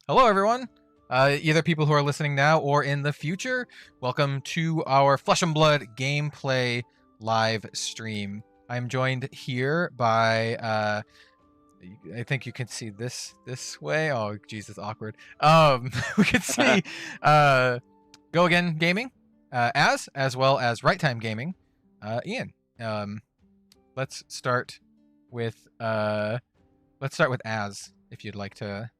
Hello, everyone. Either people who are listening now or in the future, welcome to our Flesh and Blood gameplay live stream. I'm joined here by, I think you can see this way. Oh, Jesus, awkward. We can see Go Again Gaming, as well as Right Time Gaming, Ian. Let's start with Az, if you'd like to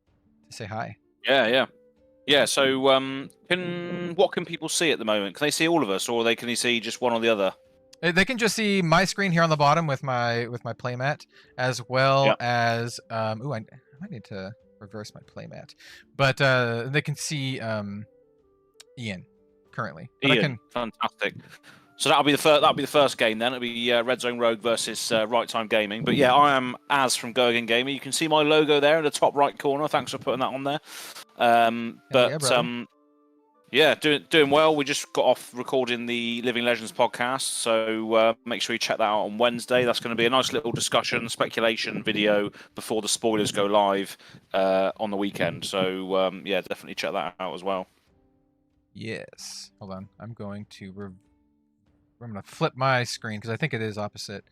say hi. Yeah. So, what can people see at the moment? Can they see all of us, or can they see just one or the other? They can just see my screen here on the bottom with my playmat, as well as I might need to reverse my playmat, but they can see Ian currently. But fantastic. So that'll be the first game then. It'll be Red Zone Rogue versus Right Time Gaming. But yeah, I am Az from Go Again Gaming. You can see my logo there in the top right corner. Thanks for putting that on there. Doing well. We just got off recording the Living Legends podcast, so make sure you check that out on Wednesday. That's going to be a nice little discussion, speculation video before the spoilers go live on the weekend. So definitely check that out as well. Yes. Hold on. I'm going to flip my screen because I think it is opposite.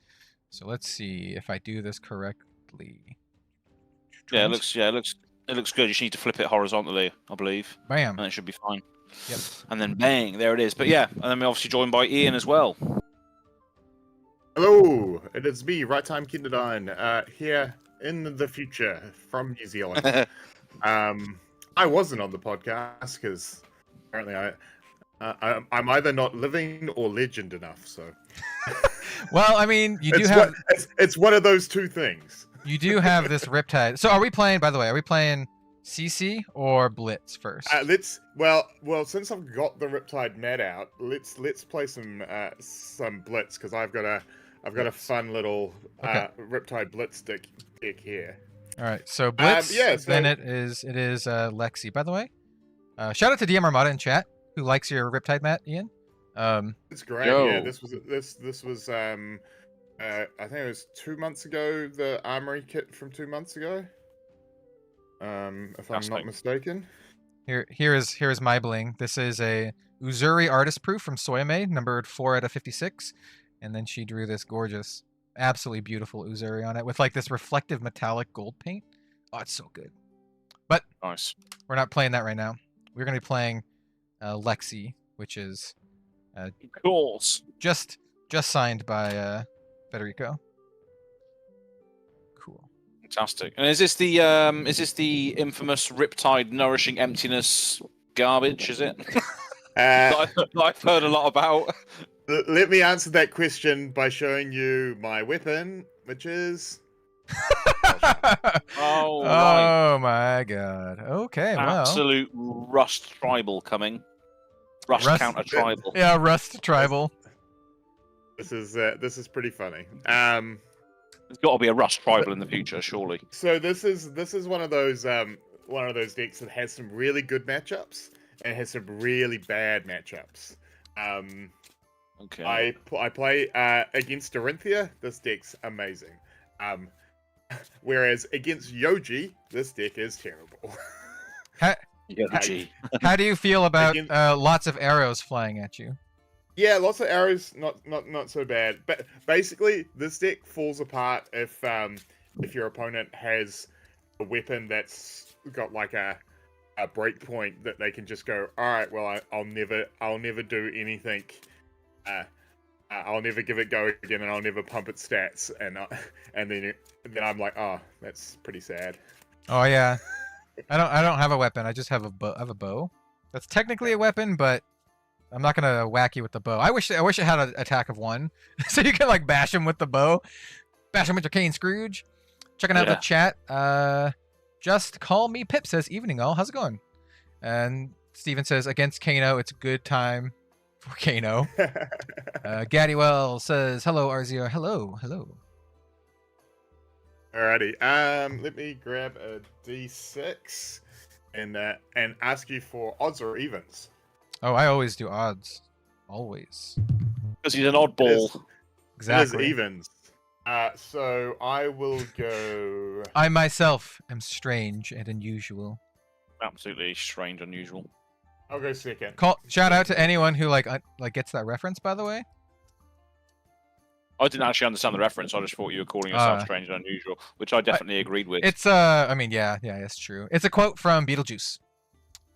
So let's see if I do this correctly. Yeah, it looks good. You just need to flip it horizontally, I believe. Bam. And it should be fine. Yep. And then bang, there it is. But yeah, and then we're obviously joined by Ian as well. Hello, it is me, Right Time Kinderdyne, here in the future from New Zealand. I wasn't on the podcast because apparently I'm either not living or legend enough. So, well, I mean, it's one of those two things. You do have this Riptide. So, are we playing? By the way, are we playing CC or Blitz first? Well, since I've got the Riptide net out, let's play some Blitz because I've got a fun little Riptide Blitz deck here. All right, so Blitz. Then it is Lexi. By the way, shout out to DM Armada in chat who likes your Riptide mat, Ian. It's great. Yo. Yeah, this was I think it was 2 months ago. The armory kit from 2 months ago. If I'm not mistaken. Here is my bling. This is a Uzuri artist proof from Soyame, numbered 4 out of 56, and then she drew this gorgeous, absolutely beautiful Uzuri on it with like this reflective metallic gold paint. Oh, it's so good. But nice. We're not playing that right now. We're going to be playing Lexi, which is just signed by Federico. Cool. Fantastic. And is this the infamous Riptide nourishing emptiness garbage? Is it? that I've heard a lot about. Let me answer that question by showing you my weapon, which is. Oh my god. Okay, absolute Rust Tribal coming. Rust counter tribal. Yeah, Rust Tribal. This is pretty funny. There's got to be a Rust Tribal in the future, surely. So this is one of those decks that has some really good matchups and has some really bad matchups. Okay. I play against Dorinthia. This deck's amazing. Whereas against Yoji, this deck is terrible. How do you feel about lots of arrows flying at you? Yeah, lots of arrows, not so bad. But basically, this deck falls apart if your opponent has a weapon that's got like a break point that they can just go, all right, well, I'll never do anything. I'll never give it go again, and I'll never pump its stats, and then I'm like, oh, that's pretty sad. Oh yeah, I don't have a weapon. I just have a bow. I have a bow. That's technically a weapon, but I'm not gonna whack you with the bow. I wish it had an attack of 1, so you can like bash him with the bow, bash him with your cane Scrooge. Checking out the chat. Just call me Pip says evening all. How's it going? And Steven says against Kano, it's a good time. For Kano. Gaddywell says, hello, Arzio. Hello. Alrighty. Let me grab a D6 and ask you for odds or evens. Oh, I always do odds. Always. Because he's an oddball. Exactly. It is evens. So I will go... I myself am strange and unusual. Absolutely strange, unusual. I'll go second. Shout out to anyone who like gets that reference, by the way. I didn't actually understand the reference. I just thought you were calling yourself strange and unusual, which I definitely agreed with. It's I mean, yeah, it's true. It's a quote from Beetlejuice.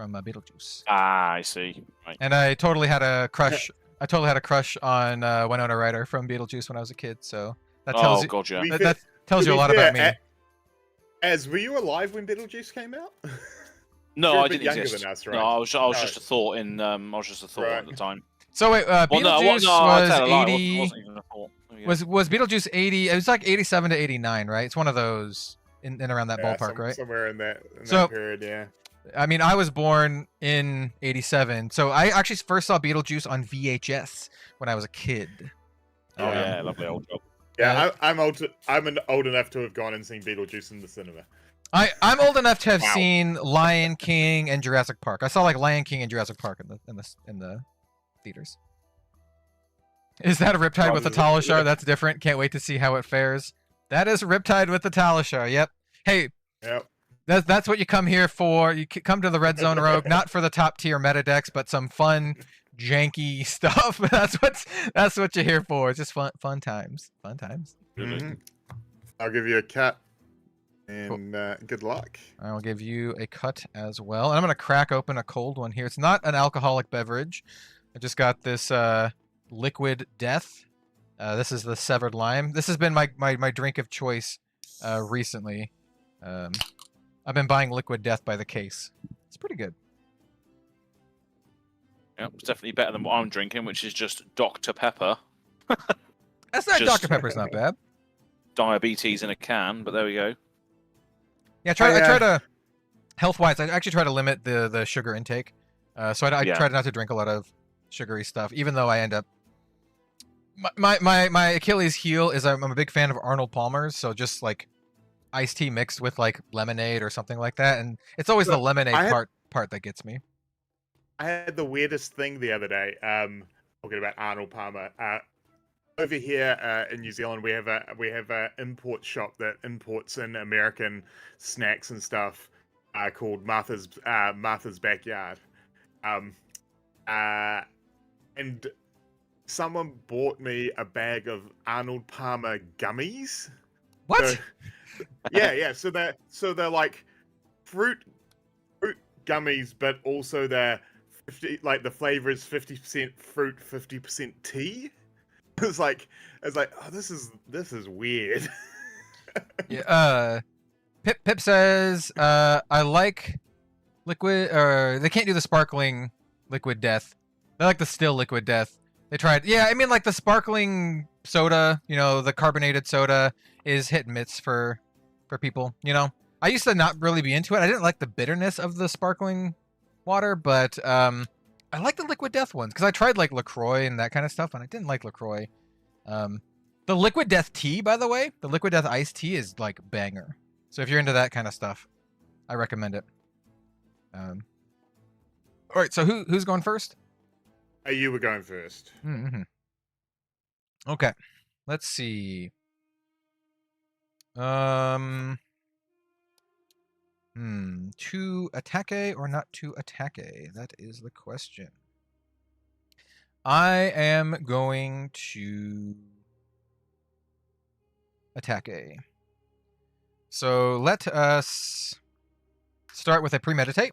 Beetlejuice. Ah, I see. Right. And I totally had a crush. I totally had a crush on Winona Ryder from Beetlejuice when I was a kid. So that tells you. God, yeah. That tells you a lot about me. Were you alive when Beetlejuice came out? No, I didn't younger exist. than us, right? No, I was just a thought in. I was just a thought at the time. So wait, Beetlejuice was 80. Was Beetlejuice 80? It was like 87 to 89, right? It's one of those in around that ballpark, right? Somewhere in that period, yeah. I mean, I was born in 87, so I actually first saw Beetlejuice on VHS when I was a kid. Oh yeah, lovely old job. Yeah, I'm old enough to have gone and seen Beetlejuice in the cinema. I'm old enough to have seen Lion King and Jurassic Park. I saw like Lion King and Jurassic Park in the theaters. Is that a Riptide with a Talishar? That's different. Can't wait to see how it fares. That is Riptide with the Talishar. Yep. Hey. Yep. That's what you come here for. You come to the Red Zone Rogue, not for the top tier meta decks, but some fun, janky stuff. That's what you're here for. It's just fun times. Fun times. Mm-hmm. I'll give you a cut, and good luck. I'll give you a cut as well. And I'm gonna crack open a cold one here. It's not an alcoholic beverage. I just got this Liquid Death. This is the Severed Lime. This has been my drink of choice recently. I've been buying Liquid Death by the case. It's pretty good. Yeah, it's definitely better than what I'm drinking, which is just Dr. Pepper. That's not Dr. Pepper's not bad. Diabetes in a can, but there we go. Yeah, I try to health-wise. I actually try to limit the sugar intake. So I try not to drink a lot of sugary stuff, even though I end up. My Achilles heel is I'm a big fan of Arnold Palmer's, so just like iced tea mixed with like lemonade or something like that, and it's always the lemonade part that gets me. I had the weirdest thing the other day. Talking about Arnold Palmer. Over here in New Zealand, we have a import shop that imports in American snacks and stuff called Martha's Backyard. And someone bought me a bag of Arnold Palmer gummies. What? So, yeah. So they're like fruit gummies, but also they're 50. Like the flavor is 50% fruit, 50% tea. It's like, oh, this is weird. Yeah. Pip says, I like liquid, or they can't do the sparkling Liquid Death. They like the still Liquid Death. They tried. Yeah, I mean, like the sparkling soda, the carbonated soda is hit and miss for people. I used to not really be into it. I didn't like the bitterness of the sparkling water, but I like the Liquid Death ones because I tried like LaCroix and that kind of stuff, and I didn't like LaCroix. The Liquid Death tea, by the way, the Liquid Death iced tea is like banger. So if you're into that kind of stuff, I recommend it. All right, so who's going first? You were going first. Mm-hmm. Okay, let's see. To attaque or not to attaque? That is the question. I am going to attaque. So let us start with a premeditate.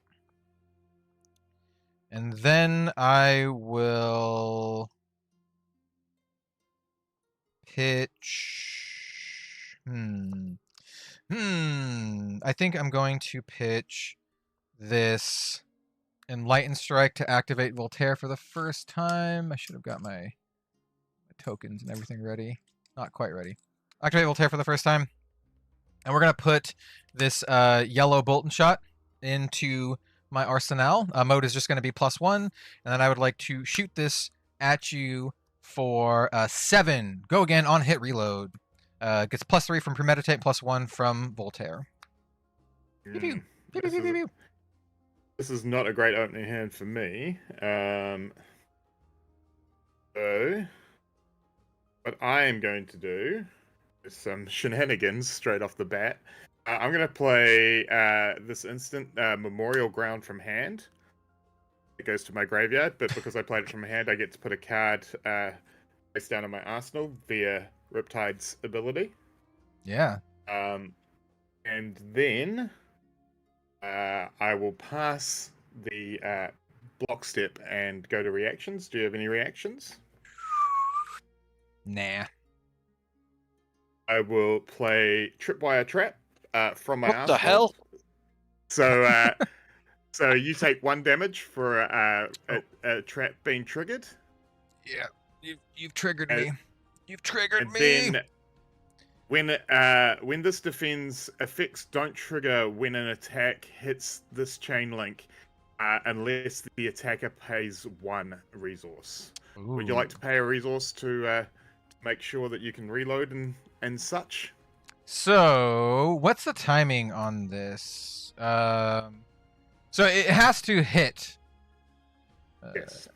And then I will pitch. I think I'm going to pitch this Enlightened Strike to activate Voltaire for the first time. I should have got my tokens and everything ready. Not quite ready. Activate Voltaire for the first time. And we're going to put this yellow Bolton Shot into my arsenal. Mode is just going to be +1. And then I would like to shoot this at you for 7. Go again on hit reload. Gets +3 from Premeditate, +1 from Voltaire. Pew, pew. Pew, pew, pew, pew, pew. This is not a great opening hand for me. So, what I am going to do is some shenanigans straight off the bat. I'm gonna play this instant Memorial Ground from hand. It goes to my graveyard, but because I played it from hand, I get to put a card face down in my arsenal via Riptide's ability. Yeah. And then I will pass the block step and go to reactions. Do you have any reactions? Nah. I will play Tripwire Trap from my arsenal. What the hell? So, so you take 1 damage for a trap being triggered. Yeah. You've triggered And- me. You've triggered And me. then when this defends, effects don't trigger when an attack hits this chain link, unless the attacker pays 1 resource. Would you like to pay a resource to make sure that you can reload and such? So, what's the timing on this? So it has to hit. Yes.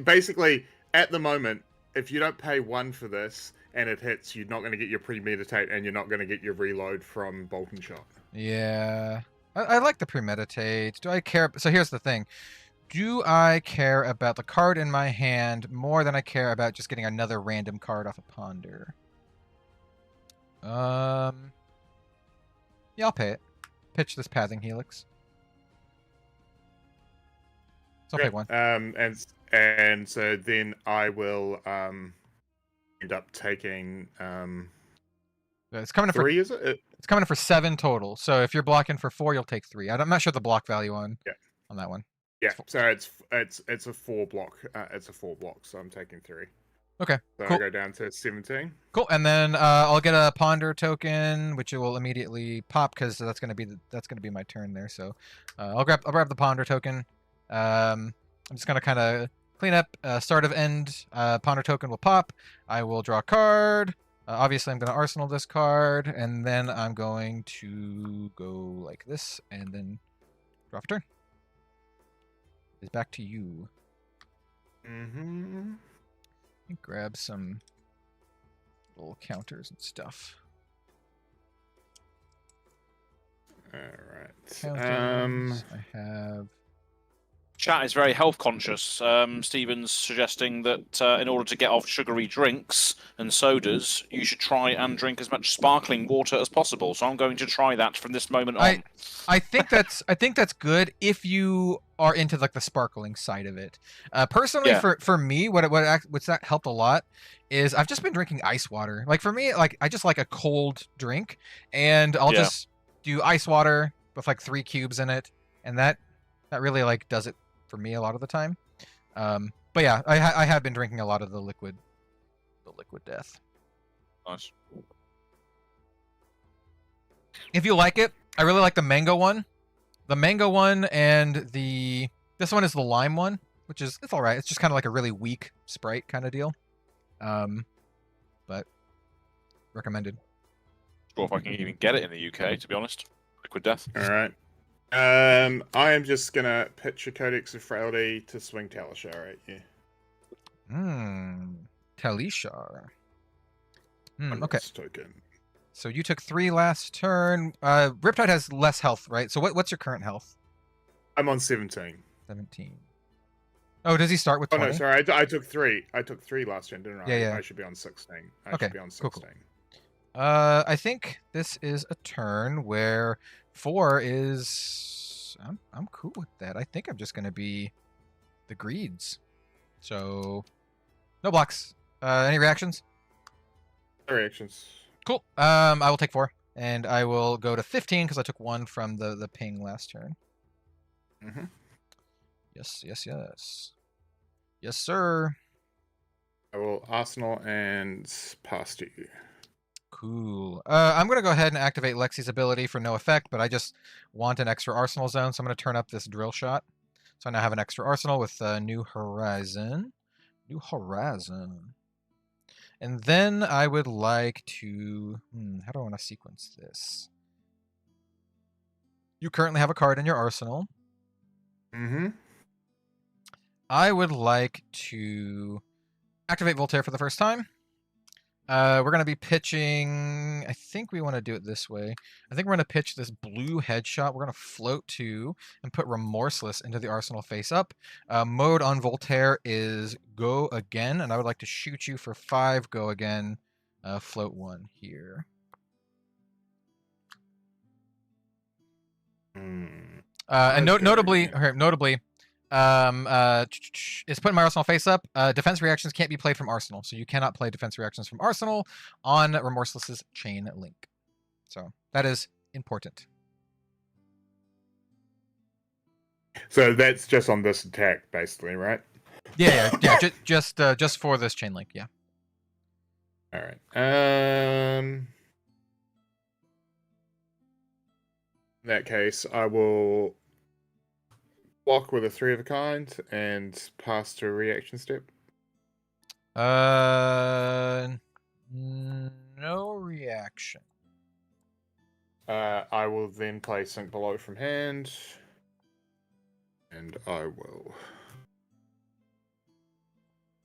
Basically, at the moment, if you don't pay 1 for this and it hits, you're not going to get your premeditate and you're not going to get your reload from bolt and shot. Yeah. I like the premeditate. Do I care? So here's the thing. Do I care about the card in my hand more than I care about just getting another random card off a ponder? Yeah, I'll pay it. Pitch this Pathing Helix. So I'll pay 1. And so then I will end up taking It's coming in for 3, is it? It's coming in for 7 total. So if you're blocking for 4, you'll take 3. I'm not sure the block value on that one. Yeah, so it's a 4 block. It's a 4 block, so I'm taking 3. Okay, So cool. I go down to 17. Cool, and then I'll get a ponder token, which will immediately pop because that's gonna be my turn there. So I'll grab the ponder token. I'm just gonna kind of clean up. Start of end. Ponder token will pop. I will draw a card. Obviously, I'm gonna arsenal this card, and then I'm going to go like this, and then draw for turn. It's back to you. Mm-hmm. Grab some little counters and stuff. All right. Counters. I have. Chat is very health conscious. Stephen's suggesting that in order to get off sugary drinks and sodas, you should try and drink as much sparkling water as possible. So I'm going to try that from this moment on. I think that's good if you are into like the sparkling side of it. Personally, Yeah. for me, what's that helped a lot is I've just been drinking ice water. Like for me, like I just like a cold drink, and I'll just do ice water with like 3 cubes in it, and that really like does it for me a lot of the time. But yeah, I have been drinking a lot of the liquid death. Nice. If you like it, I really like the mango one. The mango one and this one is the lime one, which is it's all right. It's just kind of like a really weak Sprite kind of deal. But recommended. Sure, if I can even get it in the UK, to be honest. Liquid Death. All right. I am just gonna pitch a Codex of Frailty to swing Talishar at you. Talishar. One Okay. rest token. So you took 3 last turn. Riptide has less health, right? So what's your current health? I'm on 17. 17. Oh, does he start with 20? Oh no, sorry. I took 3. I took 3 last turn, didn't I? Yeah. I should be on 16. I Okay, should be on cool, 16. cool. I think this is a turn where 4 is. I'm cool with that. I think I'm just gonna be the greeds. So no blocks. Any reactions? No reactions. Cool. I will take 4, and I will go to 15 because I took 1 from the ping last turn. Mm-hmm. Yes, sir. I will Arsenal and pass to you. Cool. I'm gonna go ahead and activate Lexi's ability for no effect, but I just want an extra arsenal zone, so I'm gonna turn up this drill shot. So I now have an extra arsenal with New Horizon. And then I would like to. How do I want to sequence this? You currently have a card in your arsenal. Mm-hmm. I would like to activate Voltaire for the first time. We're going to be pitching. I think we want to do it this way. I think we're going to pitch this blue headshot. We're going to float 2 and put Remorseless into the arsenal face up. Mode on Voltaire is go again, and I would like to shoot you for 5 go again. Float 1 here. And notably, is putting my arsenal face up. Defense reactions can't be played from arsenal, so you cannot play defense reactions from arsenal on Remorseless's chain link. So that is important. So that's just on this attack, basically, right? Yeah. Just for this chain link, yeah. All right. In that case, I will block with a 3 of a kind and pass to a reaction step. No reaction. I will then play Sink Below from hand, and I will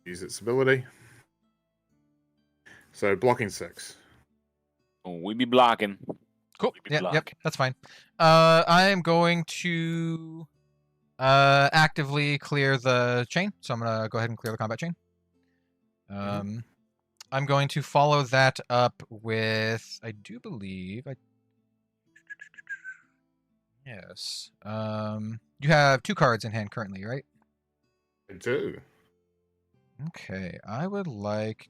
use its ability. So blocking 6. Oh, we be blocking. Cool. Yep, that's fine. I am going to actively clear the chain, so I'm gonna go ahead and clear the combat chain. I'm going to follow that up with, I do believe, yes. You have 2 cards in hand currently, right? I do. Okay, I would like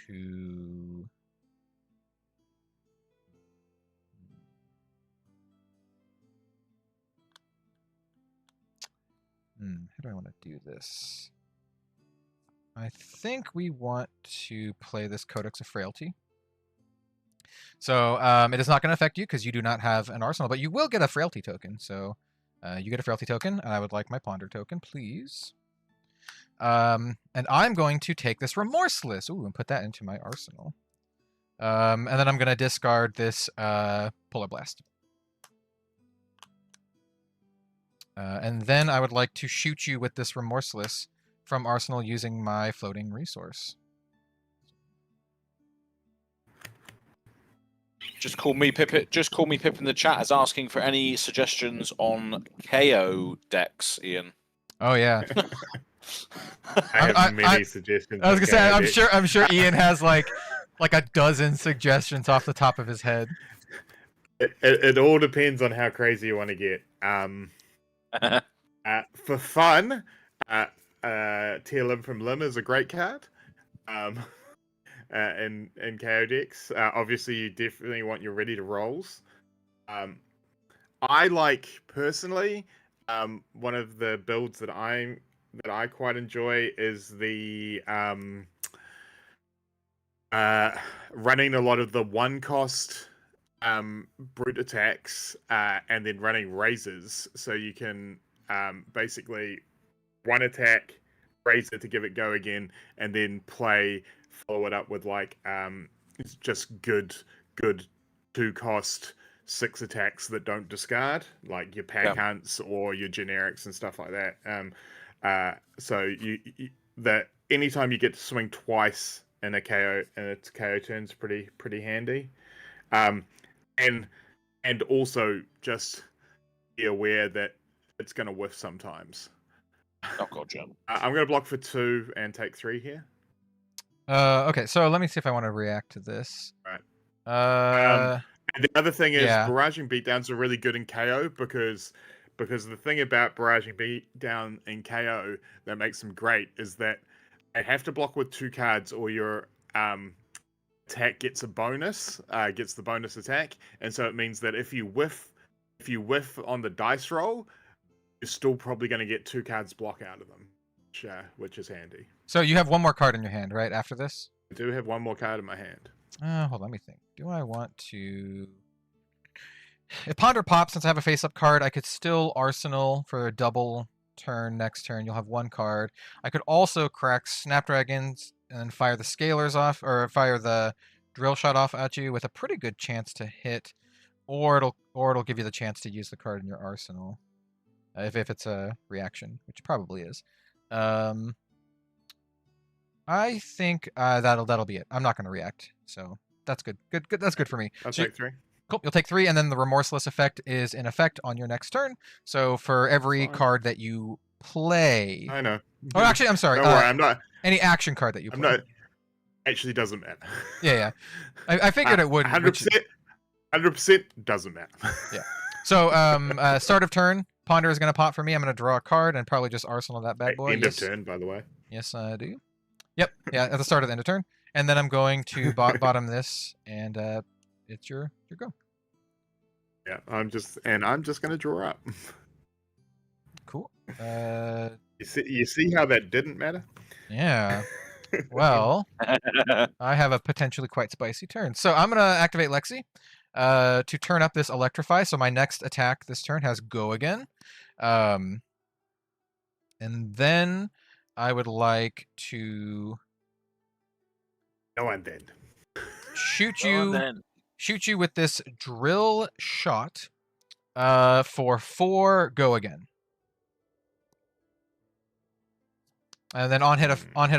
to. How do I want to do this? I think we want to play this Codex of Frailty. So it is not going to affect you because you do not have an arsenal, but you will get a Frailty token. So you get a Frailty token, and I would like my Ponder token, please. And I'm going to take this Remorseless. Ooh, and put that into my arsenal. And then I'm going to discard this Polar Blast. And then I would like to shoot you with this Remorseless from arsenal using my floating resource. Just call me Pip in the chat as asking for any suggestions on KO decks, Ian. Oh yeah. I have many suggestions. I was gonna say I'm sure Ian has like a dozen suggestions off the top of his head. It all depends on how crazy you want to get. For fun, Tear Limb from Limb is a great card. In KO decks, obviously you definitely want your ready to rolls. I like personally, one of the builds that I quite enjoy is the running a lot of the 1-cost brute attacks and then running raises, so you can basically 1 attack, raise it to give it go again, and then follow it up with like just good 2-cost 6 attacks that don't discard, like your pack hunts or your generics and stuff like that. So that anytime you get to swing twice in a KO and its KO turn's pretty handy. And also just be aware that it's going to whiff sometimes. Oh god, Jim. I'm going to block for 2 and take 3 here. Okay, so let me see if I want to react to this. Right. And the other thing is, yeah. barraging beatdowns are really good in KO because the thing about barraging beatdown in KO that makes them great is that they have to block with 2 cards, or your attack gets the bonus attack, and so it means that if you whiff on the dice roll, you're still probably going to get 2 cards block out of them, which is handy. So you have 1 more card in your hand, right? After this, I do have 1 more card in my hand. Hold on, let me think. Do I want to? If Ponder pops, since I have a face-up card, I could still Arsenal for a double turn next turn. You'll have 1 card. I could also crack Snapdragons and then fire the Scalers off, or fire the Drill Shot off at you with a pretty good chance to hit, or it'll give you the chance to use the card in your arsenal, if it's a reaction, which it probably is. I I think that'll be it. I'm not going to react, so that's good. Good. That's good for me. I'll So take 3. Cool. You'll take 3, and then the remorseless effect is in effect on your next turn. So for every Fine. card that you play, I know. oh, actually, I'm sorry. Don't worry, I'm not. Any action card that you I'm play. not. Actually, doesn't matter. Yeah. I figured it would. 100%. 100% doesn't matter. Yeah. So start of turn. Ponder is going to pop for me. I'm going to draw a card and probably just arsenal that bad boy. End of turn, by the way. Yes, I do. Yep. Yeah, at the start of the end of turn. And then I'm going to bottom this, and it's your go. Yeah, I'm just gonna draw up. Cool. You see how that didn't matter? Yeah. Well, I have a potentially quite spicy turn. So I'm going to activate Lexi to turn up this Electrify. So my next attack this turn has Go again. And then I would like to No, I'm dead. shoot Go on you then. with this Drill Shot for 4 Go again. And then on hit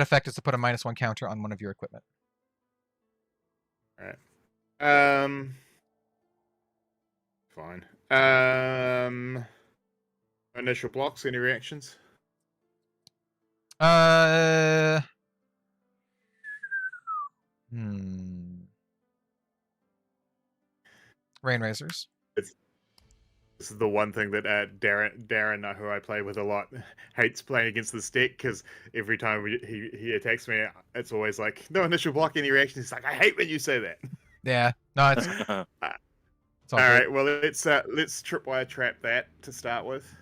effect is to put a -1 counter on one of your equipment. All right. Fine. Initial blocks. Any reactions? Rain Razors. This is the one thing that Darren, who I play with a lot, hates playing against this deck, because every time he attacks me, it's always like, no initial block, any reaction. He's like, I hate when you say that. Yeah, no, it's all all right. Well, let's tripwire trap that to start with.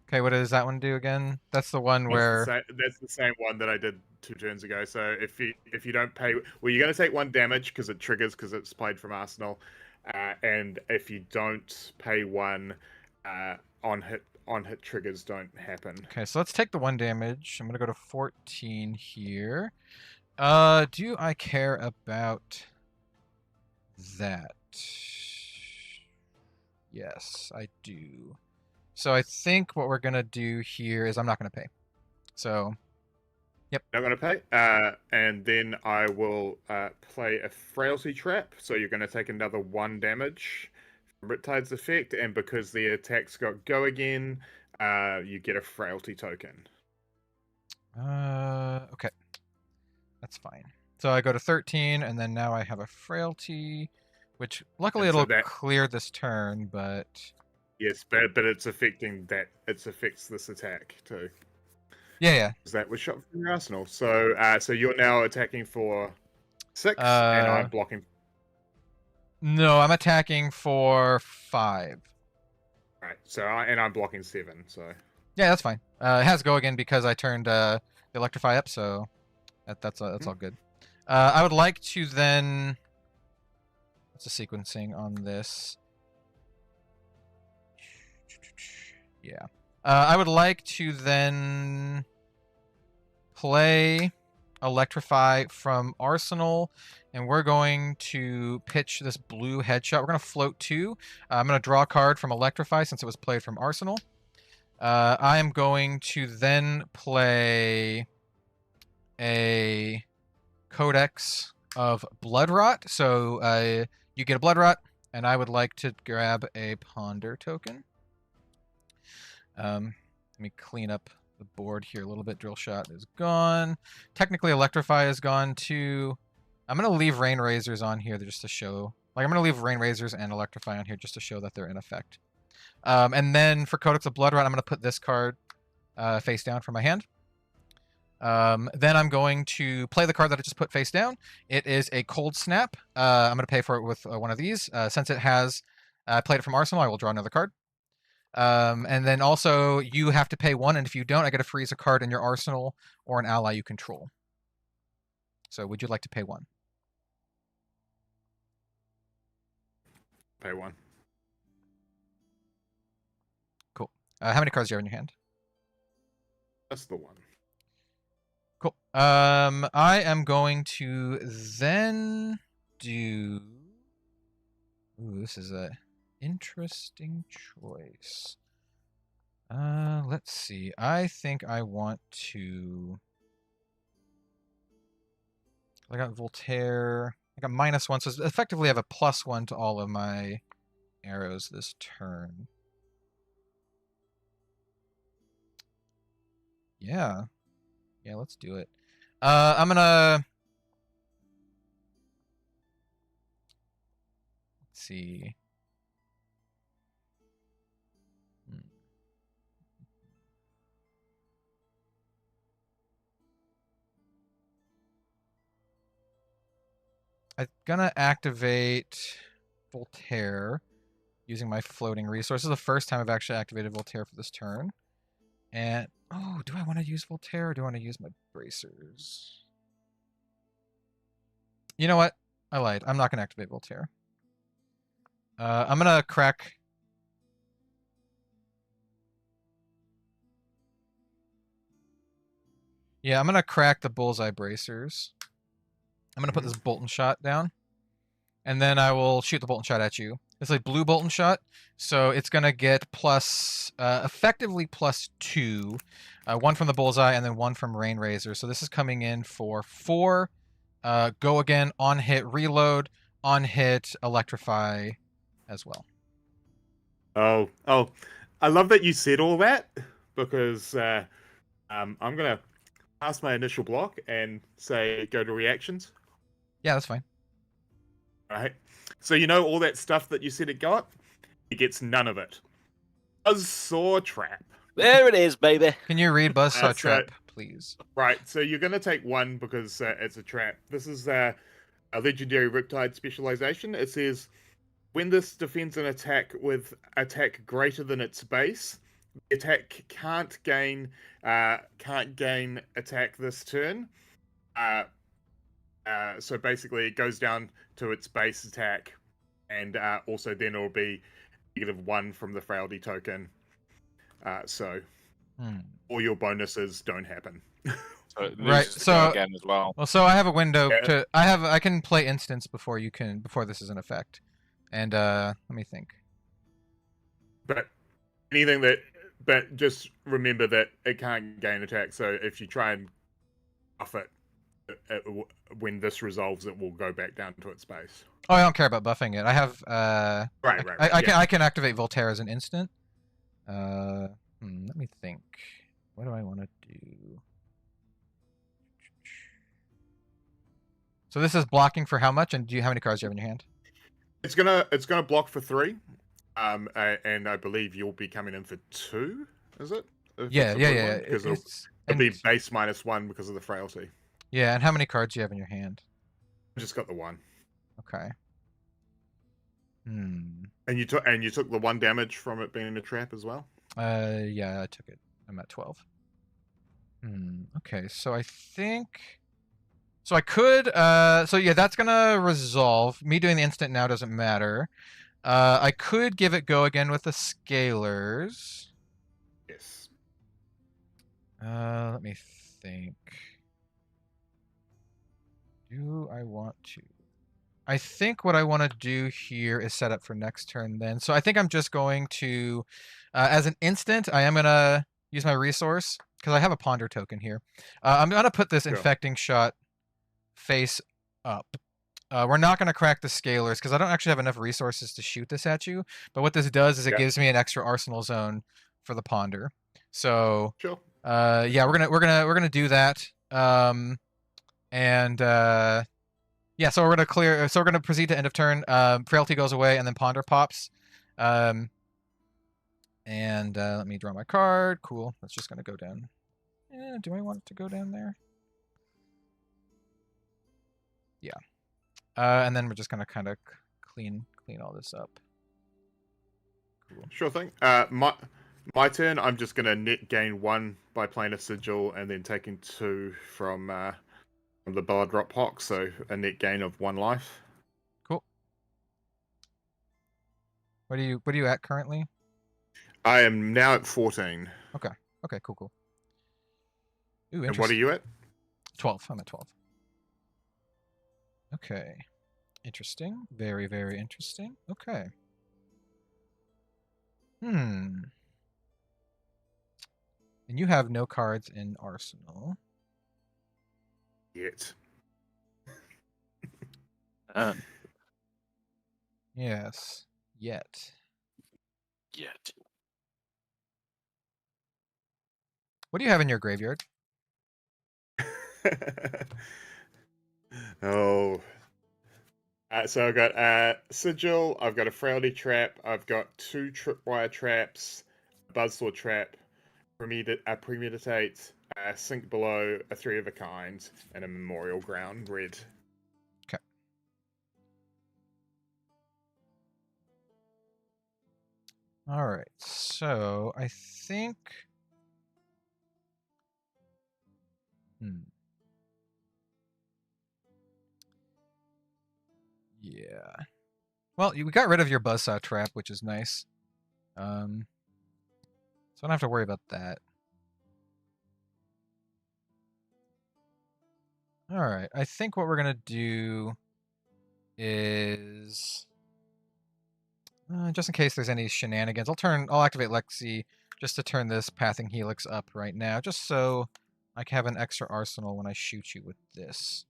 Okay, what does that one do again? That's the one where That's the same one that I did 2 turns ago. So if you don't pay, well, you're going to take 1 damage because it triggers because it's played from Arsenal. And if you don't pay 1, on hit triggers don't happen. Okay, so let's take the 1 damage. I'm gonna go to 14 here. Do I care about that? Yes, I do. So I think what we're gonna do here is I'm not gonna pay. So, yep. Not gonna pay. And then I will play a frailty trap. So you're gonna take another 1 damage from Riptide's effect, and because the attack's got Go again, you get a frailty token. Okay. That's fine. So I go to 13, and then now I have a frailty, which luckily it'll clear this turn, but... Yes, but it's affecting that. It affects this attack too. Yeah. That was shot from your arsenal. So so you're now attacking for 6, and I'm blocking. No, I'm attacking for 5. Right. So I'm blocking 7. So yeah, that's fine. It has Go again because I turned the Electrify up, so that's all good. I would like to then. What's the sequencing on this? Yeah. I would like to then play Electrify from Arsenal, and we're going to pitch this blue headshot. We're going to float 2. I'm going to draw a card from Electrify since it was played from Arsenal. I am going to then play a Codex of Blood Rot. So you get a Blood Rot, and I would like to grab a Ponder token. Let me clean up the board here a little bit. Drill Shot is gone. Technically, Electrify is gone too. I'm going to leave Rain Razors on here just to show... Like, I'm going to leave Rain Razors and Electrify on here just to show that they're in effect. And then for Codex of Blood Rot, I'm going to put this card face down from my hand. Then I'm going to play the card that I just put face down. It is a Cold Snap. I'm going to pay for it with one of these. Since it has played it from Arsenal, I will draw another card. And then also, you have to pay 1, and if you don't, I get to freeze a card in your arsenal or an ally you control. So would you like to pay 1? Pay 1. Cool. How many cards do you have in your hand? That's the 1. Cool. I am going to then do... Ooh, this is a interesting choice. Let's see. I think I want to... I got Voltaire. I got -1, so effectively I have a +1 to all of my arrows this turn. Yeah. Yeah, let's do it. I'm gonna... Let's see. I'm gonna activate Voltaire using my floating resource. This is the first time I've actually activated Voltaire for this turn. And, oh, do I want to use Voltaire or do I want to use my bracers? You know what? I lied. I'm not going to activate Voltaire. I'm going to crack... Yeah, I'm going to crack the bullseye bracers. I'm going to put this Bolton shot down. And then I will shoot the Bolton shot at you. It's like blue Bolton shot. So it's going to get effectively +2. One from the bullseye and then one from Rain Razor. So this is coming in for 4. Go again, on hit, reload, on hit, electrify as well. Oh, I love that you said all that because I'm gonna pass my initial block and say go to reactions. Yeah, that's fine. All right. So you know all that stuff that you said it got? It gets none of it. Buzzsaw Trap. There it is, baby. Can you read Buzzsaw Trap, please? Right, so you're going to take 1 because it's a trap. This is a legendary Riptide specialization. It says, when this defends an attack with attack greater than its base, the attack can't gain attack this turn. So basically it goes down to its base attack, and also then it'll be -1 from the frailty token. So all your bonuses don't happen. So it Right, loses so- to go again as well. Well, so I have a window Yeah. to... I can play instance before this is in effect. And let me think. But anything that, but just remember that it can't gain attack. So if you try and buff it, when this resolves, it will go back down to its base. Oh, I don't care about buffing it. I have Right. I can activate Voltaire as an instant. Let me think. What do I want to do? So this is blocking for how much? And how many cards do you have in your hand? It's gonna block for 3. And I believe you'll be coming in for 2. Is it? If Yeah. it's a blue one? Because it'll be and- base -1 because of the frailty. Yeah, and how many cards do you have in your hand? I just got the 1. Okay. And you took the 1 damage from it being a trap as well. Yeah, I took it. I'm at 12. Okay, so I think... So I could... So yeah, that's gonna resolve. Me doing the instant now doesn't matter. I could give it go again with the scalers. Yes. Let me think. Do I want to? I think what I want to do here is set up for next turn then. So I think I'm just going to, as an instant, I am going to use my resource because I have a ponder token here. I'm going to put this infecting shot face up. We're not going to crack the scalers because I don't actually have enough resources to shoot this at you. But what this does is it gives me an extra arsenal zone for the ponder. So Sure. yeah, we're gonna do that. Yeah, so we're gonna clear. So we're gonna proceed to end of turn. Frailty goes away, and then ponder pops. Let me draw my card. Cool. That's just gonna go down. Do I want it to go down there? Yeah. And then we're just gonna kind of clean all this up. Cool. Sure thing. My turn. I'm just gonna net gain 1 by playing a sigil, and then taking 2 from the blood drop pox, so a net gain of 1 life. Cool. What are you at currently? I am now at 14. Okay, cool. Ooh, And what are you at? 12. I'm at 12. Okay. Interesting. Very, very interesting. Okay. And you have no cards in Arsenal. Yet. Yes. Yet. What do you have in your graveyard? Oh. So I've got Sigil, I've got a Frailty Trap, I've got 2 Tripwire Traps, a Buzzsaw Trap, Premeditate, Sink Below, a 3 of a kind, and a Memorial Ground red. Okay. All right. So I think. Yeah. Well, we got rid of your Buzzsaw Trap, which is nice. So I don't have to worry about that. All right. I think what we're gonna do is, just in case there's any shenanigans, I'll activate Lexi just to turn this Pathing Helix up right now, just so I can have an extra arsenal when I shoot you with this,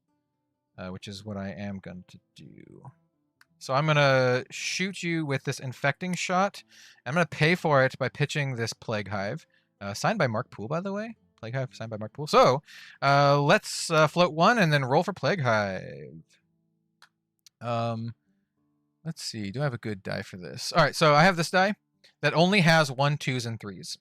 which is what I am going to do. So I'm going to shoot you with this Infecting Shot. I'm going to pay for it by pitching this Plague Hive, signed by Mark Poole, by the way. Plague Hive signed by Mark Poole. So let's float 1 and then roll for Plague Hive. Let's see. Do I have a good die for this? All right. So I have this die that only has 1, 2s, and 3s.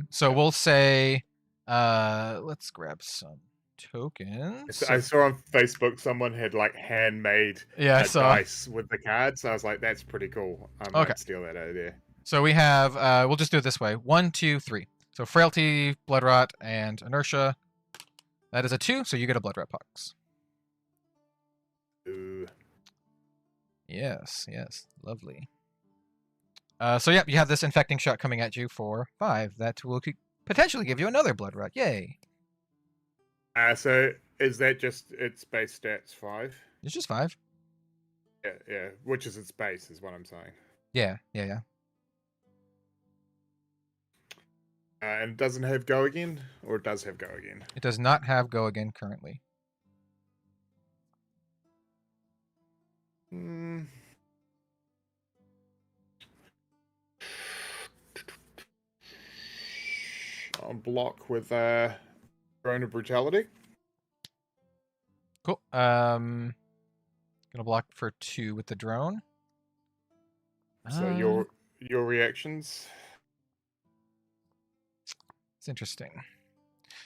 So we'll say, let's grab some tokens. I saw on Facebook someone had like handmade dice with the cards. So I was like, that's pretty cool. I might steal that out of there. So we have, we'll just do it this way. 1, 2, 3. So Frailty, Blood Rot, and Inertia. That is a 2, so you get a Blood Rot Pox. Ooh. Yes, lovely. So yeah, you have this Infecting Shot coming at you for 5. That will potentially give you another Blood Rot. Yay. So is that just its base stats 5? It's just 5. Yeah. Which is its base, is what I'm saying. Yeah. And it doesn't have Go Again, or it does have Go Again? It does not have Go Again currently. I'll block with Drone of Brutality. Cool. Gonna block for 2 with the drone. So your reactions. It's interesting.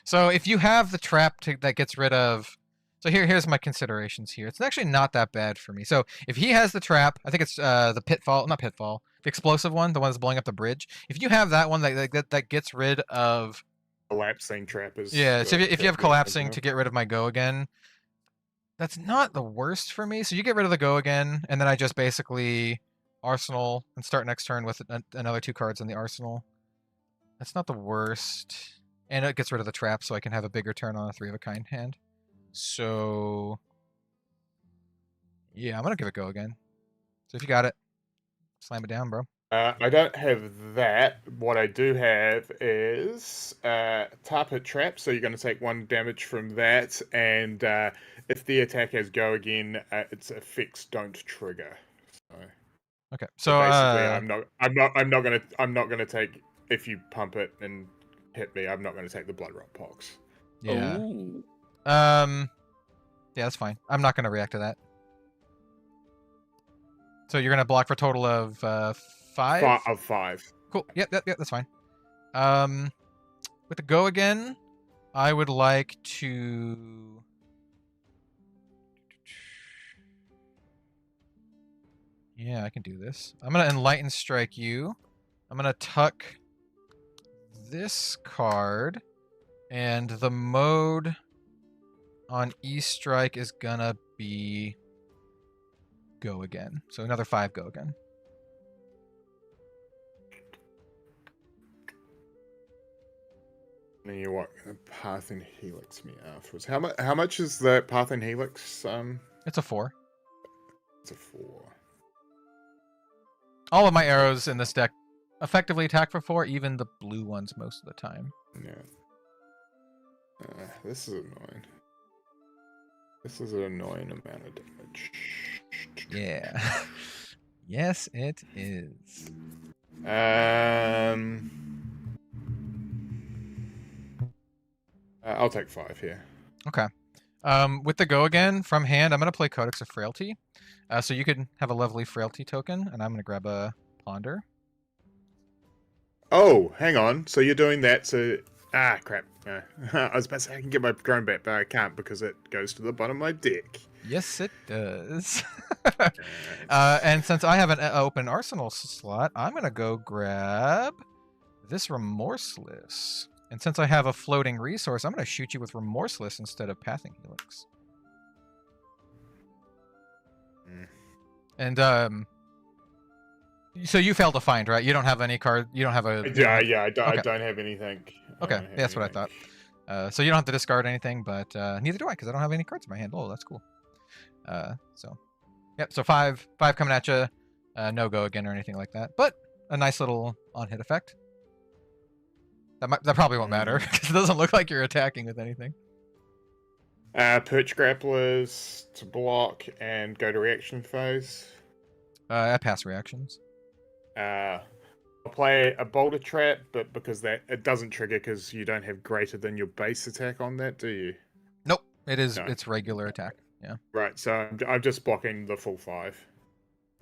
So if you have the trap that gets rid of, so here's my considerations here. It's actually not that bad for me. So if he has the trap, I think it's the the explosive one, the one that's blowing up the bridge. If you have that one that gets rid of collapsing trap is so if you have collapsing to get rid of my Go Again, that's not the worst for me. So you get rid of the Go Again, and then I just basically arsenal and start next turn with another 2 cards in the arsenal. That's not the worst. And it gets rid of the trap, so I can have a bigger turn on a 3 of a kind hand. So yeah, I'm gonna give it Go Again. So if you got it, slam it down, bro. I don't have that. What I do have is Tar Pit Trap, so you're going to take 1 damage from that, and if the attack has Go Again, its effects don't trigger. Okay, so basically, I'm not gonna take, if you pump it and hit me, I'm not gonna take the Blood Rot Pox. Yeah. Ooh. Yeah, that's fine. I'm not gonna react to that. So you're gonna block for a total of 5? Of 5. Cool. Yep, that's fine. With the Go Again, I would like to. Yeah, I can do this. I'm gonna Enlighten Strike you. I'm gonna tuck this card, and the mode on E-Strike is gonna be Go Again. So another 5 Go Again. And you what? Pathing Helix me afterwards. How much is the Pathing Helix? It's a 4. It's a 4. All of my arrows in this deck effectively attack for 4, even the blue ones most of the time. Yeah. This is annoying. This is an annoying amount of damage. Yeah. Yes, it is. I'll take 5 here. Okay. With the go again from hand, I'm gonna play Codex of Frailty. So you could have a lovely Frailty token, and I'm gonna grab a Ponder. Oh, hang on. So you're doing that to... Ah, crap. I was about to say I can get my drone back, but I can't because it goes to the bottom of my deck. Yes, it does. And since I have an open arsenal slot, I'm gonna go grab this Remorseless. And since I have a floating resource, I'm gonna shoot you with Remorseless instead of Pathing Helix. And so you failed to find, right? You don't have any card. You don't have a. Yeah, I don't, Okay. I don't have anything. Okay, yeah, that's what I thought. So you don't have to discard anything, but neither do I, because I don't have any cards in my hand. Oh, that's cool. So, yep. So five coming at you. No go again or anything like that, but a nice little on-hit effect. That probably won't matter because it doesn't look like you're attacking with anything. Perch grapplers to block and go to reaction phase. I pass reactions. I'll play a boulder trap, but because it doesn't trigger because you don't have greater than your base attack on that, do you? Nope. It is. No. It's regular attack. Yeah. Right. So I'm just blocking the full 5.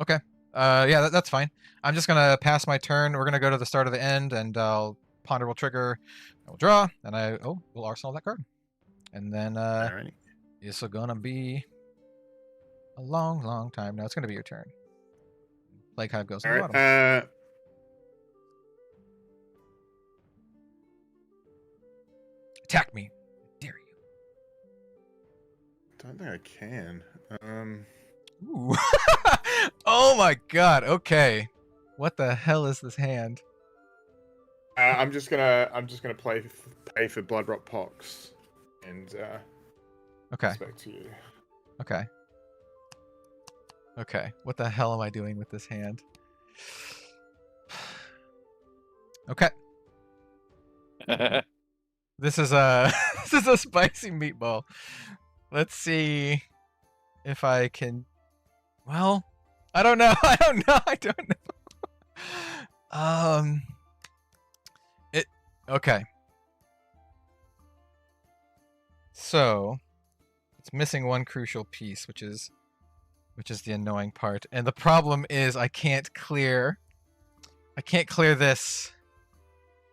Okay. Yeah, that's fine. I'm just gonna pass my turn. We're gonna go to the start of the end, and Ponder will trigger. I will draw, and we'll arsenal that card. And then Alrighty. this is gonna be a long time. No, it's gonna be your turn. Plague Hive goes on the bottom. Alright. Attack me. I dare you. Don't think I can. Ooh. Oh my god. Okay. What the hell is this hand? I'm just gonna pay for Blood Rot Pox, and Okay. it's back to you. Okay. Okay. What the hell am I doing with this hand? Okay. This is a this is a spicy meatball. Let's see if I can. Well, I don't know. I don't know. Okay. So it's missing one crucial piece, which is the annoying part. And the problem is I can't clear this.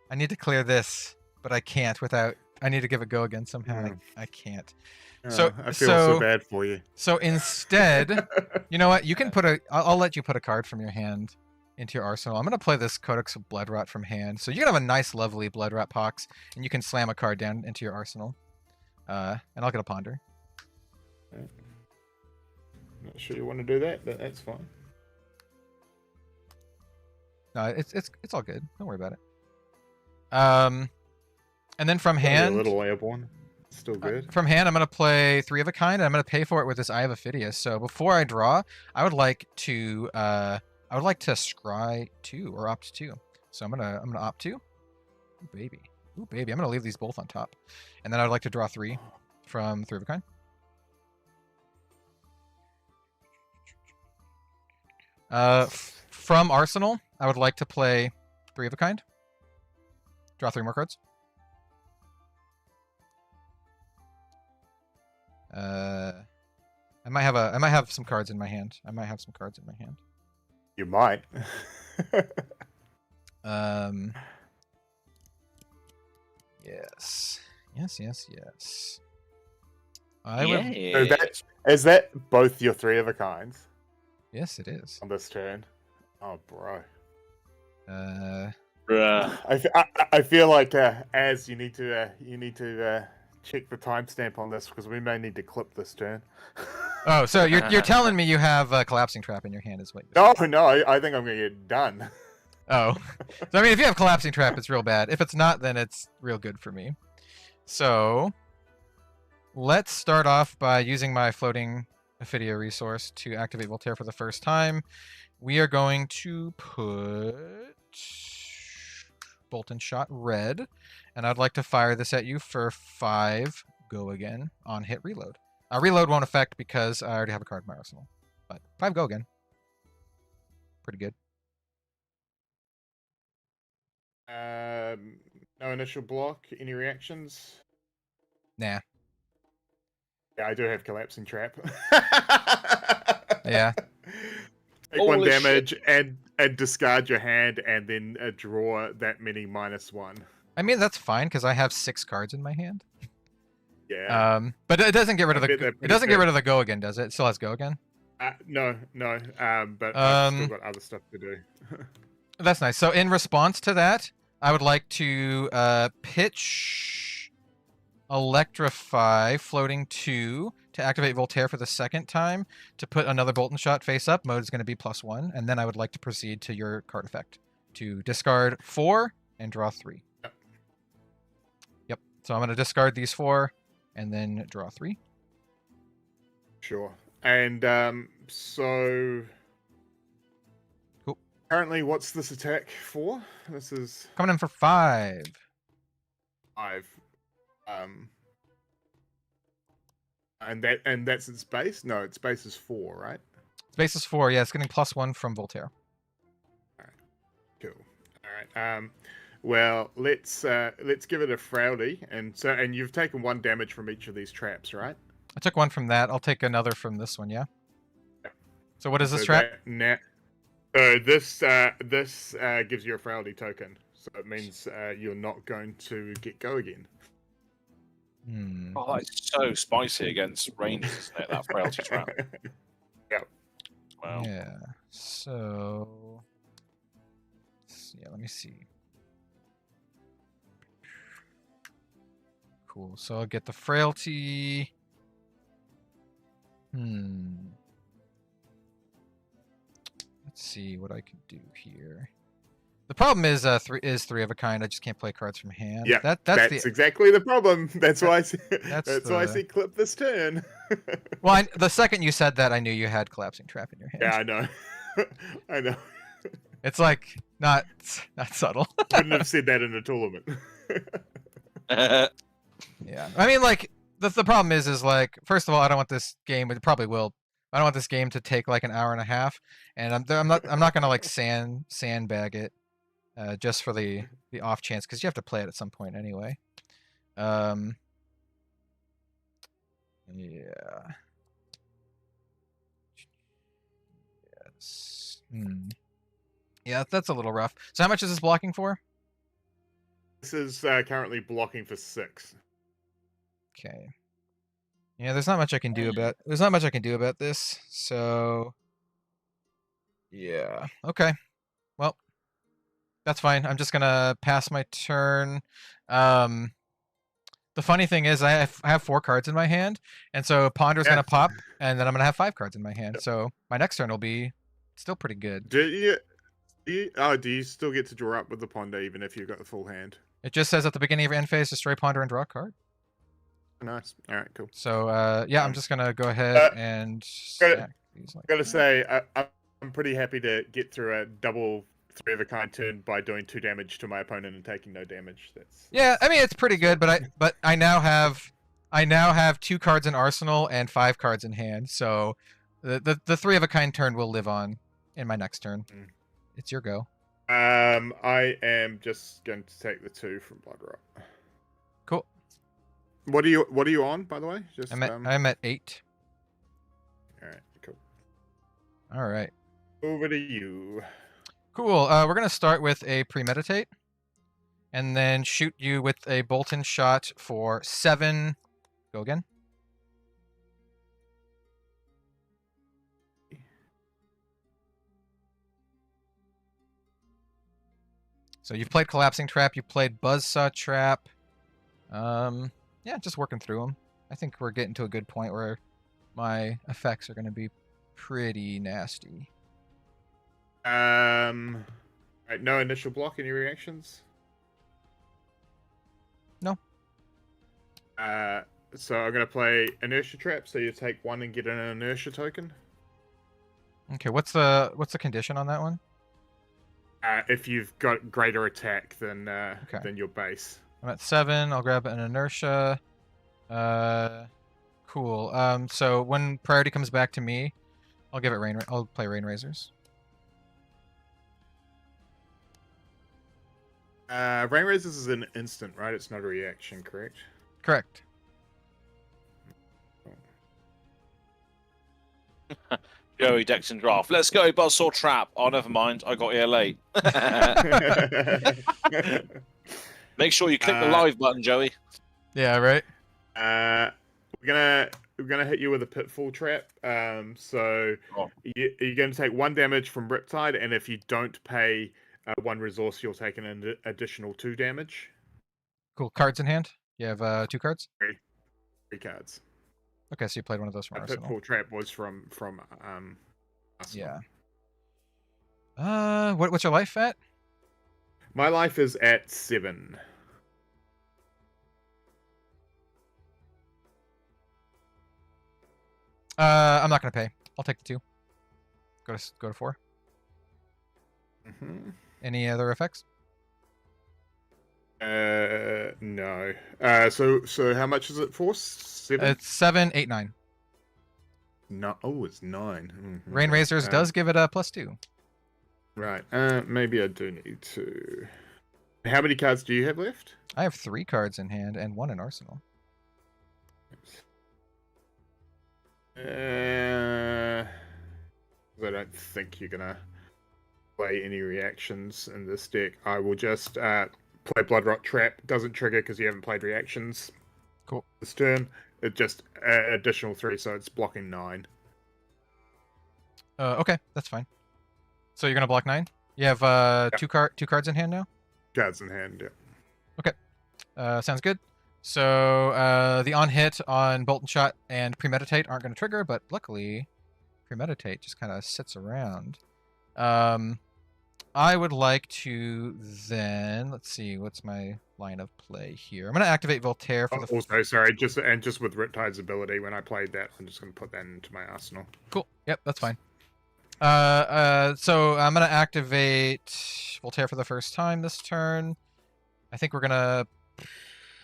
I need to clear this, but I can't without. I need to give it go again somehow. I can't. So I feel so bad for you. So instead, you know what? You can put I'll let you put a card from your hand into your arsenal. I'm gonna play this Codex of Bloodrot from hand. So you can have a nice, lovely Bloodrot Pox, and you can slam a card down into your arsenal. And I'll get a Ponder. Right. Not sure you want to do that, but that's fine. No, it's all good. Don't worry about it. And then from hand, a little airborne. Still good. From hand, I'm gonna play 3 of a kind. And I'm gonna pay for it with this Eye of Ophidius. So before I draw, I would like to scry 2 or opt 2. So I'm gonna opt 2. Ooh, baby. Ooh, baby. I'm gonna leave these both on top, and then I'd like to draw 3 from 3 of a kind. From Arsenal, I would like to play 3 of a kind. Draw 3 more cards. I might have some cards in my hand. You might. Yes. Is that both your 3 of a kinds? Yes, it is. On this turn. Oh, bro. Bruh. I feel like Az, you need to check the timestamp on this because we may need to clip this turn. Oh, so you're telling me you have a collapsing trap in your hand is what you're No, saying. no, I think I'm gonna get done. Oh. So I mean, if you have collapsing trap, it's real bad. If it's not, then it's real good for me. So let's start off by using my floating Ophidia resource to activate Voltaire for the first time. We are going to put Bolt and Shot red, and I'd like to fire this at you for 5 go again on hit reload. Reload won't affect because I already have a card in my arsenal. But 5 go again. Pretty good. No initial block. Any reactions? Nah. Yeah, I do have collapsing trap. Yeah. Take 1 Holy damage and discard your hand and then draw that many -1. I mean, that's fine because I have 6 cards in my hand. Yeah. But it doesn't get rid of I bet the they're it pretty doesn't get fair. rid of the go again, does it? It still has go again. No. But I've still got other stuff to do. That's nice. So in response to that, I would like to pitch Electrify floating 2 to activate Voltaire for the 2nd time to put another Bolton shot face up. Mode is going to be +1, and then I would like to proceed to your card effect to discard 4 and draw 3. Yep. So I'm going to discard these 4 and then draw 3. Sure. And so Cool. Currently, what's this attack for? This is Coming in for 5. 5. And that's its base? No, its base is 4, right? Base is 4. Yeah, it's getting +1 from Voltaire. Cool. All right. Well, let's give it a Frowdy, and you've taken 1 damage from each of these traps, right? I took 1 from that. I'll take another from this one, yeah? Yeah. So what is this So trap? So this gives you a Frowdy token. So it means you're not going to get go again. Hmm. Oh, that's so spicy against rangers, isn't it? That frailty trap. Yep. Wow. Yeah. So yeah, let me see. Cool. So I'll get the frailty. Let's see what I can do here. The problem is 3 of a kind. I just can't play cards from hand. Yeah, that's exactly the problem. That's why I say, that's why I say clip this turn. Well, the second you said that, I knew you had collapsing trap in your hand. Yeah, I know. I know. It's like not subtle. Wouldn't have said that in a tournament. Yeah, I mean, like the problem is like, first of all, I don't want this game. It probably will. I don't want this game to take like an hour and a half, and I'm not gonna like sandbag it, just for the off chance, because you have to play it at some point anyway. Yeah. Yes. Yeah, that's a little rough. So how much is this blocking for? This is currently blocking for 6. Okay. Yeah, there's not much I can do about this. So yeah. Okay. Well, that's fine. I'm just gonna pass my turn. The funny thing is I have 4 cards in my hand, and so Ponder's gonna pop, and then I'm gonna have 5 cards in my hand. Yep. So my next turn will be still pretty good. Do you still get to draw up with the Ponder even if you've got the full hand? It just says at the beginning of your end phase, destroy Ponder and draw a card. Nice. All right, cool. So yeah, I'm just gonna go ahead and stack these like Gotta that. say, I'm pretty happy to get through a double 3 of a kind turn by doing 2 damage to my opponent and taking no damage. Yeah, I mean it's pretty good, but I now have 2 cards in arsenal and 5 cards in hand, so the 3 of a kind turn will live on in my next turn. It's your go. I am just going to take the 2 from Blood Rot. Cool. What are you on, by the way? Just I'm at 8. All right, cool. All right. Over to you. Cool. We're gonna start with a premeditate, and then shoot you with a Bolton shot for 7. Go again. So you've played Collapsing Trap, you played Buzzsaw Trap. Yeah, just working through them. I think we're getting to a good point where my effects are going to be pretty nasty. Right, no initial block. Any reactions? No. So I'm gonna play Inertia Trap. So you take 1 and get an Inertia token. Okay, what's the condition on that one? If you've got greater attack than your base. I'm at 7. I'll grab an inertia. Cool. So when priority comes back to me, I'll give it rain. I'll play Rain Razors. Rain Razors is an instant, right? It's not a reaction, correct? Correct. Joey Dexon draft. Let's go, Buzzsaw Trap. Oh, never mind. I got here late. Make sure you click the live button, Joey. Yeah, right. We're gonna hit you with a Pitfall Trap. So you're gonna take 1 damage from Riptide, and if you don't pay 1 resource, you'll take an additional 2 damage. Cool. Cards in hand. You have 2 cards. 3 cards. Okay, so you played one of those from Arsenal. Pitfall Trap was from Arsenal. Yeah. What's your life at? My life is at 7. I'm not gonna pay. I'll take the 2. Go to 4. Mm-hmm. Any other effects? No. So how much is it for? 7? It's 7, 8, 9. No. Oh, it's 9. Mm-hmm. Rain Razors does give it a +2. Right. Maybe I do need to. How many cards do you have left? I have 3 cards in hand and 1 in arsenal. I don't think you're gonna play any reactions in this deck. I will just play Bloodrot Trap. Doesn't trigger because you haven't played reactions. Cool. This turn, it just additional 3, so it's blocking 9. Okay, that's fine. So you're gonna block 9. You have Yep. 2 cards in hand now. Cards in hand. Yeah. Sounds good. So the on hit on Bolt and Shot and Premeditate aren't going to trigger, but luckily Premeditate just kind of sits around. I would like to then, let's see, what's my line of play here? I'm going to activate Voltaire for the... Also, sorry, just with Riptide's ability, when I played that, I'm just going to put that into my arsenal. Cool. Yep, that's fine. So I'm going to activate Voltaire for the first time this turn. I think we're going to...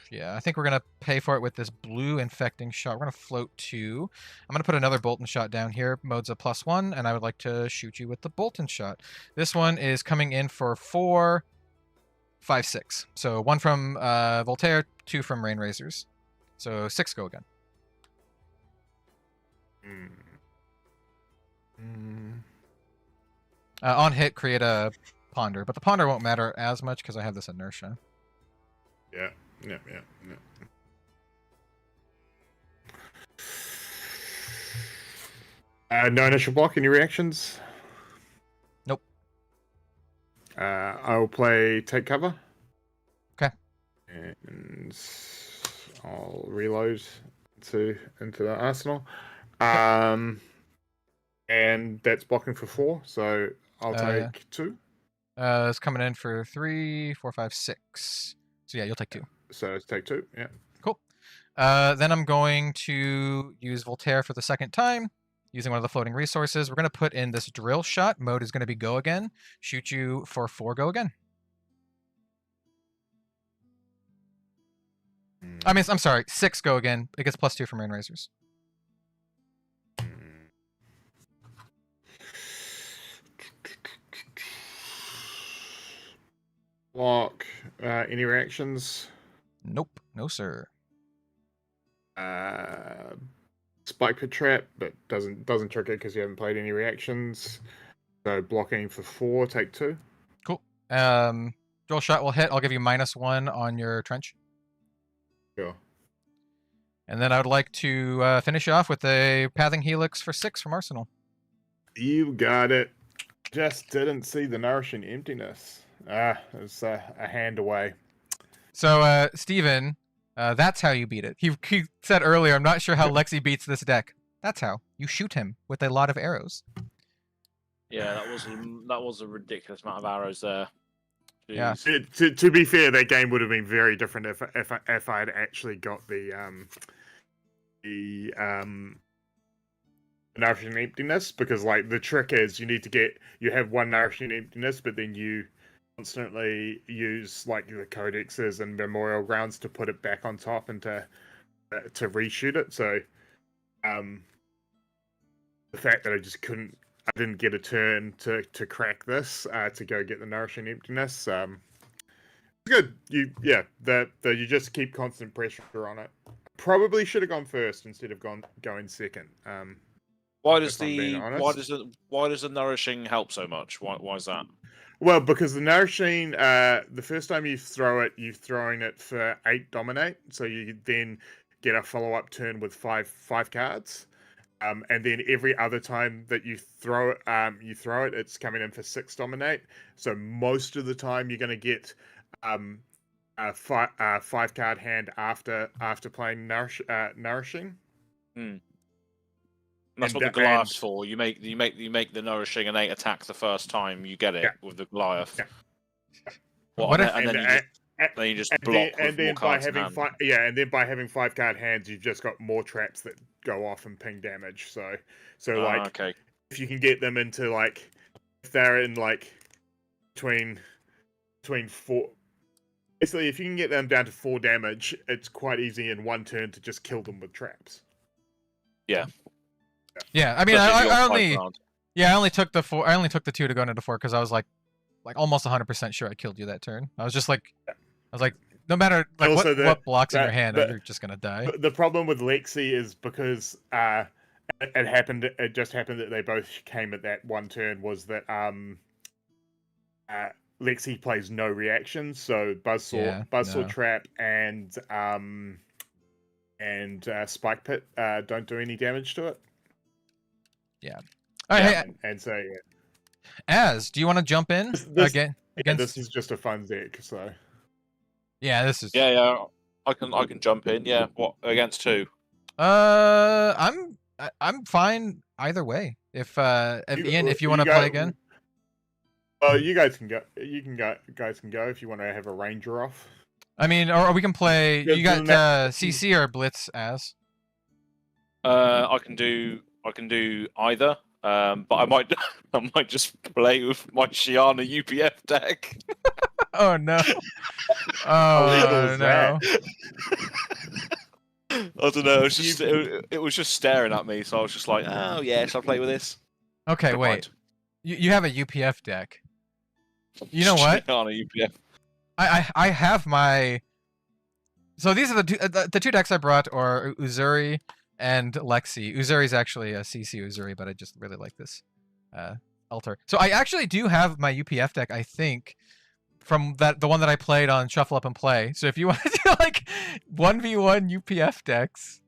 Yeah, I think we're going to pay for it with this blue infecting shot. We're going to float 2. I'm going to put another Bolton shot down here. Mode's a +1, and I would like to shoot you with the Bolton shot. This one is coming in for 4, 5, 6. So 1 from Voltaire, 2 from Rain Razors. So 6 go again. On hit, create a Ponder. But the Ponder won't matter as much because I have this Inertia. Yeah. No initial block. Any reactions? Nope. I will play Take Cover. Okay. And I'll reload into the arsenal. And that's blocking for 4, so I'll take 2. It's coming in for 3, 4, 5, 6. So yeah, you'll take 2. So it's take 2, yeah. Cool. Then I'm going to use Voltaire for the second time, using one of the floating resources. We're going to put in this drill shot. Mode is going to be go again. Shoot you for 4 go again. I mean, I'm sorry, 6 go again. It gets +2 from Rain Razors. Block. Any reactions? Nope. No, sir. Spike Pit Trap, but doesn't trigger because you haven't played any reactions. So blocking for 4, take 2. Cool. Drill shot will hit. I'll give you -1 on your trench. Sure. And then I would like to finish you off with a Pathing Helix for 6 from Arsenal. You got it. Just didn't see the Nourishing Emptiness. It's a hand away. So, Steven, that's how you beat it. He said earlier, I'm not sure how Lexi beats this deck. That's how. You shoot him with a lot of arrows. Yeah, that was a ridiculous amount of arrows there. Jeez. Yeah. To be fair, that game would have been very different if I had actually got the Nourishing Emptiness, because like the trick is you have 1 Nourishing Emptiness, but then you constantly use like the codexes and memorial grounds to put it back on top and to reshoot it. So the fact that I didn't get a turn to crack this to go get the nourishing emptiness. Good. You just keep constant pressure on it. Probably should have gone first instead of going second. Why does the nourishing help so much? Why is that? Well, because the nourishing, the first time you throw it, you're throwing it for 8 dominate, so you then get a follow-up turn with five cards, and then every other time that you throw it, it's coming in for 6 dominate. So most of the time, you're going to get a 5-card hand after playing nourishing. And that's what the Goliath's for. You make the nourishing and 8 attack the first time you get it with the Goliath. Yeah. Then you just block with more cards in hand. And then by having 5-card hands, you've just got more traps that go off and ping damage. So okay. If you can get them into if they're in between 4. Basically, if you can get them down to 4 damage, it's quite easy in one turn to just kill them with traps. Yeah. Yeah, I mean, I only took the 4. I only took the 2 to go into 4 because I was like almost 100% sure I killed you that turn. I was like, no matter what blocks in your hand, you're just gonna die. The problem with Lexi is because it just happened that they both came at that one turn. Was that Lexi plays no reactions, so Buzzsaw Trap and Spike Pit don't do any damage to it. Yeah. All right. And so Az, do you want to jump in again? This is just a fun deck, so. Yeah, this is. Yeah. I can jump in. Yeah. What against who? I'm fine either way. If Ian, if you want to play again. You guys can go. Guys can go if you want to have a ranger off. I mean, or we can play. You got CC or Blitz as. I can do either. But I might just play with my Shiana UPF deck. Oh no! Oh no! I don't know. It was just staring at me, so I was just like, "Oh yeah, shall I play with this?" Okay, wait. You have a UPF deck. You know what? Shiana UPF. I have my. So these are the 2 decks I brought are Uzuri and Lexi. Uzuri's actually a CC Uzuri, but I just really like this altar. So I actually do have my UPF deck, I think, from the one that I played on Shuffle Up and Play. So if you want to do 1v1 UPF decks,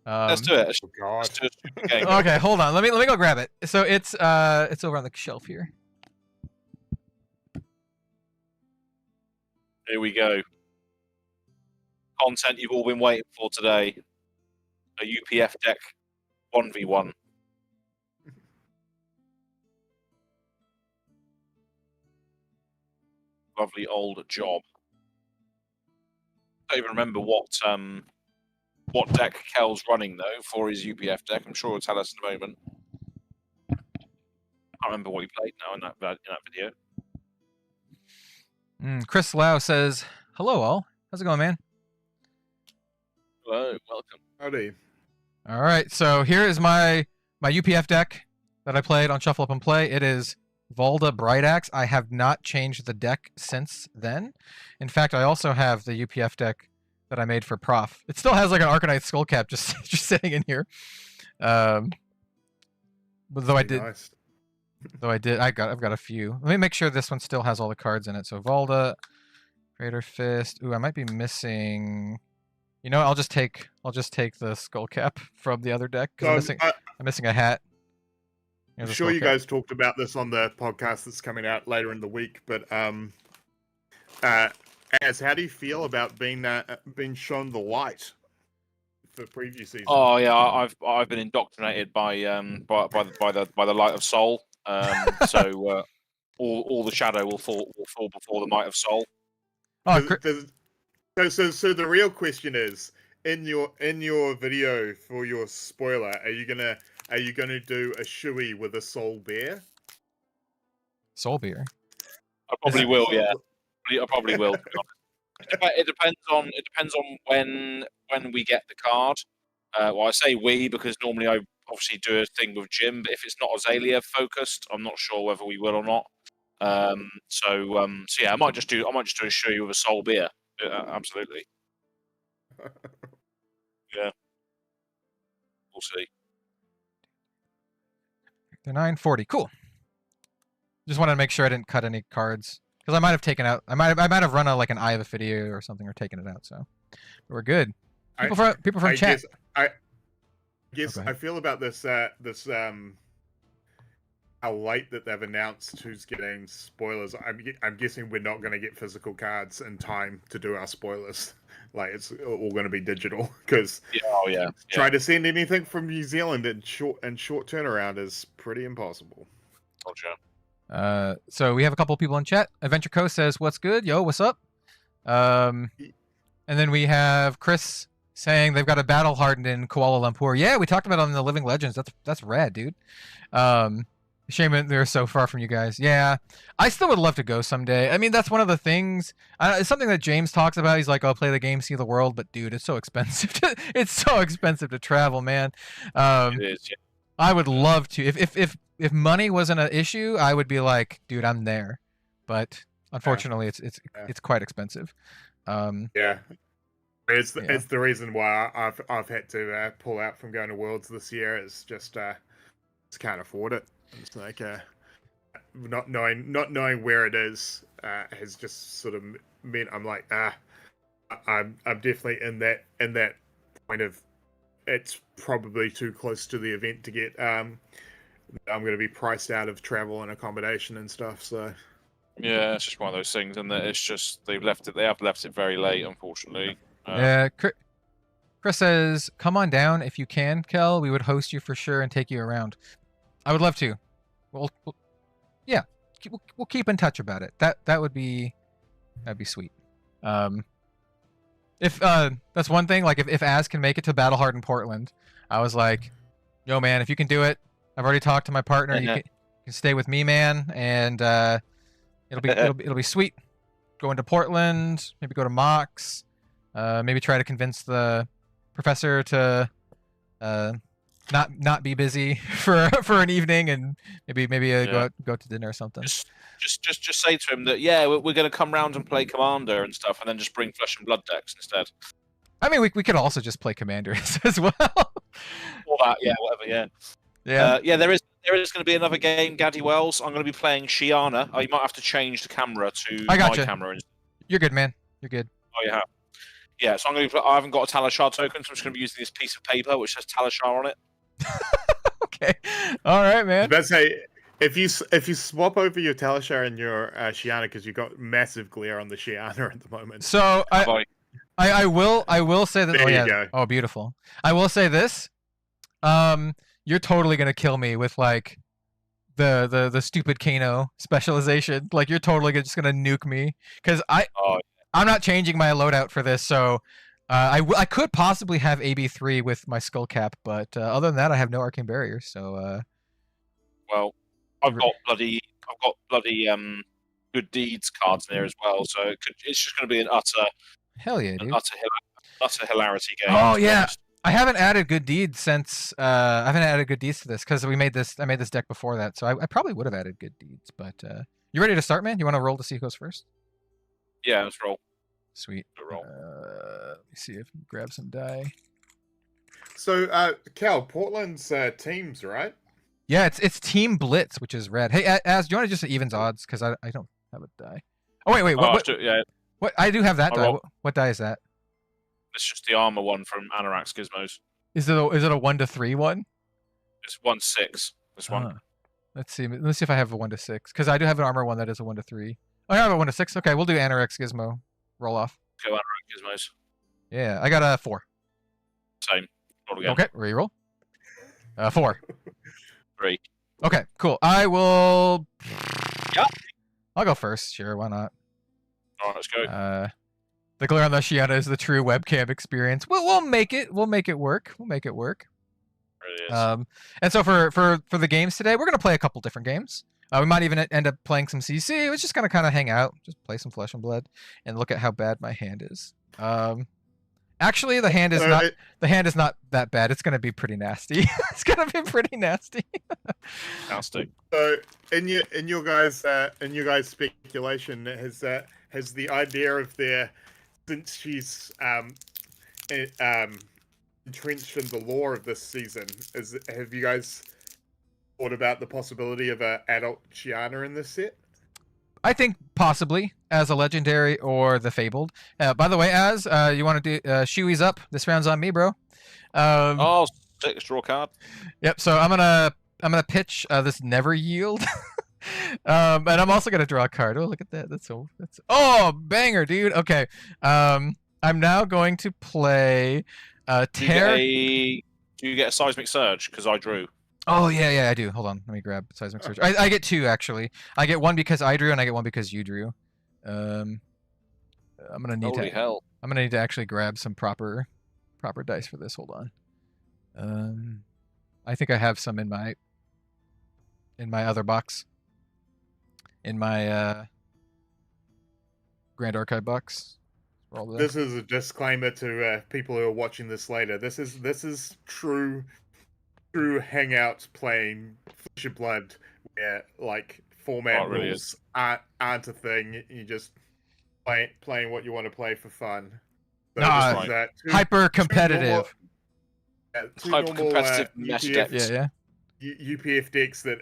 let's do it. Oh God. Let's do a game. Okay, hold on. Let me go grab it. So it's over on the shelf here. Here we go. Content you've all been waiting for today. A UPF deck 1v1. Lovely old job. I don't even remember what deck Kel's running though for his UPF deck. I'm sure he'll tell us in a moment. I can't remember what he played now in that video. Chris Lau says, "Hello all. How's it going, man?" Hello, welcome. Howdy. All right, so here is my UPF deck that I played on Shuffle Up and Play. It is Volda Bright Axe. I have not changed the deck since then. In fact, I also have the UPF deck that I made for Prof. It still has an Arcanite Skullcap just sitting in here. But though I did, nice. I've got a few. Let me make sure this one still has all the cards in it. So Volda, Greater Fist. Ooh, I might be missing. You know, I'll just take the Skullcap from the other deck because I'm missing a hat. I'm sure you guys talked about this on the podcast that's coming out later in the week, but Az, how do you feel about being shown the light for preview season? Oh yeah, I've been indoctrinated by the light of soul. So all the shadow will fall before the might of soul. Oh, so the real question is, in your video for your spoiler, are you gonna do a shoey with a soul bear? Soul bear. I probably will. Yeah, I probably will. It depends on when we get the card. Well, I say we because normally I obviously do a thing with Jim, but if it's not Azalea focused, I'm not sure whether we will or not. So yeah, I might just do a show you with a soul beer. Absolutely. Yeah. We'll see. They're 940. Cool. Just wanted to make sure I didn't cut any cards because I might have taken out. I might have run like an Ave Ste or something or taken it out. So we're good. People from chat. I guess I feel about this how late that they've announced who's getting spoilers. I'm guessing we're not going to get physical cards in time to do our spoilers. Like it's all going to be digital because trying to send anything from New Zealand in short turnaround is pretty impossible. So we have a couple of people in chat. Adventure Coast says, "What's good, yo? What's up?" And then we have Chris saying they've got a battle hardened in Kuala Lumpur. Yeah, we talked about it on the Living Legends. That's rad, dude. Shame they're so far from you guys. Yeah, I still would love to go someday. I mean, that's one of the things. It's something that James talks about. He's like, "I'll play the game, see the world," but dude, it's so expensive. It's so expensive to travel, man. It is. Yeah. I would love to. If money wasn't an issue, I would be like, dude, I'm there. But unfortunately, it's quite expensive. Yeah. It's the reason why I've had to pull out from going to Worlds this year. It's just can't afford it. It's like not knowing where it is has just sort of meant I'm like I'm definitely in that point of it's probably too close to the event to get I'm going to be priced out of travel and accommodation and stuff. So yeah, it's just one of those things, and it's just they have left it very late, unfortunately. Yeah, Chris says, "Come on down if you can, Kel. We would host you for sure and take you around." I would love to. We'll keep in touch about it. That'd be sweet. If that's one thing. Like if Az can make it to Battle Hardened Portland, I was like, "Yo, man, if you can do it, I've already talked to my partner. You can stay with me, man, and it'll be sweet. Going to Portland, maybe go to Mox." Maybe try to convince the professor to not be busy for an evening, and maybe go out to dinner or something. Just say to him that we're going to come round and play Commander and stuff, and then just bring Flesh and Blood decks instead. I mean, we could also just play Commanders as well. Or that, whatever, there is going to be another game, Gaddy Wells. I'm going to be playing Shiana. You might have to change the camera to my camera. You're good, man. You're good. Oh, you have. Yeah, so I haven't got a Talishar token, so I'm just going to be using this piece of paper which says Talishar on it. Okay. All right, man. Let's say if you swap over your Talishar and your Shiana, because you've got massive glare on the Shiana at the moment. So I will say that. There you go. Oh, beautiful. I will say this. You're totally gonna kill me with like the stupid Kano specialization. Like you're totally just gonna nuke me because I'm not changing my loadout for this, so I could possibly have AB3 with my skull cap, but other than that, I have no arcane barriers. So, well, I've got bloody good deeds cards in there as well. So it's just going to be an utter dude. utter hilarity game. Oh yeah, I haven't added good deeds since I haven't added good deeds to this because I made this deck before that, so I probably would have added good deeds. But you ready to start, man? You want to roll to see who goes first? Yeah, let's roll. Sweet. Roll. Let me see if I can grab some die. So, Cal, Portland's teams, right? Yeah, it's Team Blitz, which is red. Hey, Az, do you want to just evens odds? Because I don't have a die. Oh, wait. What? I do have that die. What die is that? It's just the armor one from Anorak's Gizmos. Is it a 1-3 one? It's 1-6. This one. Let's see if I have a 1-6. Because I do have an armor one that is a 1-3. Oh, I have a 1-6. Okay, we'll do Anorak's Gizmo. Roll off. Go Anorak Gizmos. Yeah, I got a 4. Same. Roll again. Okay, reroll. 4. 3. Okay, cool. I will. Yeah. I'll go first. Sure, why not? All right, let's go. The glare on the Shiana is the true webcam experience. We'll make it. We'll make it work. We'll make it work. It is. And so for the games today, we're gonna play a couple different games. We might even end up playing some CC. We're just gonna kind of hang out, just play some Flesh and Blood, and look at how bad my hand is. Actually, the hand is not that bad. It's gonna be pretty nasty. It's gonna be pretty nasty. Nasty. So in your guys' speculation, has the idea of since she's entrenched in the lore of this season, have you guys thought about the possibility of an adult Chiana in this set? I think possibly as a legendary or the fabled. By the way, you want to do Shui's up? This round's on me, bro. Oh, sick, draw card. Yep. So I'm gonna pitch this never yield, and I'm also gonna draw a card. Oh, look at that. That's banger, dude. Okay. I'm now going to play Tear. Do you get a seismic surge? Because I drew. Oh yeah, I do. Hold on, let me grab seismic surge. I get 2 actually. I get 1 because I drew, and I get 1 because you drew. I'm gonna need Holy hell. I'm gonna need to actually grab some proper dice for this. Hold on. I think I have some in my other box. In my Grand Archive box. This is a disclaimer to people who are watching this later. This is true hangouts playing Flesh and Blood, where like format really rules aren't a thing. You just playing what you want to play for fun. So hyper competitive. Hyper competitive mesh decks. Yeah. UPF decks that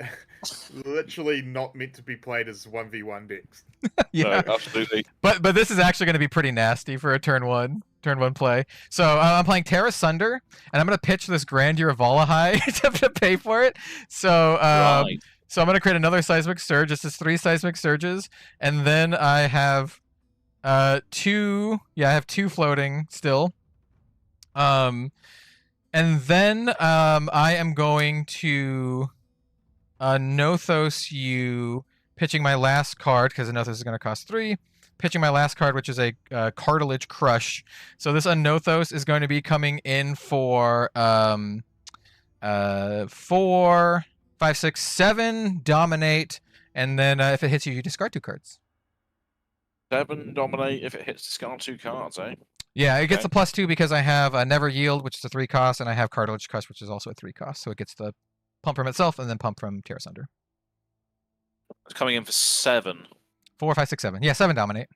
literally not meant to be played as 1v1 decks. Yeah, no, absolutely. But this is actually going to be pretty nasty for a turn one play. So I'm playing Terra Sunder, and I'm going to pitch this Grandeur Volahai to pay for it. So so I'm going to create another Seismic Surge. This is 3 Seismic Surges, and then I have 2. Yeah, I have 2 floating still. And then I am going to Nothos you, pitching my last card, because Nothos is going to cost 3. Pitching my last card, which is a Cartilage Crush. So this Nothos is going to be coming in for 4, 5, 6, 7, Dominate, and then if it hits you, you discard 2 cards. 7 Dominate, if it hits, discard 2 cards, eh? Yeah, it gets a +2 because I have a Never Yield, which is a 3 cost, and I have Cartilage Crush, which is also a 3 cost. So it gets the pump from itself and then pump from Terra Sunder. It's coming in for 7. 4, 5, 6, 7. Yeah, 7 Dominate.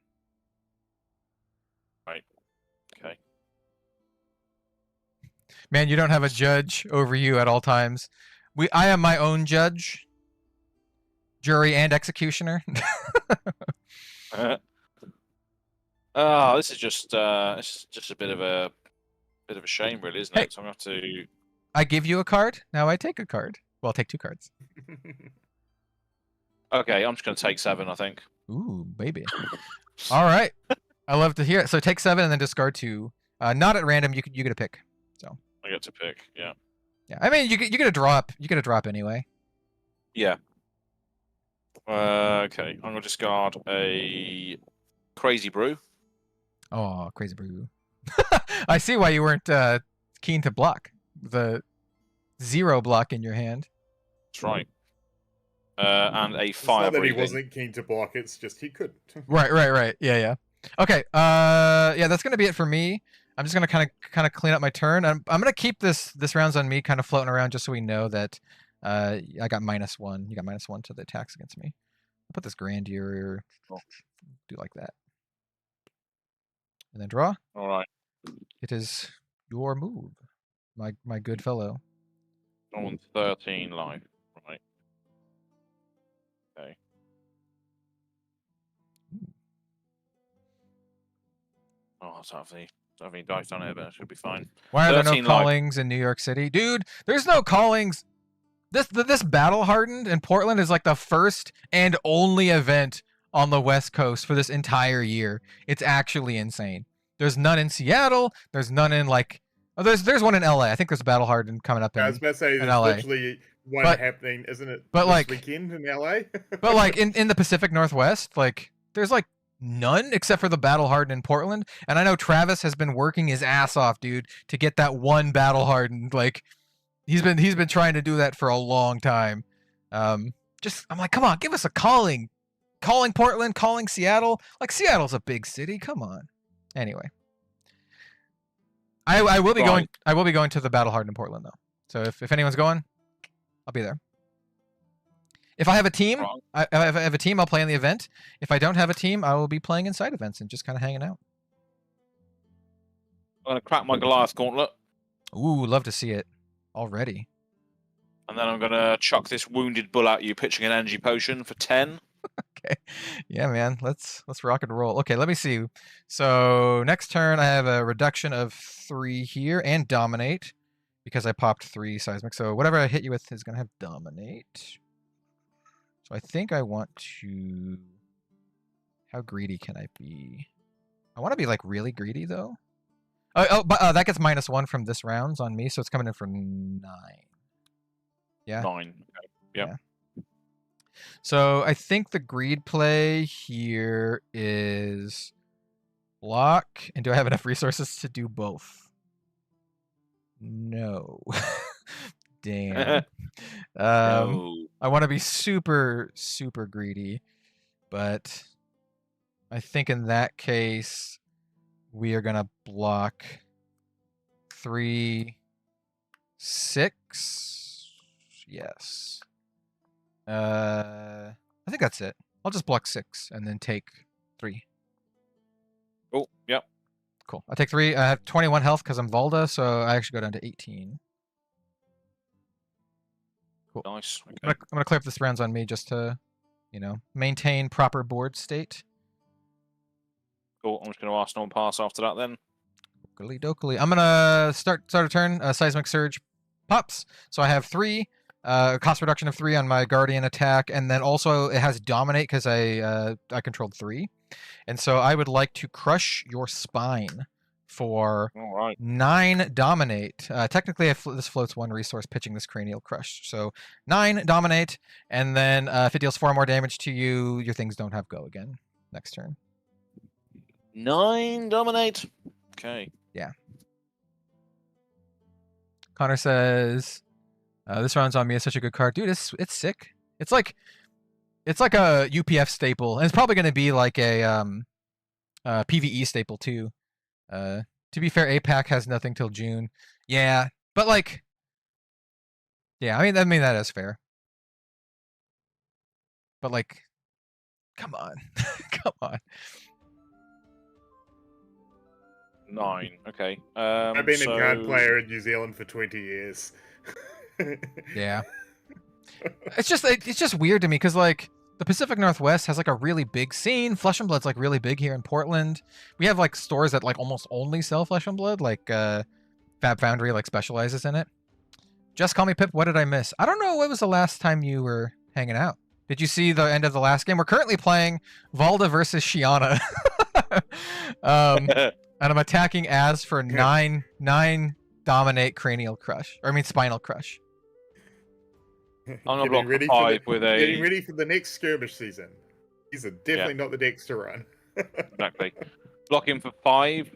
Right. Okay. Man, you don't have a judge over you at all times. I am my own judge, jury, and executioner. This is just a bit of a shame, really, isn't it? Hey, so I'm gonna have to. I give you a card. Now I take a card. Well, I'll take 2 cards. Okay, I'm just gonna take 7, I think. Ooh, baby. All right. I love to hear it. So take 7 and then discard 2. Not at random. You get a pick. So I get to pick. Yeah. Yeah. I mean, you get a drop. You get a drop anyway. Yeah. Okay, I'm gonna discard a Crazy Brew. Oh, Crazy Brew. I see why you weren't keen to block the 0 block in your hand. That's right. And a It's Fire not that he Breathing. wasn't keen to block, it's just he could. Right. Yeah. Okay. Yeah, that's gonna be it for me. I'm just gonna kind of clean up my turn. I'm gonna keep this rounds on me kind of floating around just so we know that I got -1. You got -1 to the attacks against me. I'll put this Grandeur. Do like that. And then draw. All right. It is your move, my good fellow. On 13 life. Right. Okay. Oh, I don't have any dice on it, but it should be fine. Why are there no 13 life. callings in New York City? Dude, there's no callings. This Battle Hardened in Portland is like the first and only event on the West Coast for this entire year. It's actually insane. There's none in Seattle. There's none in there's one in LA. I think there's a Battle Hardened coming up I was about to say there's LA. literally one happening, isn't it? But this weekend in LA. But like in the Pacific Northwest, like there's like none except for the Battle Hardened in Portland. And I know Travis has been working his ass off, dude, to get that one Battle Hardened. Like he's been trying to do that for a long time. I'm like, come on, give us a calling Portland, calling Seattle. Like Seattle's a big city. Come on. Anyway. I will be Right. going. I will be going to the Battle Hard in Portland though. So if anyone's going, I'll be there. If I have a team, Right. if I have a team, I'll play in the event. If I don't have a team, I will be playing inside events and just kind of hanging out. I'm going to crack my Goliath gauntlet, Ooh, love to see it already. and then I'm going to chuck this wounded bull at you, pitching an energy potion for 10. Okay, yeah, man. Let's rock and roll. Okay, let me see. So next turn, I have a reduction of 3 here and dominate because I popped 3 seismic. So whatever I hit you with is gonna have dominate. So I think I want to. How greedy can I be? I want to be like really greedy though. But that gets -1 from this rounds on me, so it's coming in for 9. Yeah. 9. Okay. Yep. Yeah. So I think the greed play here is block, and do I have enough resources to do both? No. Damn. No. I want to be super, super greedy, but I think in that case, we are going to block 3, 6. Yes. I think that's it. I'll just block 6 and then take 3. Oh, yep. Cool. I take 3. I have 21 health because I'm Valda, so I actually go down to 18. Cool. Nice. Okay. I'm gonna clear up this rounds on me just to, maintain proper board state. Cool. I'm just going to Arsenal and pass after that then. Dokily dokily. I'm gonna start a turn. Seismic Surge pops. So I have 3. Cost reduction of 3 on my Guardian attack, and then also it has Dominate because I controlled 3, and so I would like to crush your spine for All right. 9 Dominate. Technically, this floats 1 resource pitching this Cranial Crush, so 9 Dominate, and then if it deals 4 more damage to you, your things don't have go again next turn. 9 dominate. Okay. Yeah. Connor says. This round's on me is such a good card, dude. It's sick. It's like a UPF staple, and it's probably going to be like a PVE staple too. To be fair, APAC has nothing till June. Yeah, but like, yeah, I mean that is fair. But like, come on, come on. 9. Okay. I've been so... a card player in New Zealand for 20 years. Yeah. It's just weird to me because like the Pacific Northwest has like a really big scene. Flesh and Blood's like really big here in Portland. We have like stores that like almost only sell Flesh and Blood, like Fab Foundry like specializes in it. Just call me Pip. What did I miss? I don't know. When was the last time you were hanging out? Did you see the end of the last game? We're currently playing Valda versus Shiana. And I'm attacking Az for 9 Dominate Cranial Crush. Or I mean Spinal Crush. I'm gonna block 5 with a. Getting ready for the next skirmish season. These are definitely not the decks to run. Exactly. Block him for 5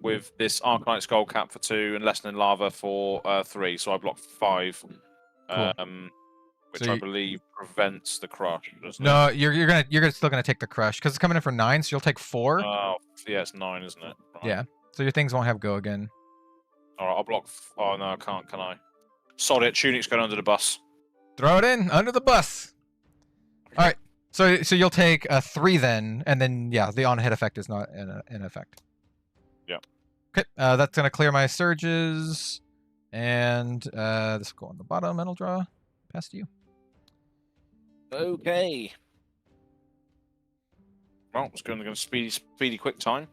with this Arcanite Skull Cap for 2 and Lesson in Lava for 3. So I block 5, which I believe prevents the crush. No, you're still gonna take the crush because it's coming in for 9, so you'll take 4. Oh, yeah, it's 9, isn't it? Right. Yeah. So your things won't have go again. All right, I'll block. Oh no, I can't. Can I? Sod it. Tunic's going under the bus. Throw it in under the bus. All right. So you'll take a 3 then, and then yeah, the on-hit effect is not in effect. Yeah. Okay. That's gonna clear my surges, and this will go on the bottom, and I'll draw past you. Okay. Well, it's going to speedy quick time.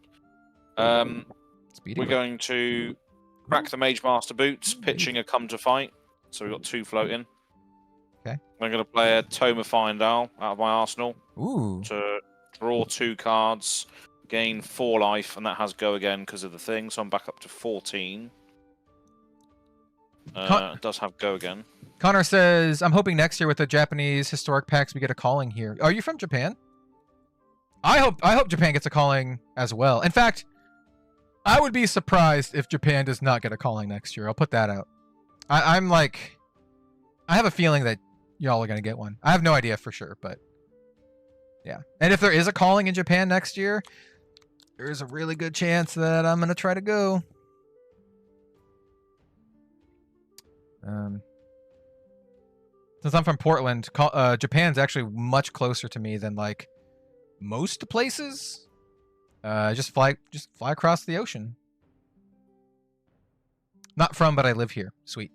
Speedy. We're going to crack the Mage Master boots, pitching a Come to Fight. So we've got 2 floating. Okay. I'm going to play a Tome of Findal out of my arsenal. Ooh. To draw 2 cards, gain 4 life, and that has go again because of the thing. So I'm back up to 14. It does have go again. Connor says, I'm hoping next year with the Japanese historic packs we get a calling here. Are you from Japan? I hope Japan gets a calling as well. In fact, I would be surprised if Japan does not get a calling next year. I'll put that out. I have a feeling that y'all are going to get one. I have no idea for sure, but yeah. And if there is a calling in Japan next year, there is a really good chance that I'm going to try to go. Since I'm from Portland, Japan's actually much closer to me than like most places. Just fly across the ocean. Not from, but I live here. Sweet.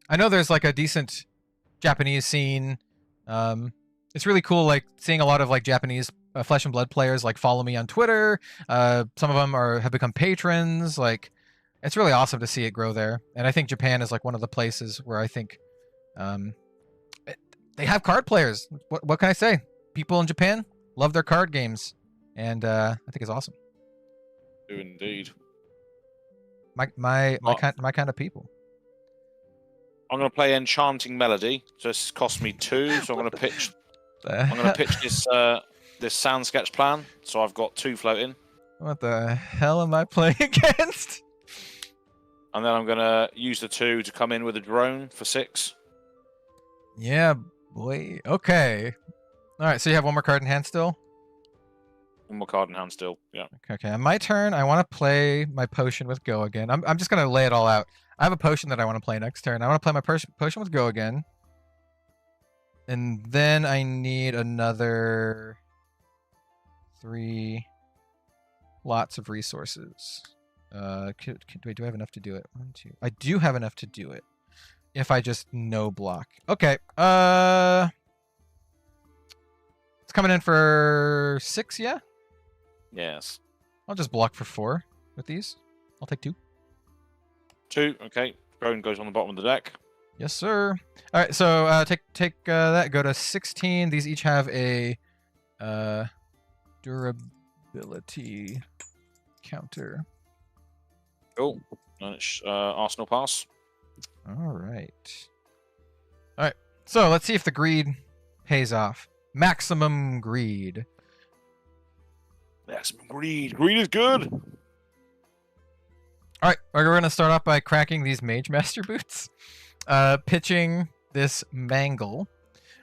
I know there's like a decent Japanese scene. It's really cool, like seeing a lot of like Japanese Flesh and Blood players like follow me on Twitter. Some of them have become patrons. Like, it's really awesome to see it grow there. And I think Japan is like one of the places where I think they have card players. What can I say? People in Japan love their card games, and I think it's awesome. Do indeed. My kind of people. I'm going to play Enchanting Melody. So this cost me 2. So I'm going to pitch. I'm going to pitch this sound sketch plan. So I've got 2 floating. What the hell am I playing against? And then I'm going to use the 2 to come in with a drone for 6. Yeah, boy. Okay. All right. So you have one more card in hand still. One more card in hand still. Yeah. Okay. On my turn, I want to play my potion with Go again. I'm just gonna lay it all out. I have a potion that I want to play next turn. I want to play my potion with Go again. And then I need another 3 lots of resources. Do I have enough to do it? 1, 2. I do have enough to do it. If I just no block. Okay. It's coming in for 6, yeah? Yes. I'll just block for 4 with these. I'll take 2. 2. Okay. Drone goes on the bottom of the deck. Yes, sir. All right, so take that. Go to 16. These each have a durability counter. Cool. And it's Arsenal pass. All right. All right. So let's see if the greed pays off. Maximum greed. Maximum greed. Greed is good. All right. We're going to start off by cracking these Mage Master boots. Pitching this Mangel.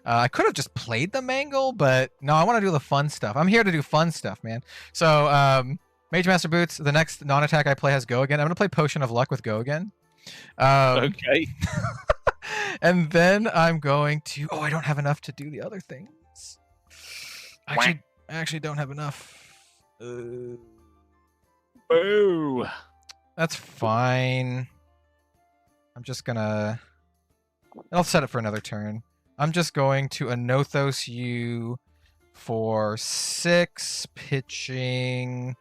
I could have just played the Mangel, but no, I want to do the fun stuff. I'm here to do fun stuff, man. So, Mage Master boots. The next non-attack I play has Go again. I'm going to play Potion of Luck with Go again. Okay. And then I'm going to... Oh, I don't have enough to do the other things. I actually don't have enough. Boo. That's fine. I'm just gonna... I'll set it for another turn. I'm just going to Anothos you for 6, pitching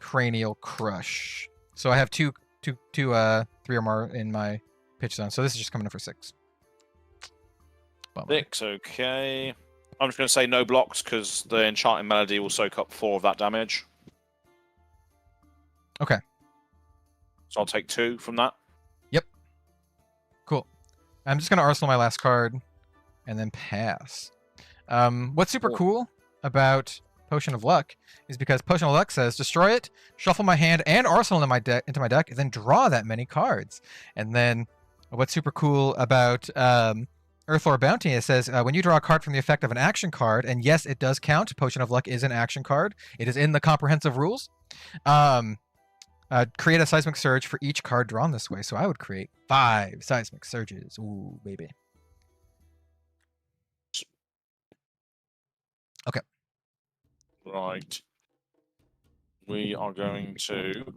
Cranial Crush. So I have 3 or more in my pitch zone. So this is just coming in for 6. Bummer. 6, okay. I'm just going to say no blocks because the Enchanting Melody will soak up 4 of that damage. Okay. So I'll take 2 from that. Yep. Cool. I'm just going to arsenal my last card and then pass. What's super cool about Potion of Luck is because Potion of Luck says destroy it, shuffle my hand and arsenal into my deck, and then draw that many cards. And then what's super cool about Earthlore Bounty, it says when you draw a card from the effect of an action card, and yes, it does count. Potion of Luck is an action card. It is in the comprehensive rules. Create a Seismic Surge for each card drawn this way. So I would create 5 Seismic Surges. Ooh, baby. Okay. Right. We are going to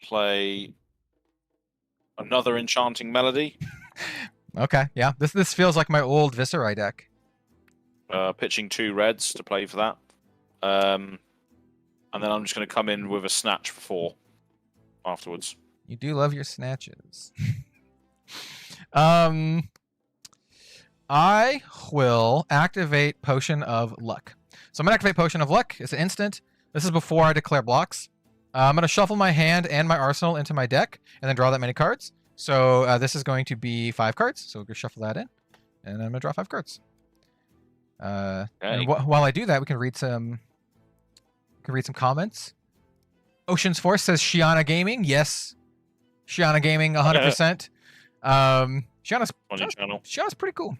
play another Enchanting Melody. Okay, yeah. This feels like my old Viserai deck. Pitching 2 reds to play for that. And then I'm just going to come in with a Snatch for 4 afterwards. You do love your snatches. I will activate Potion of Luck. So I'm going to activate Potion of Luck. It's an instant. This is before I declare blocks. I'm going to shuffle my hand and my arsenal into my deck and then draw that many cards. So this is going to be 5 cards. So we'll just shuffle that in. And I'm going to draw 5 cards. Okay. And while I do that, we can read some comments. Ocean's Force says Shiana Gaming. Yes. Shiana Gaming, 100%. Shiana's pretty cool.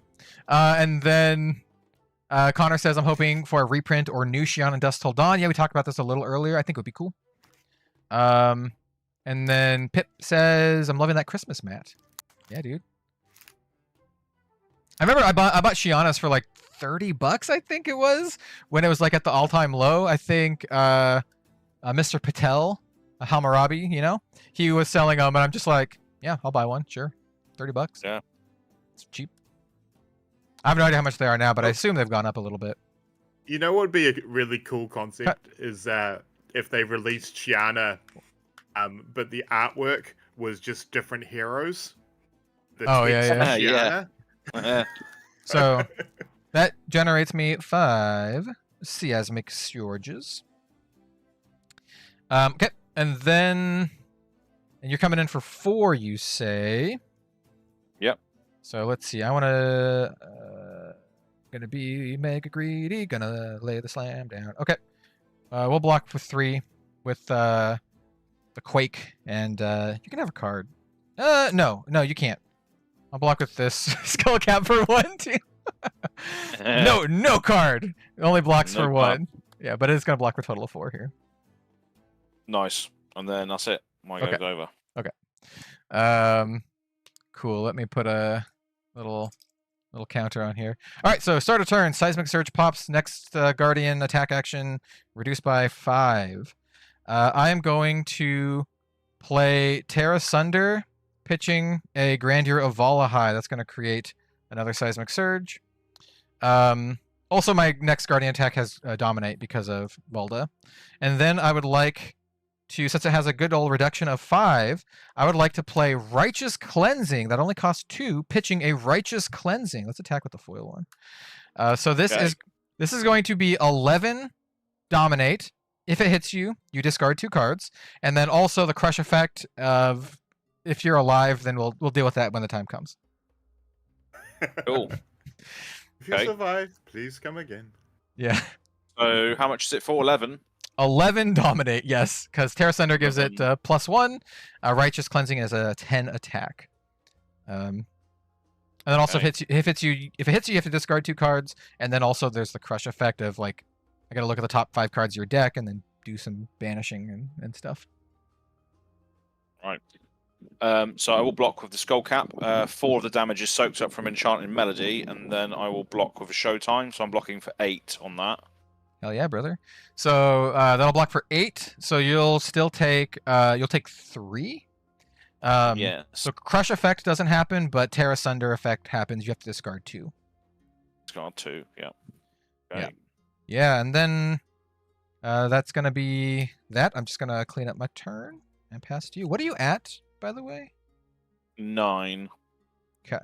And then Connor says, I'm hoping for a reprint or new Shiana Dust Till Dawn. Yeah, we talked about this a little earlier. I think it would be cool. And And then Pip says, I'm loving that Christmas mat. Yeah, dude. I remember I bought Shiana's for like $30, I think it was, when it was like at the all-time low. I think Mr. Patel, Hammurabi, you know, he was selling them, and I'm just like, yeah, I'll buy one, sure. $30. Yeah. It's cheap. I have no idea how much they are now, but I assume they've gone up a little bit. You know what would be a really cool concept is if they released Shiana, but the artwork was just different heroes. Oh, yeah. Shiana. So that generates me 5 Seismic Surges. Okay, and then you're coming in for 4, you say? Yep. So let's see. I want to gonna be mega greedy. Gonna lay the slam down. Okay. We'll block for 3 with the Quake, and you can have a card. No, you can't. I'll block with this Skull Cap for 1, too. No card. It only blocks for 1. Yeah, but it's gonna block for a total of 4 here. Nice. And then that's it. My goes over. Okay. Cool. Let me put a little counter on here. All right, so start a turn. Seismic Surge pops. Next Guardian attack action reduced by 5. I am going to play Terra Sunder, pitching a Grandeur of Valahai. That's going to create another Seismic Surge. Also, my next Guardian attack has Dominate because of Valda. And then I would like to, since it has a good old reduction of 5, I would like to play Righteous Cleansing. That only costs 2, pitching a Righteous Cleansing. Let's attack with the foil one. So this is going to be 11 Dominate. If it hits you, you discard 2 cards. And then also the Crush effect of, if you're alive, then we'll deal with that when the time comes. Cool. If you survive, please come again. Yeah. So how much is it for? 11? 11 Dominate, yes, because Terra Sunder gives it +1. Righteous Cleansing is a 10 attack. And then also if it hits you, you have to discard 2 cards, and then also there's the Crush effect of like, I got to look at the top 5 cards of your deck and then do some banishing and stuff. Right. So I will block with the Skull Cap. 4 of the damage is soaked up from Enchanted Melody, and then I will block with a Showtime. So I'm blocking for 8 on that. Hell yeah, brother. So that'll block for 8. So you'll still take 3. Yeah. So Crush effect doesn't happen, but Terra Sunder effect happens. You have to discard 2. Discard 2. Yeah. Okay. Yeah, and then that's gonna be that. I'm just gonna clean up my turn and pass to you. What are you at, by the way? 9. Okay.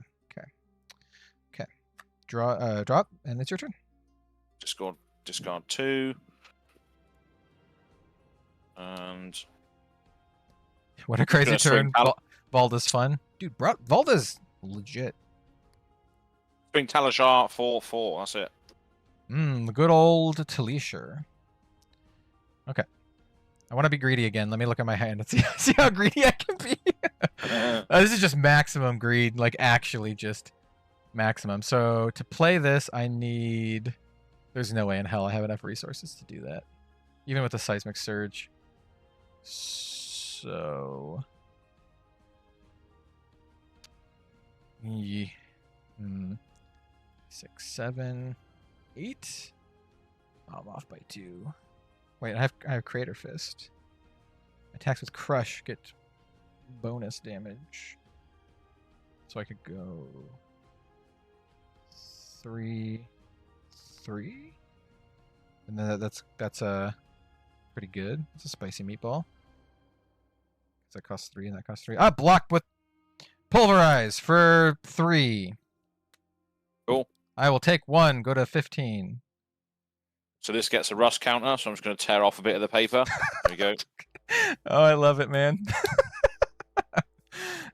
Drop, and it's your turn. Discard 2. And what a crazy turn. Valda's fun. Dude, Valda's legit. Swing Talishar 4/4. That's it. The good old Talisher. Okay. I want to be greedy again. Let me look at my hand and see how greedy I can be. This is just maximum greed, like actually just maximum. So to play this, I need... There's no way in hell I have enough resources to do that. Even with the Seismic Surge. So... 6, 7, 8. Oh, I'm off by 2. Wait, I have Creator Fist. Attacks with Crush get bonus damage. So I could go 3, 3, and then that's pretty good. It's a spicy meatball. That costs 3 and that costs 3. Blocked with Pulverize for 3. Cool. I will take 1. Go to 15. So this gets a rust counter, so I'm just going to tear off a bit of the paper. There we go. Oh, I love it, man.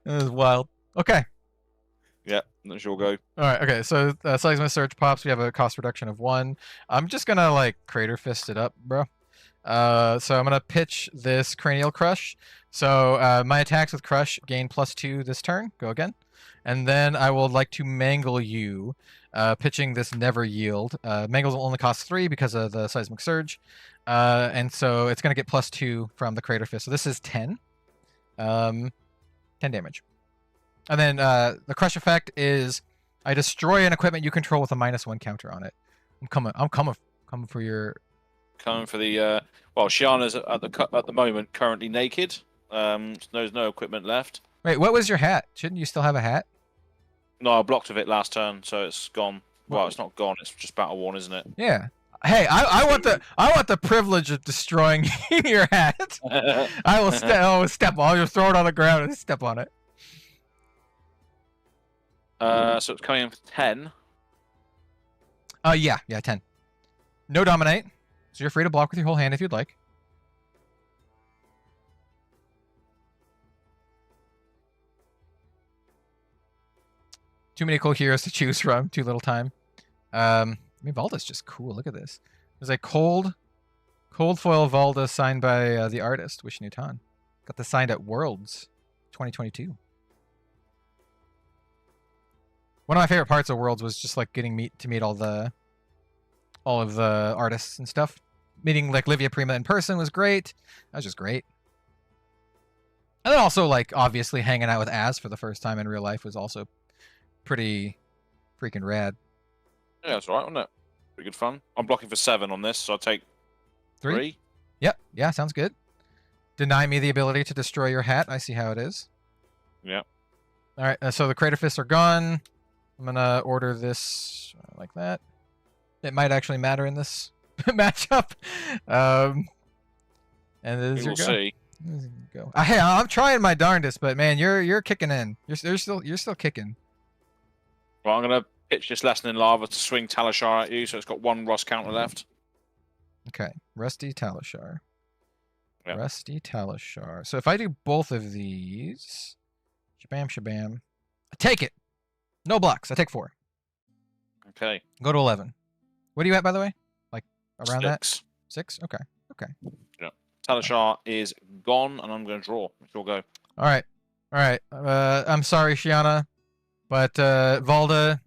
This is wild. Okay. Yeah, that's your go. All right. Okay. So Seismic Surge pops. We have a cost reduction of 1. I'm just gonna like Crater Fist it up, bro. So I'm gonna pitch this Cranial Crush. So my attacks with Crush gain +2 this turn. Go again, and then I would like to Mangle you, pitching this Never Yield. Mangles will only cost 3 because of the Seismic Surge, and so it's gonna get +2 from the Crater Fist. So this is 10. 10 damage. And then the crush effect is I destroy an equipment you control with a -1 counter on it. I'm coming for your. Coming for the. Well, Shiana's at the moment currently naked. There's no equipment left. Wait, what was your hat? Shouldn't you still have a hat? No, I blocked of it last turn, so it's gone. Well, it's not gone. It's just battle worn, isn't it? Yeah. Hey, I want the privilege of destroying your hat. I will step on. I'll just throw it on the ground and step on it. So it's coming in for 10. Yeah, 10. No dominate, so you're free to block with your whole hand if you'd like. Too many cool heroes to choose from. Too little time. I mean, Valda's just cool. Look at this. There's a cold foil Valda signed by the artist, Wish Newton. Got this signed at Worlds 2022. One of my favorite parts of Worlds was just like getting to meet all of the artists and stuff. Meeting like Livia Prima in person was great. That was just great. And then also like obviously hanging out with Az for the first time in real life was also pretty freaking rad. Yeah, that's right, wasn't it? Pretty good fun. I'm blocking for 7 on this, so I'll take 3. Yep. Yeah, sounds good. Deny me the ability to destroy your hat. I see how it is. Yeah. All right, so the Crater Fists are gone. I'm going to order this like that. It might actually matter in this matchup. And there's your go. See. Go. Hey, I'm trying my darndest, but man, you're kicking in. You're still kicking. Well, I'm going to pitch this Lesson in Lava to swing Talishar at you, so it's got 1 Rust counter left. Okay, Rusty Talishar. Yep. Rusty Talishar. So if I do both of these, shabam, I take it. No blocks. I take 4. Okay. Go to 11. What are you at, by the way? Like around 6. that? 6? Okay. Yeah. Talishar is gone, and I'm going to draw. We'll go. All right. I'm sorry, Shiana, but Valda,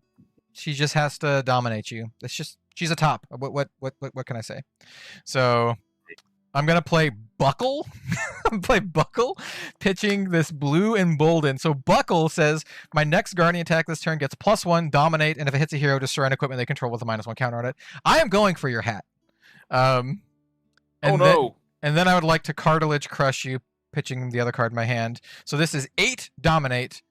she just has to dominate you. It's just she's a top. What can I say? So I'm gonna play Buckle. Buckle, pitching this blue embolden. So Buckle says my next Guardian attack this turn gets +1, dominate, and if it hits a hero, destroy an equipment they control with a -1 counter on it. I am going for your hat. And then I would like to Cartilage Crush you, pitching the other card in my hand. So this is 8 dominate,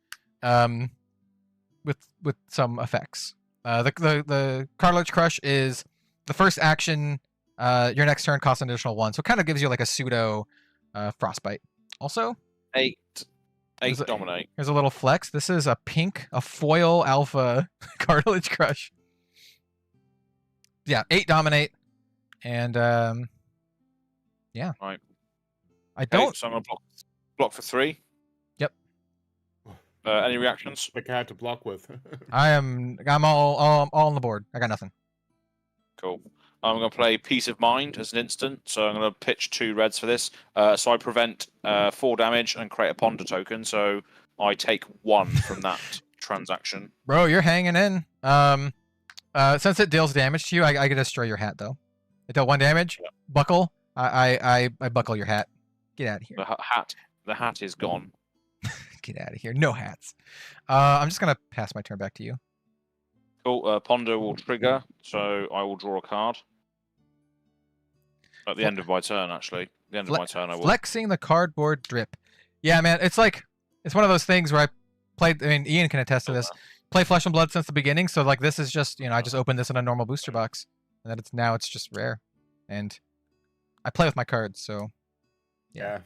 with some effects. The Cartilage Crush is the first action. Your next turn costs an additional 1, so it kind of gives you like a pseudo frostbite. Also, 8 dominate. Here's a little flex. This is a foil alpha Cartilage Crush. Yeah, 8 dominate, and yeah. Right. I don't. So I'm gonna block for 3. Yep. Any reactions? The card to block with. I'm all on the board. I got nothing. Cool. I'm going to play Peace of Mind as an instant, so I'm going to pitch 2 reds for this. So I prevent 4 damage and create a ponder token, so I take 1 from that transaction. Bro, you're hanging in. Since it deals damage to you, I can destroy your hat, though. It dealt 1 damage. Yeah. Buckle. I buckle your hat. Get out of here. The hat is gone. Get out of here. No hats. I'm just going to pass my turn back to you. Cool. Ponder will trigger, so I will draw a card. At the end of my turn, actually. The end of my turn, I will. Flexing the cardboard drip. Yeah, man, it's like, it's one of those things where I played, I mean, Ian can attest to this. Play Flesh and Blood since the beginning, so like this is just, I just opened this in a normal booster box. And then now it's just rare. And I play with my cards, so yeah.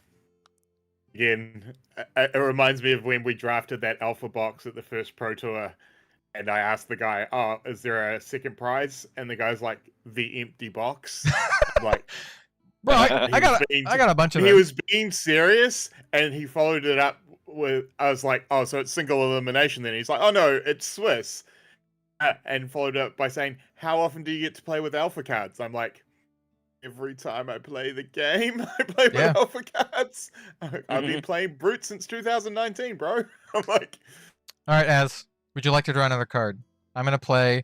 Again, it reminds me of when we drafted that alpha box at the first Pro Tour, and I asked the guy, "Oh, is there a second prize?" And the guy's like, "The empty box." I'm like, bro, I got a bunch of them. He was being serious, and he followed it up with, I was like, "Oh, so it's single elimination then?" He's like, "Oh no, it's Swiss," and followed up by saying, "How often do you get to play with alpha cards?" I'm like, every time I play the game, I play with alpha cards. I've been playing Brute since 2019, bro. I'm like... All right, Az, would you like to draw another card? I'm going to play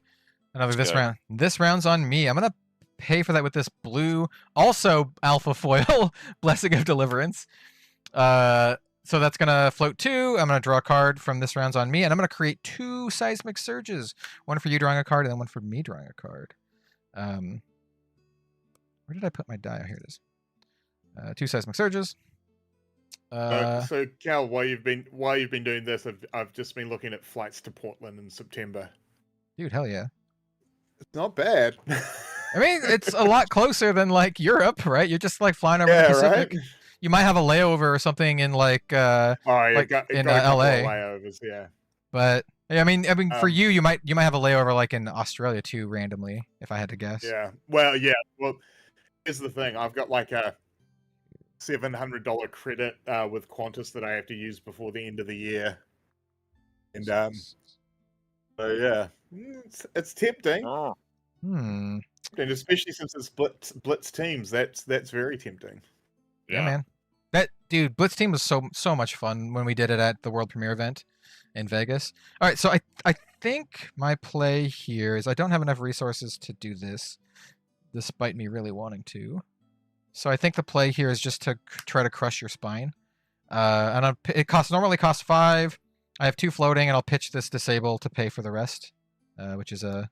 another this round. This round's on me. I'm going to pay for that with this blue, also alpha foil, Blessing of Deliverance. So So that's gonna float 2. I'm gonna draw a card from this round's on me, and I'm gonna create 2 seismic surges. One for you drawing a card, and then one for me drawing a card. Where did I put my die? Oh, here it is. 2 seismic surges. So Cal, while you've been doing this, I've just been looking at flights to Portland in September. Dude, hell yeah. It's not bad. I mean, it's a lot closer than like Europe, right? You're just like flying over the Pacific. Right? You might have a layover or something in like Oh, yeah, like got in a couple of LA. layovers, yeah. But yeah, I mean, for you might have a layover like in Australia too, randomly, if I had to guess. Yeah. Well, yeah. Well, here's the thing. I've got like a $700 credit with Qantas that I have to use before the end of the year, and so yeah, it's tempting. Oh. And especially since it's blitz teams, that's very tempting. Yeah, man. That dude, Blitz team was so much fun when we did it at the world premiere event in Vegas. All right, so I think my play here is I don't have enough resources to do this, despite me really wanting to. So I think the play here is just to try to crush your spine. And it normally costs 5. I have 2 floating, and I'll pitch this disable to pay for the rest, which is a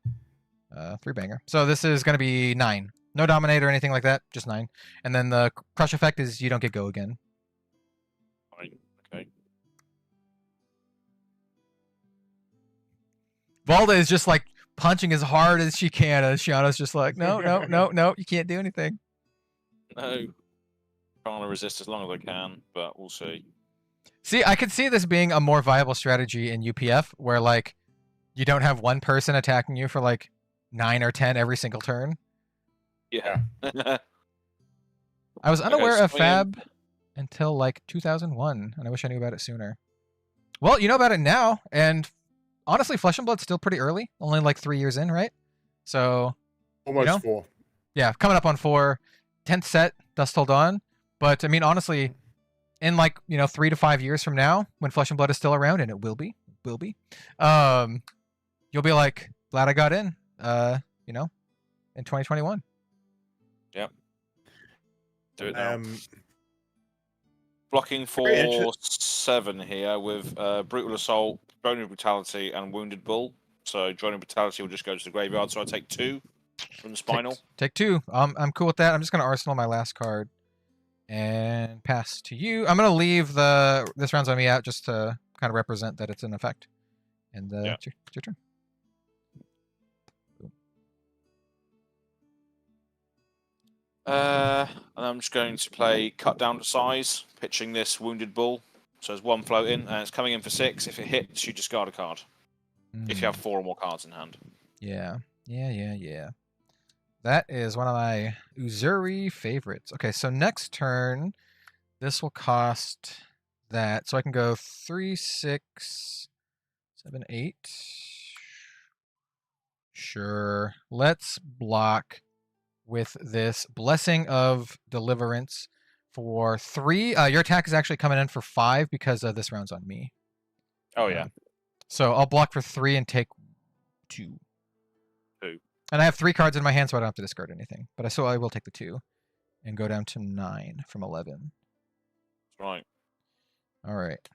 3-banger. So this is going to be 9. No dominate or anything like that, just 9. And then the crush effect is you don't get go again. Fine. Okay. Valda is just like punching as hard as she can, and Shiana's just like, no, you can't do anything. No. Trying to resist as long as I can, but we'll see. See, I could see this being a more viable strategy in UPF, where like you don't have one person attacking you for like 9 or 10 every single turn. Yeah. I was unaware of FAB until like 2001, and I wish I knew about it sooner. Well, you know about it now, and honestly, Flesh and Blood's still pretty early, only like 3 years in, right? So Almost 4. Yeah, coming up on 4. 10th set, Dusk Till Dawn. But I mean, honestly, in like 3 to 5 years from now, when Flesh and Blood is still around, and it will be, you'll be like, glad I got in, in 2021. Yep. Do it now. Blocking for 7 here with Brutal Assault, Droning Brutality, and Wounded Bull. So Droning Brutality will just go to the graveyard, so I take 2 from the Spinal. Take 2. I'm cool with that. I'm just going to Arsenal my last card and pass to you. I'm going to leave this round's on me out just to kind of represent that it's in effect. And it's your turn. And I'm just going to play Cut Down to Size, pitching this Wounded Bull. So there's 1 floating, and it's coming in for 6. If it hits, you discard a card. If you have 4 or more cards in hand. Yeah. That is one of my Uzuri favorites. Okay, so next turn, this will cost that. So I can go 3, 6, 7, 8. Sure. Let's block with this Blessing of Deliverance for 3. Your attack is actually coming in for 5 because this round's on me. Oh, yeah. So I'll block for 3 and take 2. 2. And I have 3 cards in my hand, so I don't have to discard anything. But I will take the 2 and go down to 9 from 11. That's right. All right.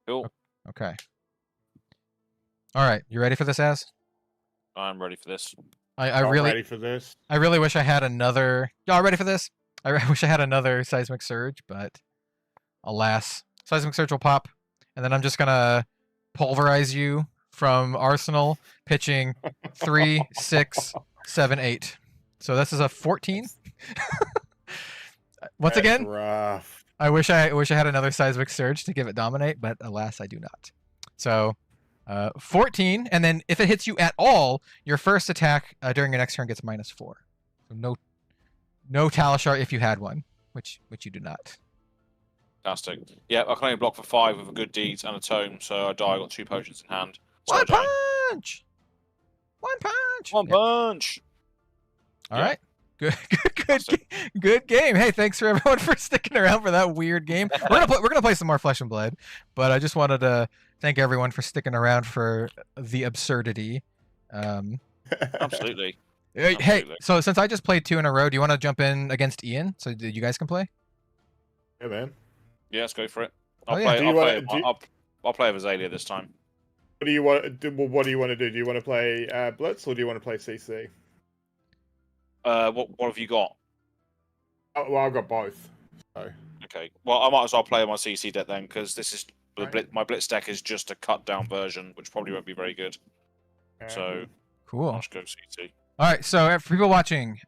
Cool. Okay. All right. You ready for this, Az? I'm ready for this. I'm ready for this. I really wish I had another. Y'all ready for this? I wish I had another Seismic Surge, but alas, Seismic Surge will pop, and then I'm just gonna pulverize you from Arsenal, pitching 3, 6, 7, 8. So this is a 14. Once again, rough. I wish I had another Seismic Surge to give it dominate, but alas, I do not. So 14, and then if it hits you at all, your first attack during your next turn gets -4. So no Talishar if you had one, which you do not. Fantastic. Yeah, I can only block for 5 with a Good Deeds and a Tome, so I die. I got 2 potions in hand. So One punch! One punch! One punch! All right. Good game. Hey, thanks for everyone for sticking around for that weird game. We're gonna play some more Flesh and Blood, but I just wanted to thank everyone for sticking around for the absurdity. Absolutely. Hey, so since I just played 2 in a row, do you want to jump in against Ian so you guys can play? Yeah, man. Yeah, let's go for it. I'll yeah. play with Azalea this time. What do you want to do? What do you want to do? Do you want to play Blitz or do you want to play CC? What have you got? Oh, well, I've got both. So. Okay. Well, I might as well play my CC deck then, because this is Right. my Blitz deck is just a cut down version, which probably won't be very good. So Cool. I'll just go CC. All right, so for people watching,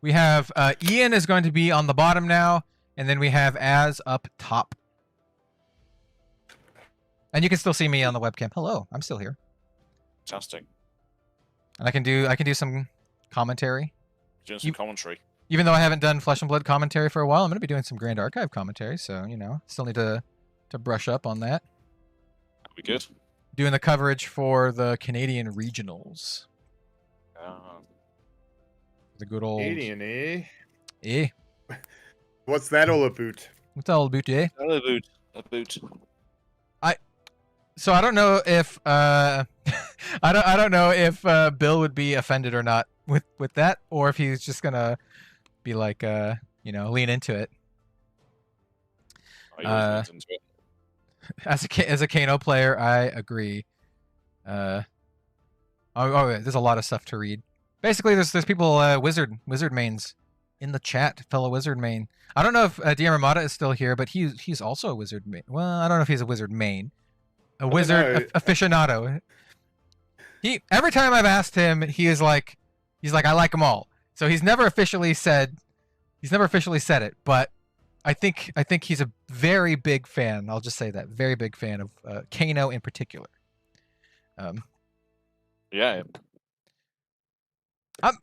we have Ian is going to be on the bottom now, and then we have Az up top. And you can still see me on the webcam. Hello, I'm still here, Fantastic. and I can do some commentary. Doing some commentary. Even though I haven't done Flesh and Blood commentary for a while, I'm going to be doing some Grand Archive commentary. So still need to brush up on that. That'll be good. Doing the coverage for the Canadian regionals. The good old Canadian, eh? eh. What's that all about? What's all about, eh? A boot. So I don't know if I don't know if Bill would be offended or not with that, or if he's just gonna be like lean into it. As a Kano player, I agree. There's a lot of stuff to read. Basically, there's people wizard mains in the chat, fellow wizard main. I don't know if DM Ramada is still here, but he's also a wizard main. Well, I don't know if he's a wizard main. A wizard aficionado. Every time I've asked him, he's like I like them all. So he's never officially said it, but I think he's a very big fan. I'll just say that, very big fan of Kano in particular. Yeah.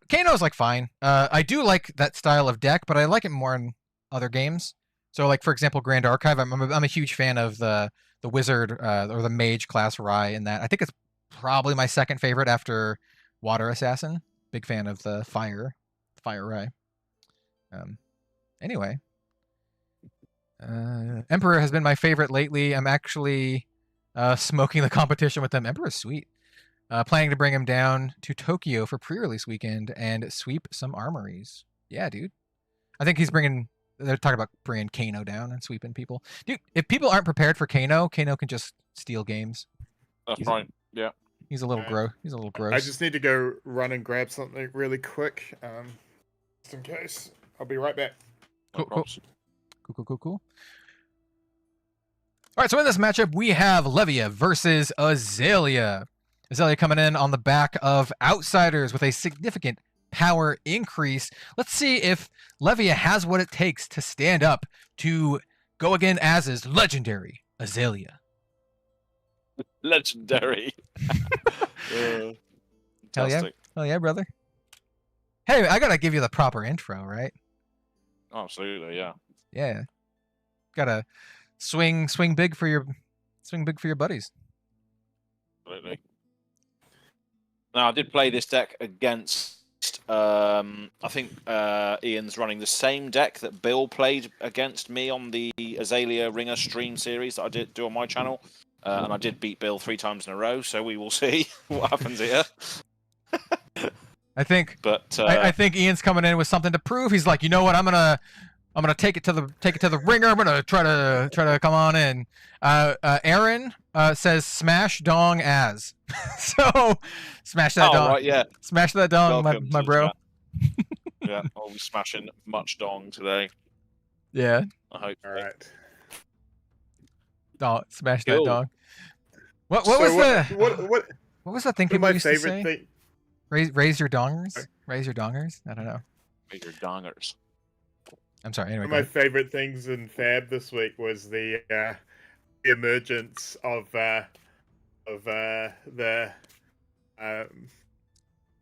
Kano's like fine. I do like that style of deck, but I like it more in other games. So like for example, Grand Archive. I'm a huge fan of the wizard or the mage class Rye in that. I think it's probably my second favorite after Water Assassin. Big fan of the fire Rye. Anyway, Emperor has been my favorite lately. I'm actually smoking the competition with them. Emperor's sweet. Planning to bring him down to Tokyo for pre-release weekend and sweep some armories. Yeah, dude. I think they're talking about bringing Kano down and sweeping people. Dude, if people aren't prepared for Kano can just steal games. That's right. Yeah. He's a little gross. He's a little gross. I just need to go run and grab something really quick, just in case. I'll be right back. Cool. All right, so in this matchup, we have Levia versus Azalea. Azalea coming in on the back of Outsiders with a significant power increase. Let's see if Levia has what it takes to stand up to go again as his legendary Azalea. Legendary. Hell yeah, brother. Hey, I gotta give you the proper intro, right? Absolutely, yeah. Yeah. Gotta swing big for your buddies. Absolutely. Now I did play this deck against I think Ian's running the same deck that Bill played against me on the Azalea Ringer stream series that I did do on my channel. And I did beat Bill 3 times in a row, so we will see what happens here. I think Ian's coming in with something to prove. He's like, you know what? I'm gonna take it to the ringer. I'm gonna try to come on in. Aaron says smash dong as. So smash that dong. Right, yeah. Smash that dong, my bro. Yeah, I'll be smashing much dong today. Yeah. I hope. All right. Dong, smash Cool. that dong. What was that thing One of people my used to favorite say? thing. Raise your dongers. Raise your dongers. I don't know. Major dongers. I'm sorry. Anyway, One of my favorite things in Fab this week was the emergence of the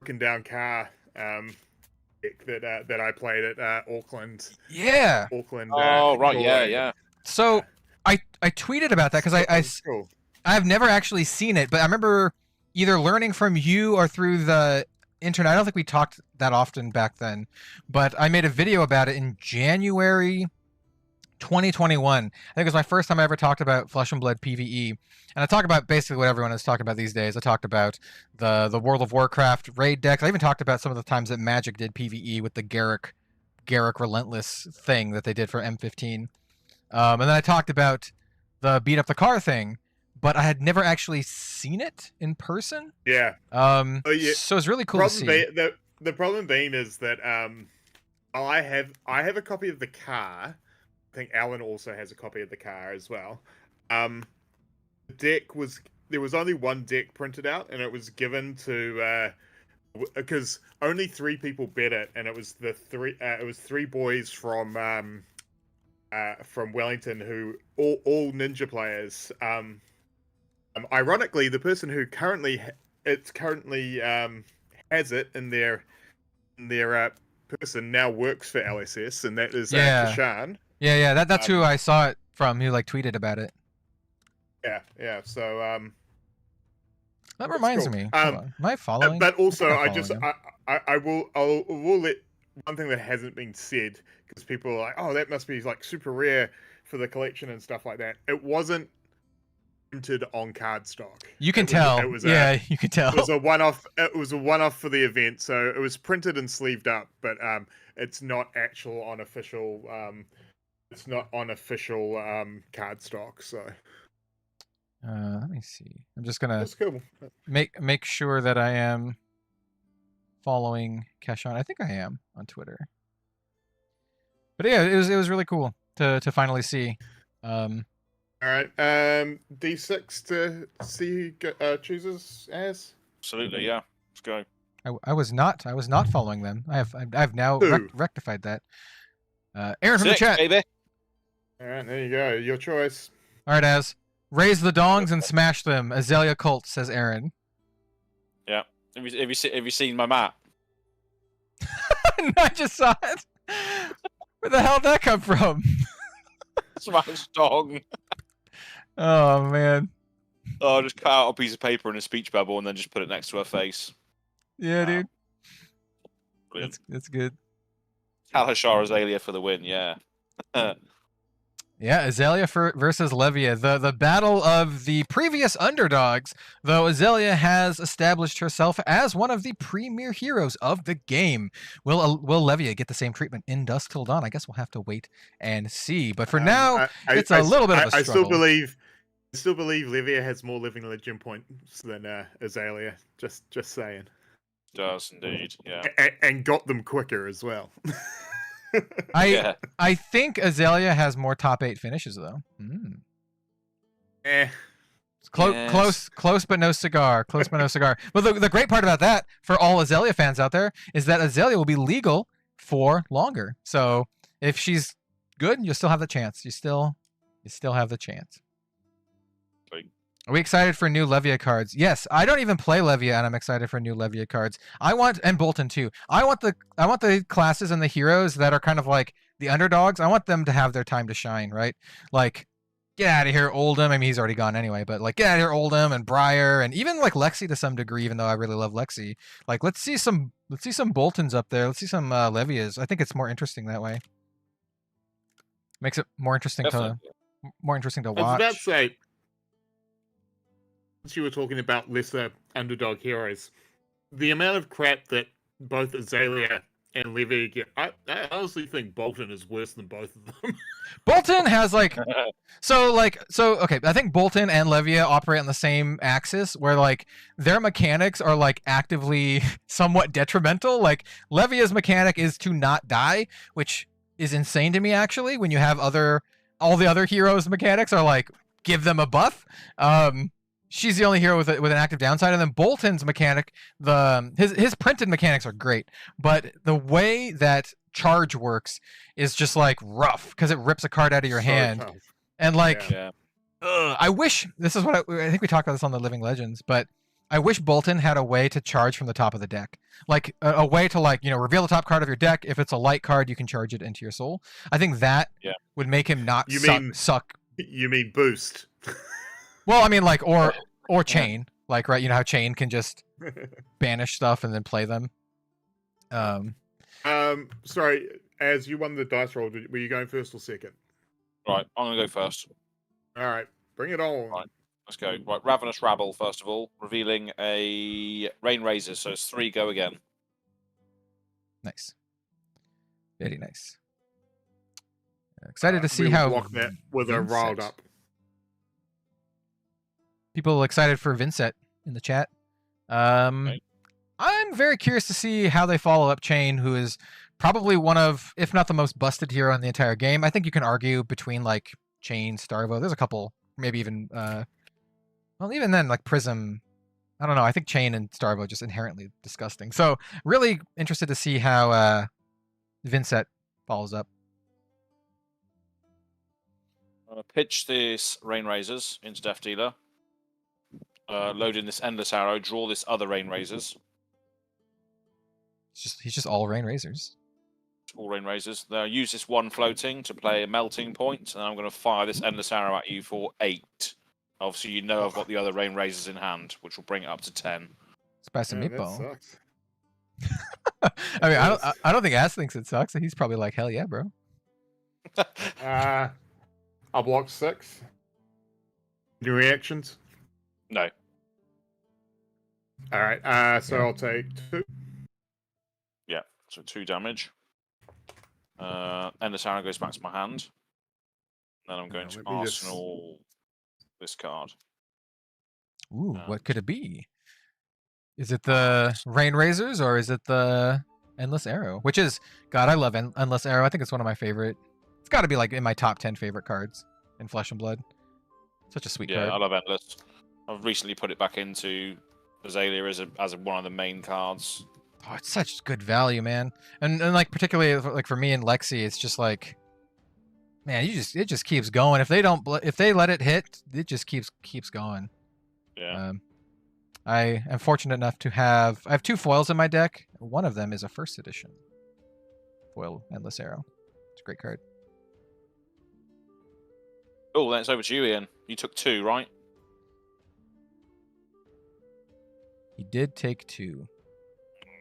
broken down car deck that I played at Auckland. yeah. Auckland. Oh right, Goarin. yeah. So I tweeted about that because Cool. I've never actually seen it, but I remember either learning from you or through the internet. I don't think we talked that often back then, but I made a video about it in January 2021. I think it was my first time I ever talked about Flesh and Blood PvE. And I talk about basically what everyone is talking about these days. I talked about the World of Warcraft raid decks. I even talked about some of the times that Magic did PvE with the Garrick Relentless thing that they did for M15. And then I talked about the beat up the car thing, but I had never actually seen it in person. Yeah. Yeah. So it's really cool to see. The problem being is that I have a copy of the car. I think Alan also has a copy of the car as well. The deck there was only one deck printed out, and it was given to because only 3 people bet it, and it was three boys from Wellington who all ninja players. Ironically, the person who currently has it in their person now works for LSS, and that is Kashan. Yeah. That's who I saw it from. Who like tweeted about it. Yeah. So that reminds me. Am I following? But also, I will let one thing that hasn't been said, because people are like, oh, that must be like super rare for the collection and stuff like that. It wasn't printed on cardstock. You can tell. You can tell. It was a one-off. It was a one-off for the event, so it was printed and sleeved up, but it's not actual on official. It's not on official cardstock. So. Let me see. I'm just gonna cool. make sure that I am following Kashan. I think I am on Twitter. But yeah, it was really cool to finally see. All right. D6 to see who chooses as. Absolutely, yeah. Let's go. I was not following them. I've now rectified that. Aaron from the 6, chat. baby. All right, there you go. Your choice. All right, Az. Raise the dongs and smash them. Azalea Cult, says Aaron. Yeah. Have you seen my map? I just saw it. Where the hell did that come from? Smash dong. Oh man. Oh, just cut out a piece of paper in a speech bubble and then just put it next to her face. Yeah, dude. Brilliant. That's good. Kalashar Azalea for the win, yeah. Yeah, Azalea versus Levia. The battle of the previous underdogs, though Azalea has established herself as one of the premier heroes of the game. Will Levia get the same treatment in Dusk Till Dawn? I guess we'll have to wait and see. But for now, it's a little bit of a struggle. I still believe Levia has more living legend points than Azalea. Just saying. Does indeed, yeah. And got them quicker as well. I think Azalea has more top 8 finishes though. Close, but no cigar. Close, but no cigar. But the great part about that, for all Azalea fans out there, is that Azalea will be legal for longer. So if she's good, you'll still have the chance. You still have the chance. Are we excited for new Levia cards? Yes, I don't even play Levia, and I'm excited for new Levia cards. And Bolton too. I want the classes and the heroes that are kind of like the underdogs. I want them to have their time to shine, right? Like, get out of here, Oldham. I mean, he's already gone anyway, but like, get out of here, Oldham and Briar, and even like Lexi to some degree. Even though I really love Lexi, like, let's see some Boltons up there. Let's see some Levias. I think it's more interesting that way. Makes it more interesting to watch. I was about to say, since you were talking about lesser underdog heroes, the amount of crap that both Azalea and Levia get, I honestly think Bolton is worse than both of them. Bolton has okay, I think Bolton and Levia operate on the same axis where like their mechanics are like actively somewhat detrimental. Like Levia's mechanic is to not die, which is insane to me actually, when you have all the other heroes' mechanics are like give them a buff. She's the only hero with an active downside, and then Bolton's mechanic, his printed mechanics are great, but the way that charge works is just like rough because it rips a card out of your hand, tough. And like, I wish this is what I think we talked about this on the Living Legends, but I wish Bolton had a way to charge from the top of the deck, like a way to like reveal the top card of your deck. If it's a light card, you can charge it into your soul. I think that would make him not suck. You mean boost? Well, I mean, like, or chain, like, right? You know how chain can just banish stuff and then play them. Sorry, as you won the dice roll, were you going first or second? Right, I'm gonna go first. All right, bring it on. Right, let's go. Right, Ravenous Rabble first of all, revealing a Rain Razor, so it's 3 go again. Nice, very nice. Excited to see how block that with a riled up. people excited for Vincent in the chat. I'm very curious to see how they follow up Chain, who is probably one of, if not the most busted hero in the entire game. I think you can argue between like Chain, Starvo. There's a couple, maybe even, well, even then, like Prism. I don't know. I think Chain and Starvo are just inherently disgusting. So really interested to see how Vincent follows up. I'm going to pitch this Rain Razors into Death Dealer. Load in this Endless Arrow. Draw this other Rain Razors. He's just all Rain Razors. All Rain Razors. Now use this one floating to play a melting point, and I'm going to fire this Endless Arrow at you for 8. Obviously, you know I've got the other Rain Razors in hand, which will bring it up to 10. Spicy Yeah, meatball. that sucks. I mean, I don't think Ass thinks it sucks. He's probably like, hell yeah, bro. I'll block 6. Any reactions? No. All right. So I'll take 2. Yeah. So 2 damage. Endless Arrow goes back to my hand. Then I'm going to let me just- Arsenal this card. Ooh, what could it be? Is it the Rain Razors or is it the Endless Arrow? Which is, God, I love Endless Arrow. I think it's one of my favorite. It's got to be like in my top 10 favorite cards in Flesh and Blood. Such a sweet card. Yeah, I love Endless. I've recently put it back into Azalea as one of the main cards. Oh, it's such good value, man. And like particularly like for me and Lexi, it's just like, man, it just keeps going. If they let it hit, it just keeps going. Yeah. I am fortunate enough to have 2 foils in my deck. One of them is a first edition foil Endless Arrow. It's a great card. Oh, then it's over to you, Ian. You took 2, right? He did take 2.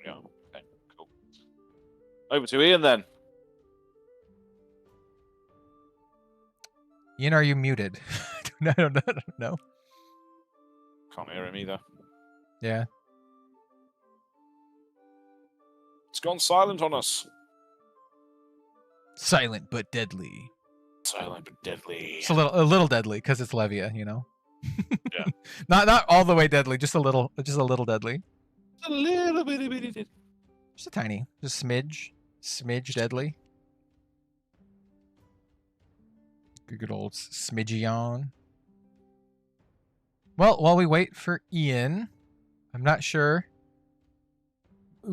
Yeah. Okay. Cool. Over to Ian then. Ian, are you muted? I don't know. Can't hear him either. Yeah. It's gone silent on us. Silent but deadly. Silent but deadly. It's a little deadly because it's Levia, you know. Yeah. Not all the way deadly, just a little deadly. A little bit. Just a tiny, just smidge deadly. Good old smidgeon. Well, while we wait for Ian, I'm not sure.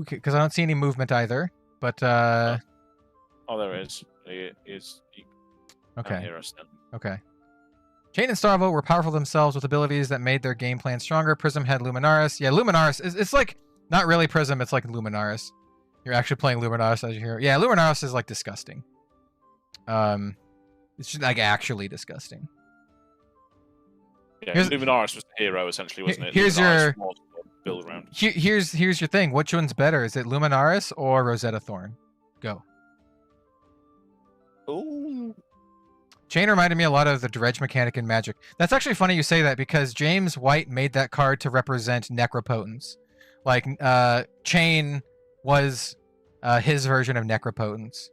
Okay, because I don't see any movement either. But Oh, there is. He okay. can't hear us then. Okay. Chain and Starvo were powerful themselves with abilities that made their game plan stronger. Prism had Luminaris. Yeah, Luminaris it's like not really Prism, it's like Luminaris. You're actually playing Luminaris as your hero. Yeah, Luminaris is like disgusting. It's just like actually disgusting. Yeah, Luminaris was the hero essentially, wasn't it? Here's Luminaris your was the build around. Here's your thing. Which one's better? Is it Luminaris or Rosetta Thorn? Go. Ooh. Chain reminded me a lot of the dredge mechanic in Magic. That's actually funny you say that because James White made that card to represent Necropotence. Like, Chain was his version of Necropotence.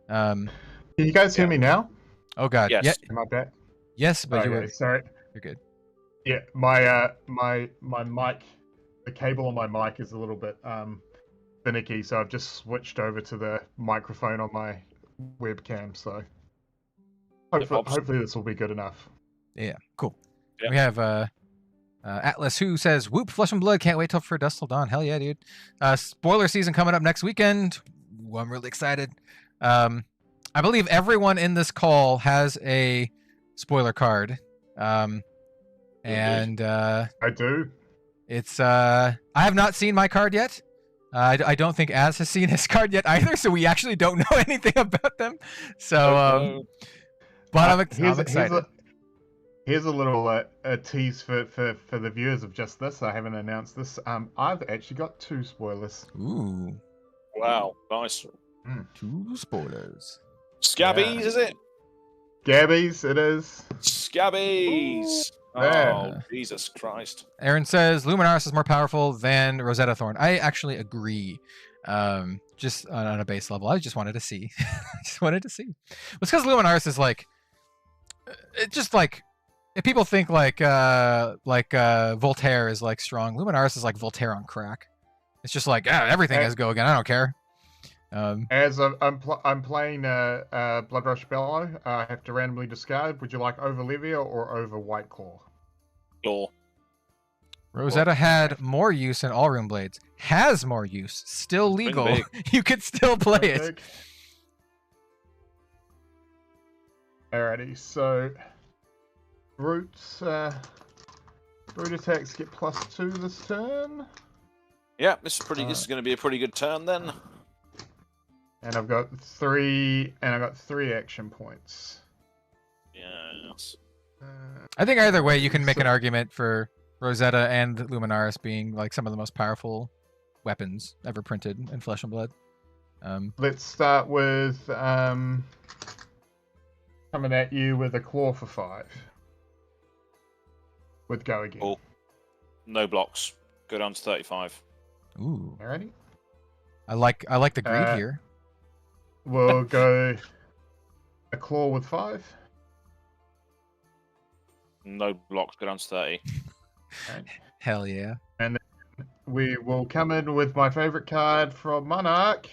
Can you guys hear me now? Oh God. Yes. Yeah. Am I back? Yes, but you Okay, were. sorry. You're good. Yeah, my mic, the cable on my mic is a little bit finicky, so I've just switched over to the microphone on my webcam. So hopefully this will be good enough. Yeah. Cool. Yeah. We have Atlas who says, "Whoop! Flesh and Blood. Can't wait for Dusk Till Dawn. Hell yeah, dude! Spoiler season coming up next weekend. Ooh, I'm really excited. I believe everyone in this call has a spoiler card. And I do. it's I have not seen my card yet. I don't think Az has seen his card yet either, so we actually don't know anything about them. So, but I'm excited. Here's a little a tease for the viewers of just this. I haven't announced this. I've actually got 2 spoilers. Ooh, Wow, nice. 2 spoilers. Scabbies, Yeah. is it? Gabbies, it is. Scabbies. Yeah. Oh, Jesus Christ. Aaron says Luminaris is more powerful than Rosetta Thorn. I actually agree. Just on a base level, I just wanted to see. It's because Luminaris is like, it just like if people think like Voltaire is like strong, Luminaris is like Voltaire on crack. It's just like everything has go again. I don't care. As I'm playing Blood Rush Bellow, I have to randomly discard. Would you like over Levia or over White Claw? Claw. Rosetta had more use in all room blades. Has more use. Still legal. You could still play it. Alrighty, so brute attacks get +2 this turn. Yeah, this is pretty. This is going to be a pretty good turn then. And I've got 3 action points. Yes. I think either way, you can make an argument for Rosetta and Luminaris being like some of the most powerful weapons ever printed in Flesh and Blood. Let's start with coming at you with a claw for 5. With go again. Cool. No blocks. Go down to 35. Ooh. Alrighty. I like the greed here. We'll go a claw with 5. No blocks. Go down to 30. Right. Hell yeah. And then we will come in with my favorite card from Monarch.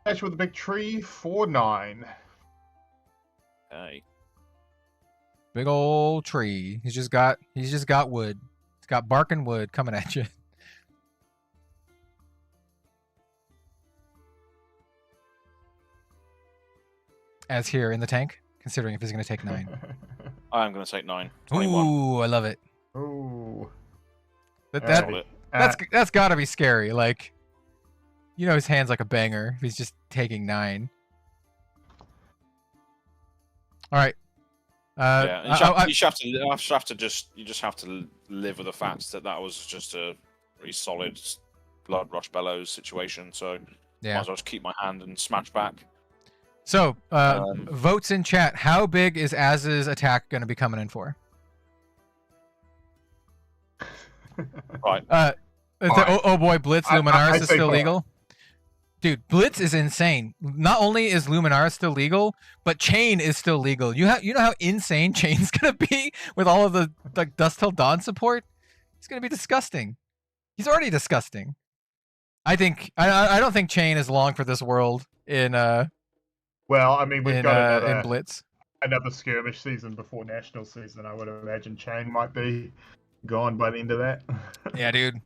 Catch with a big tree for 9. Okay. Big old tree. He's just got wood. It's got bark and wood coming at you. As here in the tank, considering if he's going to take 9. I am going to take 9. 21. Ooh, I love it. Ooh. That's got to be scary. Like, you know, his hand's like a banger. If he's just taking 9. All right. Yeah, you just have to live with the fact that that was just a pretty solid Blood Rush Bellows situation. So yeah, might as well just keep my hand and smash back. So votes in chat. How big is Az's attack going to be coming in for? Right. Oh boy, Blitz Luminaris is still 5. legal. Dude, Blitz is insane. Not only is Luminaris still legal, but Chain is still legal. You know how insane Chain's gonna be with all of the like Dusk Till Dawn support? It's gonna be disgusting. He's already disgusting. I don't think Chain is long for this world in Well, I mean, we've got in Blitz. Another skirmish season before national season. I would imagine Chain might be gone by the end of that. Yeah, dude.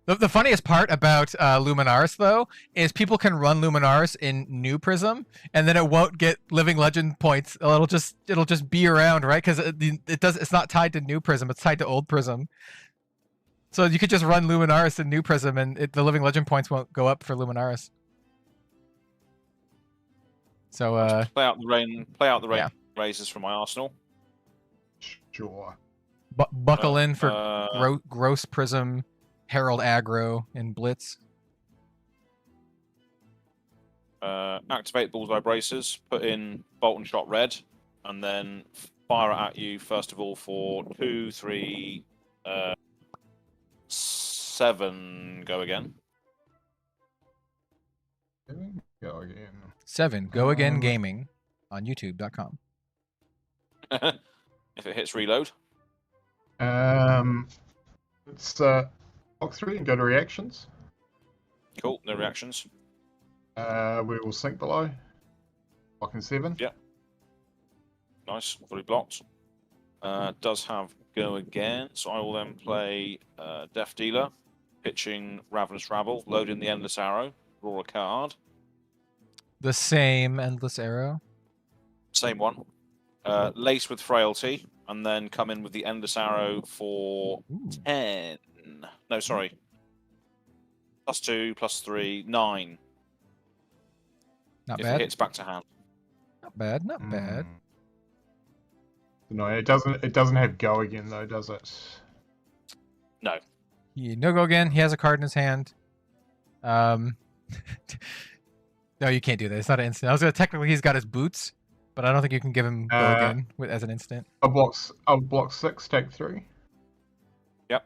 The funniest part about Luminaris, though, is people can run Luminaris in New Prism, and then it won't get Living Legend points. It'll just be around, right? Because it's not tied to New Prism; it's tied to Old Prism. So you could just run Luminaris in New Prism, and the Living Legend points won't go up for Luminaris. So play out the rain. Play out the rain razors from my arsenal. Sure. Buckle in for Gross Prism. Herald aggro in Blitz. Activate Bullseye Bracers, put in Bolt and Shot Red, and then fire it at you first of all for 2, 3, 7. Go again. Go again. 7. Go again gaming on YouTube.com. If it hits reload. It's box 3 and go to reactions. Cool, no reactions. We will sink below. Blocking 7. Yeah. Nice, fully blocked. Does have go again, so I will then play Death Dealer, pitching Ravenous Rabble, loading the Endless Arrow, draw a card. The same Endless Arrow? Same one. Lace with Frailty, and then come in with the Endless Arrow for 10. No, sorry. +2, +3, 9. Not if bad. It hits back to hand. Not bad, not bad. No, it doesn't have go again though, does it? No. No go again. He has a card in his hand. No, you can't do that. It's not an instant. I was gonna technically he's got his boots, but I don't think you can give him go again as an instant. I'll block 6, take 3. Yep.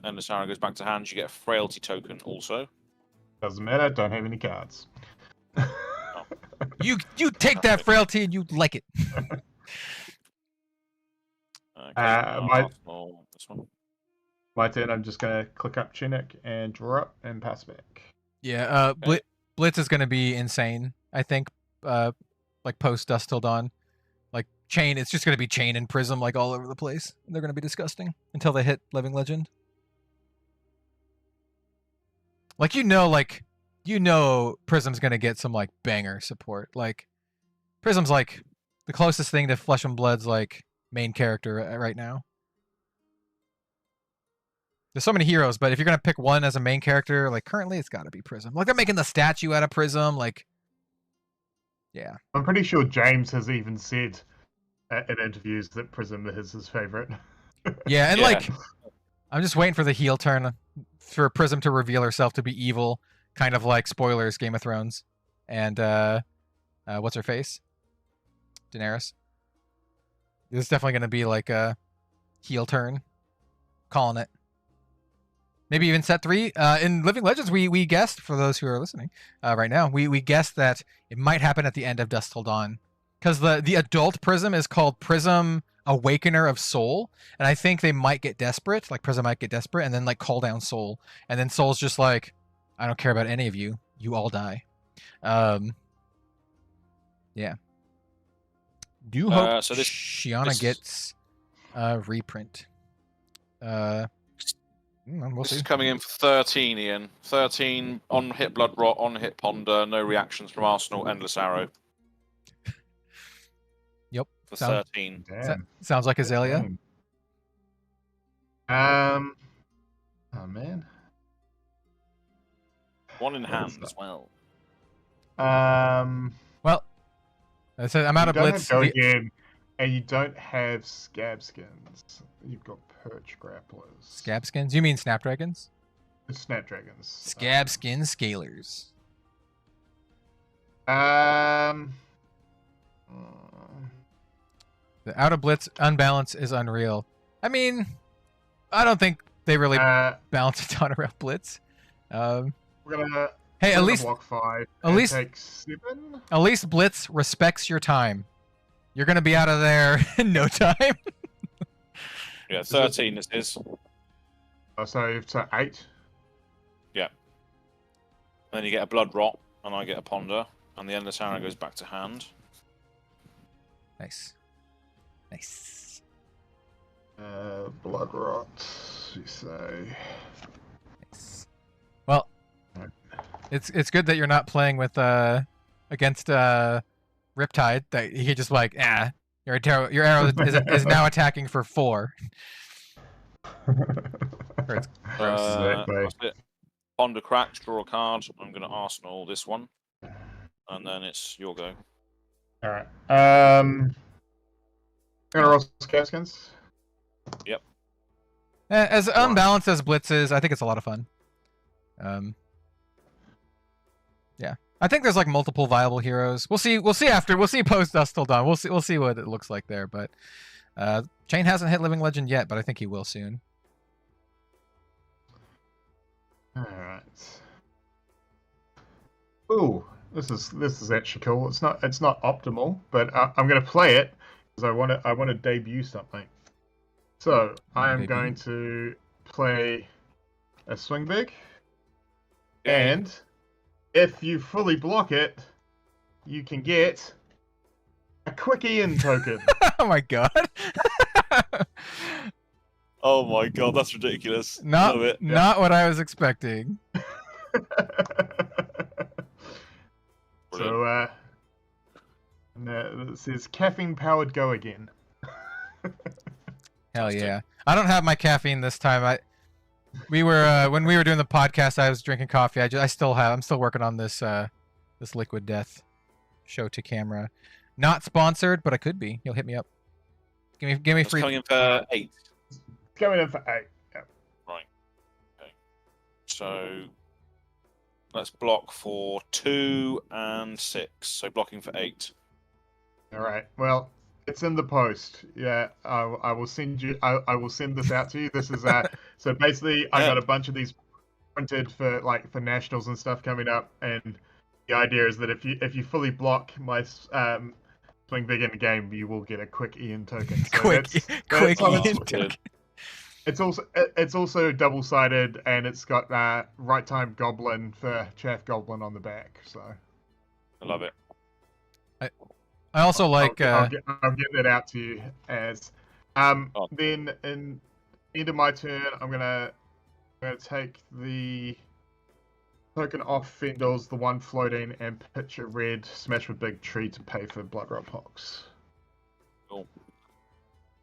Endless Arrow goes back to hand. You get a Frailty token also. Doesn't matter. Don't have any cards. You take that Frailty and you like it. Okay, this one. My turn. I'm just gonna click up Tunic and draw up and pass back. Yeah, Okay. Blitz is going to be insane, I think, like post Dusk Till Dawn. Like, Chain, it's just going to be Chain and Prism, like, all over the place. And they're going to be disgusting until they hit Living Legend. Like, Prism's going to get some, like, banger support. Like, Prism's, like, the closest thing to Flesh and Blood's, like, main character right now. There's so many heroes, but if you're gonna pick one as a main character, like currently, it's got to be Prism. Like they're making the statue out of Prism. Like, yeah. I'm pretty sure James has even said in interviews that Prism is his favorite. Yeah, and like, I'm just waiting for the heel turn for Prism to reveal herself to be evil, kind of like spoilers, Game of Thrones, and what's her face, Daenerys. This is definitely gonna be like a heel turn, calling it. Maybe even set 3. In Living Legends, we guessed, for those who are listening right now, we guessed that it might happen at the end of Dusk Till Dawn. Because the adult Prism is called Prism Awakener of Soul. And I think they might get desperate, like Prism might get desperate, and then like call down Soul. And then Soul's just like, I don't care about any of you. You all die. Yeah. Do hope so Shiana gets reprint. We'll this see. is coming in for 13, Ian. 13 on hit Blood Rot, on hit Ponder, no reactions from Arsenal, Endless Arrow. Yep. For 13. Sounds like Azalea. Oh man. One in hand as well. Well, I said I'm out of Blitz. Go again, and you don't have Scab Skins. You've got Perch Grapplers. Scab Skins? You mean Snapdragons? Snapdragons. Scab Skin Scalers. The out of Blitz unbalance is unreal. I mean, I don't think they really balance a ton around Blitz. We're gonna. Hey, at least block 5. At least take 7. At least Blitz respects your time. You're gonna be out of there in no time. Yeah, 13 this is. So 8. Yeah. And then you get a Blood Rot, and I get a Ponder, and the Endless Arrow goes back to hand. Nice. Nice. Blood Rot, you say. Nice. Well, it's good that you're not playing with against Riptide. That he could just like your arrow is now attacking for 4. Ponder cracked, draw a card. I'm going to Arsenal this one, and then it's your go. All right. Gonna roll Scab Skins. Yep. As unbalanced as Blitz is, I think it's a lot of fun. Yeah, I think there's like multiple viable heroes. We'll see after. We'll see post Dusk Till Dawn. We'll see what it looks like there. But Chain hasn't hit Living Legend yet, but I think he will soon. All right. Ooh, this is actually cool. It's not optimal, but I'm gonna play it because I want to debut something. So I am going to play a Swing Big, and if you fully block it, you can get a quick Ian token. Oh my god. Oh my god, that's ridiculous. Not what I was expecting. So it says caffeine powered go again. Hell yeah. I don't have my caffeine this time. We were when we were doing the podcast, I was drinking coffee. I'm still working on this this Liquid Death show to camera. Not sponsored, but I could be. You'll hit me up. Give me free. Coming in for 8. Coming in for 8. Yeah. Right. Okay. So let's block for 2 and 6. So blocking for 8. All right. Well, it's in the post. Yeah, I will send you. I will send this out to you. This is so basically I got a bunch of these printed for nationals and stuff coming up, and the idea is that if you fully block my swing big in the game, you will get a quick Ian token. So quick that's on Ian its- token. It's also double-sided, and it's got right time goblin for chaff goblin on the back. So I love it. I also like. I'll get that out to you as. Oh. Then in end of my turn, I'm gonna take the token off Fendels, the one floating, and pitch a red smash with big tree to pay for Bloodrot Pox. Cool.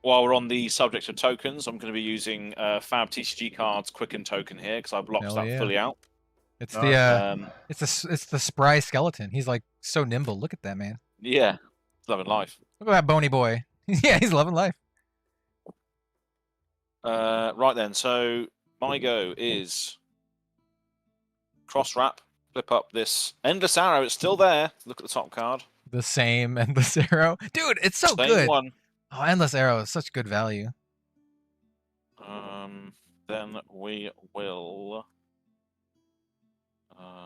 While we're on the subject of tokens, I'm going to be using FAB TCG cards Quicken token here because I blocked Hell that yeah. fully out. It's the Um, it's the spry skeleton. He's like so nimble. Look at that man. yeah, loving life. Look at that bony boy. Yeah, he's loving life. Right then, so my go is cross wrap, flip up this endless arrow. It's still there. Look at the top card. The same endless arrow, dude. It's so Same good. one. Oh, endless arrow is such good value. Then we will.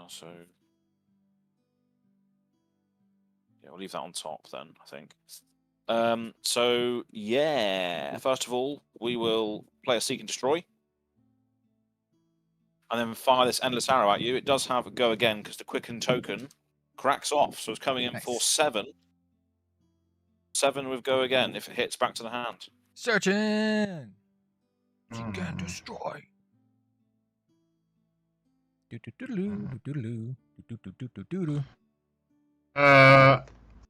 So yeah, we'll leave that on top then, I think. So yeah, first of all, we will play a Seek and Destroy. And then fire this endless arrow at you. It does have a go again because the quicken token cracks off. So it's coming in for Nice. 7. 7 with go again if it hits back to the hand. Searching. Seek and destroy.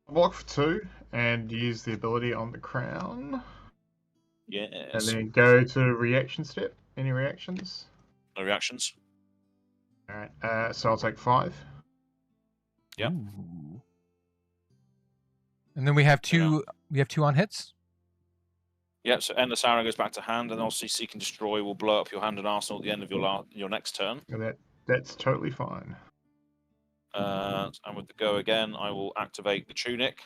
Block for 2 and use the ability on the crown. And Yes. then go to reaction step. Any reactions? No reactions. Alright, so I'll take 5. Yep. Ooh. And then we have two. We have 2 on hits. Yep, so endless arrow goes back to hand, and obviously Seek and Destroy will blow up your hand and arsenal at the end of your next turn. And that's totally fine. And with the go again, I will activate the Tunic,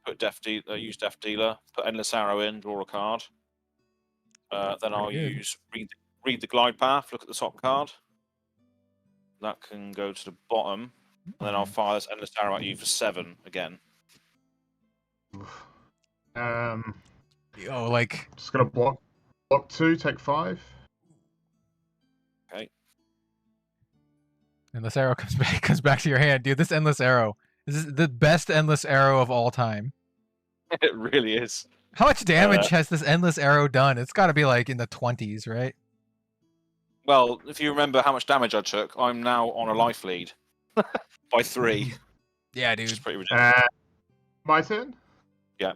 put use Death Dealer, put Endless Arrow in, draw a card. Then I'll Pretty good. use read the Glide Path, look at the top card. That can go to the bottom, and then I'll fire this Endless Arrow at you for 7 again. Oh, like Just gonna block 2, take 5. Okay. endless arrow comes back to your hand, dude. This endless arrow. This is the best endless arrow of all time. It really is. How much damage has this endless arrow done? It's got to be like in the 20s, right? Well, if you remember how much damage I took, I'm now on a life lead by 3, Yeah, which dude. is pretty ridiculous. My turn? Yeah.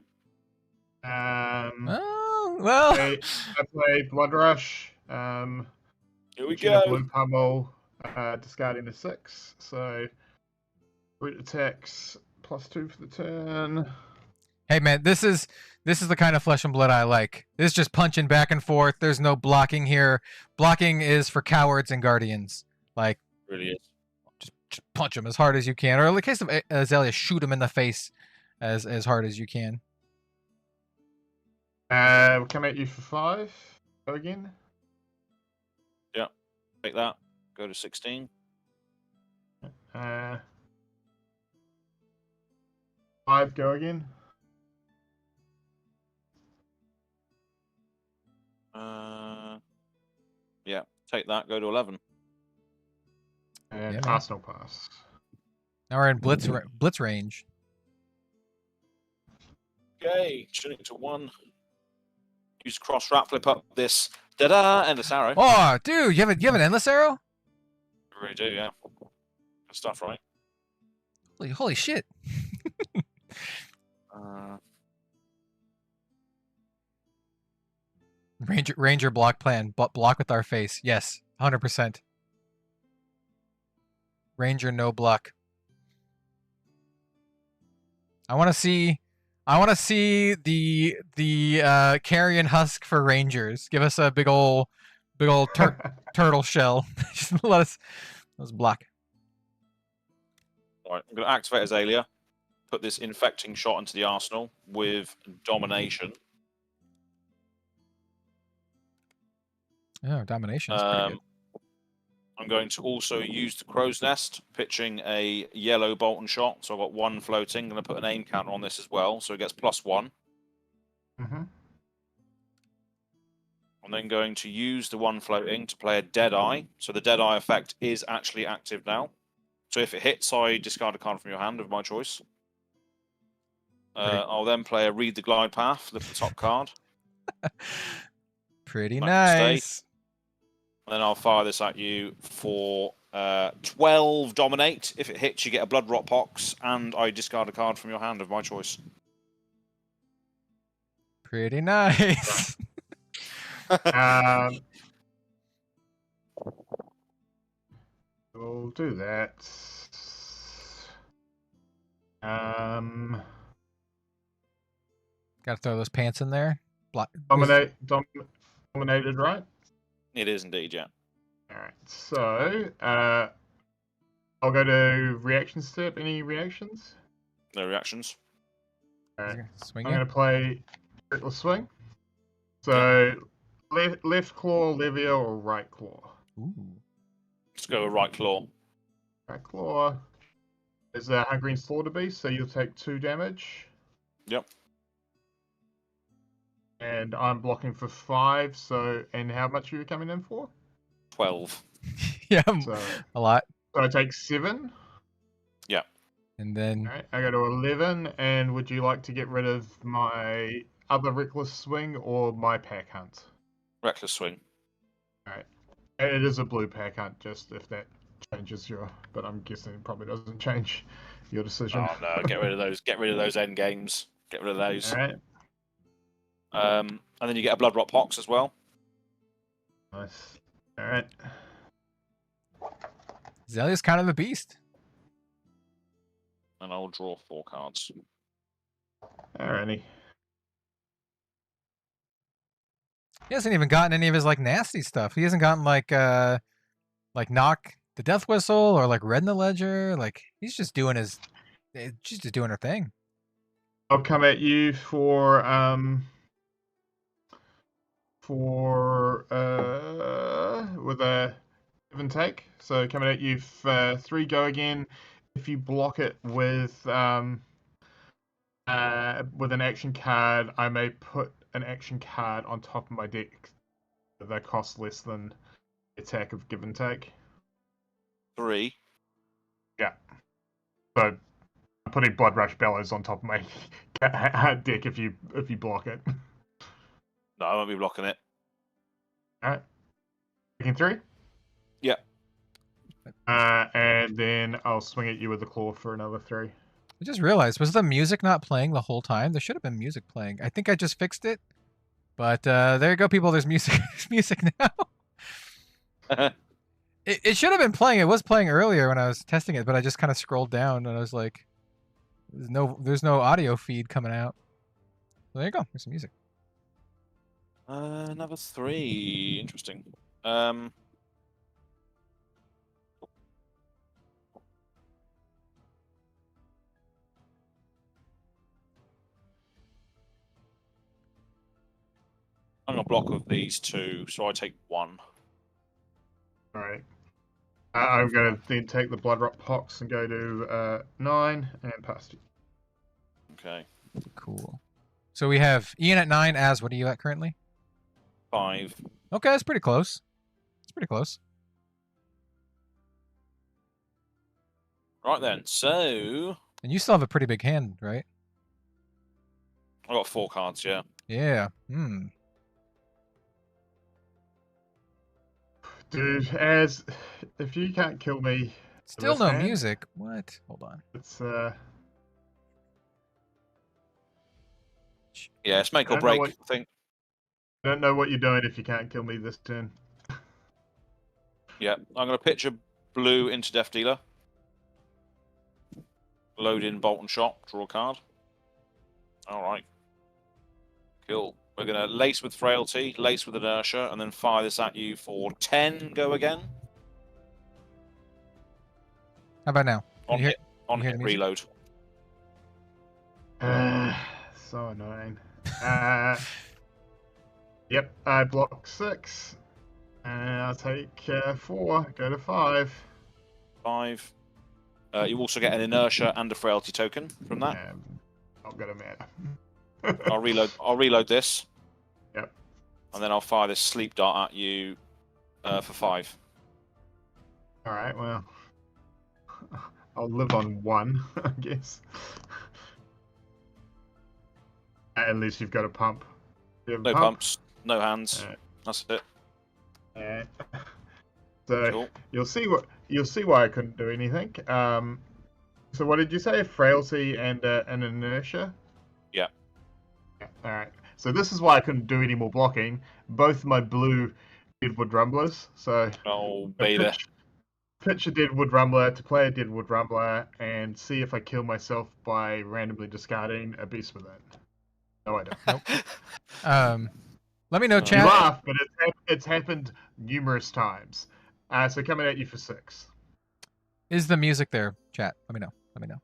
Oh, well. I play Blood Rush. Here we Shoot a go. blue pummel, discarding a 6. So, root attacks +2 for the turn. Hey, man, this is the kind of Flesh and Blood I like. This is just punching back and forth. There's no blocking here. Blocking is for cowards and guardians. Like, Really is. just punch them as hard as you can. Or in the case of Azalea, shoot him in the face as hard as you can. We'll come at you for 5. Go again. Take that. Go to 16. 5, go again. Yeah, take that. Go to 11. And Yeah, man. Arsenal pass. Now we're in blitz range. Okay, shooting to 1. Use cross wrap, flip up this. Da-da! Endless arrow. Oh, dude, you have an endless arrow? You really do, yeah. Good stuff, right? Holy shit. Ranger block plan. Block with our face. Yes, 100%. Ranger no block. I want to see the carrion husk for Rangers. Give us a big old turtle shell. Just let us block. All right, I'm going to activate Azalea. Put this infecting shot into the arsenal with domination. Oh, domination is pretty good. I'm going to also use the crow's nest, pitching a yellow bolt and shot. So I've got one floating. I'm going to put an aim counter on this as well, so it gets +1. Mm-hmm. I'm then going to use the one floating to play a Deadeye. So the Deadeye effect is actually active now. So if it hits, I discard a card from your hand of my choice. I'll then play a Read the Glide Path, lift the top card. Pretty Back to nice. And then I'll fire this at you for 12 Dominate. If it hits, you get a Blood Rot Pox, and I discard a card from your hand of my choice. Pretty nice. We'll do that. Gotta throw those pants in there. Dominated, right? It is indeed, yeah. Alright, so I'll go to reaction step. Any reactions? No reactions. Alright. Swing I'm it. going to play Reckless Swing. So left claw, Levia, or right claw? Ooh. Let's go with right claw. Right claw is a Hungry Slaughter Beast, so you'll take 2 damage. Yep. And I'm blocking for 5, so, and how much are you coming in for? 12. Yeah, So, a lot. so I take 7. Yeah. And then Alright, I go to 11, and would you like to get rid of my other Reckless Swing or my Pack Hunt? Reckless Swing. Alright. It is a blue Pack Hunt, just if that changes your, but I'm guessing it probably doesn't change your decision. Oh no, get rid of those. Get rid of those end games. Get rid of those. Alright, And then you get a Blood Rot Pox as well. nice. Alright. Zelia's kind of a beast. And I'll draw 4 cards. Alrighty. He hasn't even gotten any of his like nasty stuff. He hasn't gotten like knock the death whistle or like red in the ledger. Like he's just doing his, she's just doing her thing. I'll come at you for with a give and take. So coming at you for 3 go again. If you block it with an action card, I may put an action card on top of my deck that costs less than the attack of give and take. 3. Yeah. So I'm putting Blood Rush Bellows on top of my deck if you block it. No, I won't be blocking it. Alright. Taking 3? Yeah. And then I'll swing at you with the claw for another 3. I just realized, was the music not playing the whole time? There should have been music playing. I think I just fixed it. But there you go, people. There's music. There's music now. It should have been playing. It was playing earlier when I was testing it, but I just kind of scrolled down and I was like, there's no audio feed coming out. So there you go. There's some music. Another 3. Interesting. I'm going to block with these 2, so I take 1. Alright. I'm going to then take the Blood Rot Pox and go to 9 and pass you. Okay. Cool. So we have Ian at 9. Az, what are you at currently? 5. Okay, that's pretty close. It's pretty close. Right then, so And you still have a pretty big hand, right? I got 4 cards, yeah. Yeah. Dude, as if you can't kill me, Still this no hand, music. What? Hold on. it's Yeah, it's make or I don't know break thing. I don't know what you're doing if you can't kill me this turn. Yeah, I'm going to pitch a blue into Death Dealer. Load in Bolt and Shot, draw a card. Alright. Cool. We're going to lace with Frailty, lace with Inertia, and then fire this at you for 10 go again. How about now? On You hear- hit, on you hear hit the music? reload. So annoying. Yep, I block 6. And I'll take 4. Go to 5. 5. You also get an inertia and a frailty token from that. Not gonna matter. I'll reload this. Yep. And then I'll fire this sleep dart at you for 5. All right. Well, I'll live on 1, I guess. At least you've got a pump. You have a No pump? pumps, no hands. Alright. That's it. Alright. So Cool. you'll see why I couldn't do anything. So what did you say? Frailty and an inertia? Yeah. All right. So this is why I couldn't do any more blocking. Both my blue Deadwood Rumblers. So Oh, beta. pitch a Deadwood Rumbler to play a Deadwood Rumbler and see if I kill myself by randomly discarding a Beast Within. No, I don't. Let me know, You You chat. laugh, but it's happened numerous times. So coming at you for 6. Is the music there, chat? Let me know. Let me know.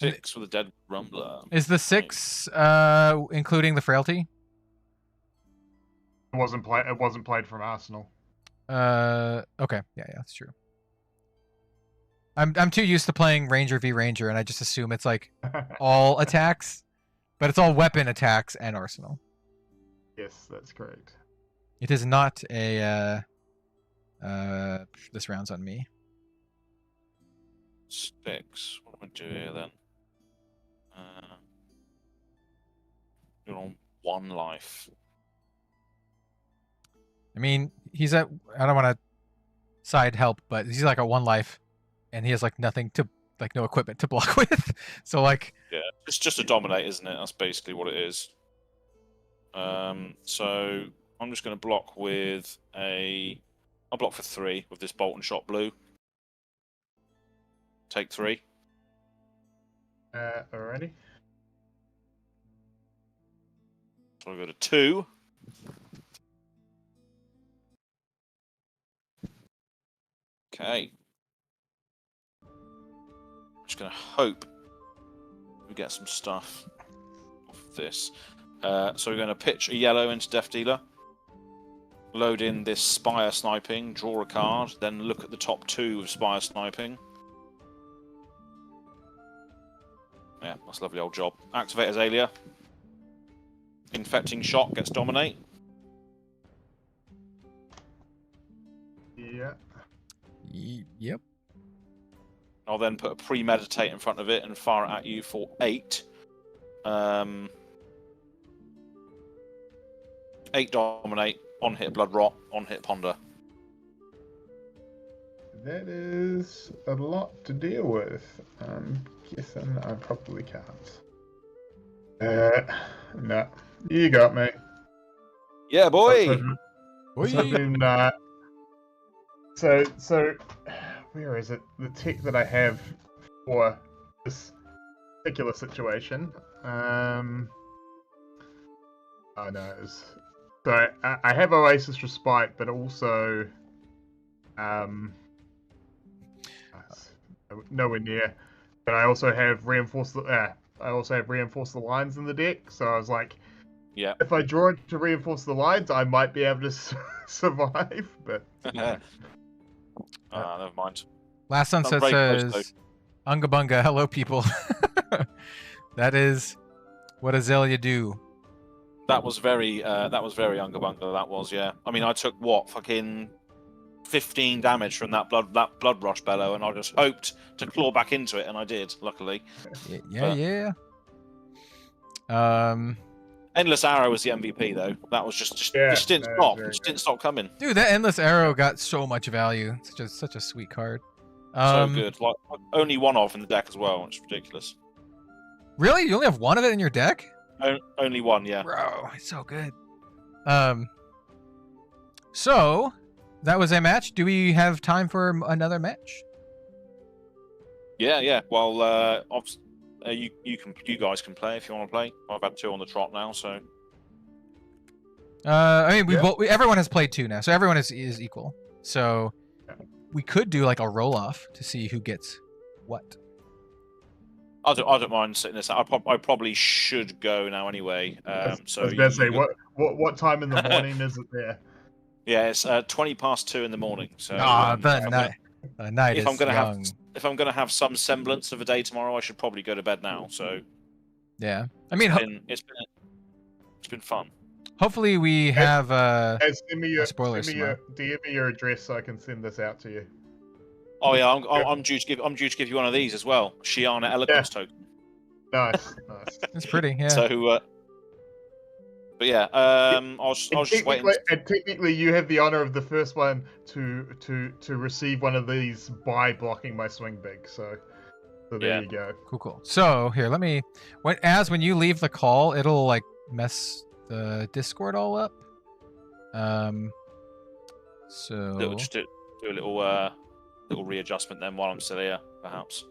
6 with a dead rumbler. Is the 6 including the frailty? It wasn't played from Arsenal. Okay. Yeah, that's true. I'm too used to playing Ranger v Ranger, and I just assume it's like all attacks, but it's all weapon attacks and arsenal. Yes, that's correct. It is not a this round's on me. 6. What do I do here then? You're on 1 life. I mean, he's at, I don't want to side help, but he's like a 1 life, and he has like nothing to, like no equipment to block with. So like, Yeah, it's just a dominate, isn't it? That's basically what it is. So I'm just going to block with I'll block for 3 with this bolt and shot blue. Take 3. Alrighty. So I go to 2. Okay. Just going to hope we get some stuff off this. So we're going to pitch a yellow into Death Dealer. Load in this Spire Sniping, draw a card, then look at the top 2 of Spire Sniping. Yeah, that's a lovely old job. Activate Azalea. Infecting Shot gets Dominate. Yeah. Yep. I'll then put a Premeditate in front of it and fire it at you for 8. 8 Dominate, on hit Blood Rot, on hit Ponder. That is a lot to deal with. I'm guessing I probably can't. No. You got me. Yeah, boy! Oi. So, where is it? The tech that I have for this particular situation. Oh no. So I have Oasis Respite, but also nowhere near. But I also have Reinforce the Lines in the deck. So I was like, Yeah. if I draw it to Reinforce the Lines, I might be able to survive. But Never mind. Last Sunset Very close, says, Unga Bunga, hello people. That is what Azalea do. That was very Unga Bunga, that was, yeah. I mean, I took, what, fucking 15 damage from that blood rush bellow, and I just hoped to claw back into it, and I did, luckily. Yeah. Endless Arrow was the MVP, though. That was just didn't stop. It just didn't stop coming. Dude, that Endless Arrow got so much value. Such a sweet card. So good. Like, only 1 off in the deck as well. It's ridiculous. Really? You only have 1 of it in your deck? Only 1, yeah. Bro, it's so good. So that was a match. Do we have time for another match? Yeah. Well, you guys can play if you want to play. I've had 2 on the trot now, so. I mean, everyone has played 2 now, so everyone is equal. So we could do like a roll off to see who gets what. I don't mind sitting this out. I probably should go now anyway. So I was about to say, what time in the morning is it there? Yeah, it's 2:20 in the morning. So the night if is I'm gonna young. if I'm gonna have some semblance of a day tomorrow, I should probably go to bed now. So Yeah, I mean, it's been fun. hopefully we have Send me your spoilers tomorrow. DM me your address so I can send this out to you. Oh yeah, I'm due to give you one of these as well. Shiana Eloquence token. Nice. It's pretty, yeah. So, but yeah, I'll just wait. And technically, you have the honor of the first one to receive one of these by blocking my swing big. So there you go. Cool. So here, let me. When you leave the call, it'll like mess the Discord all up. So Just do a little readjustment then while I'm still here, perhaps.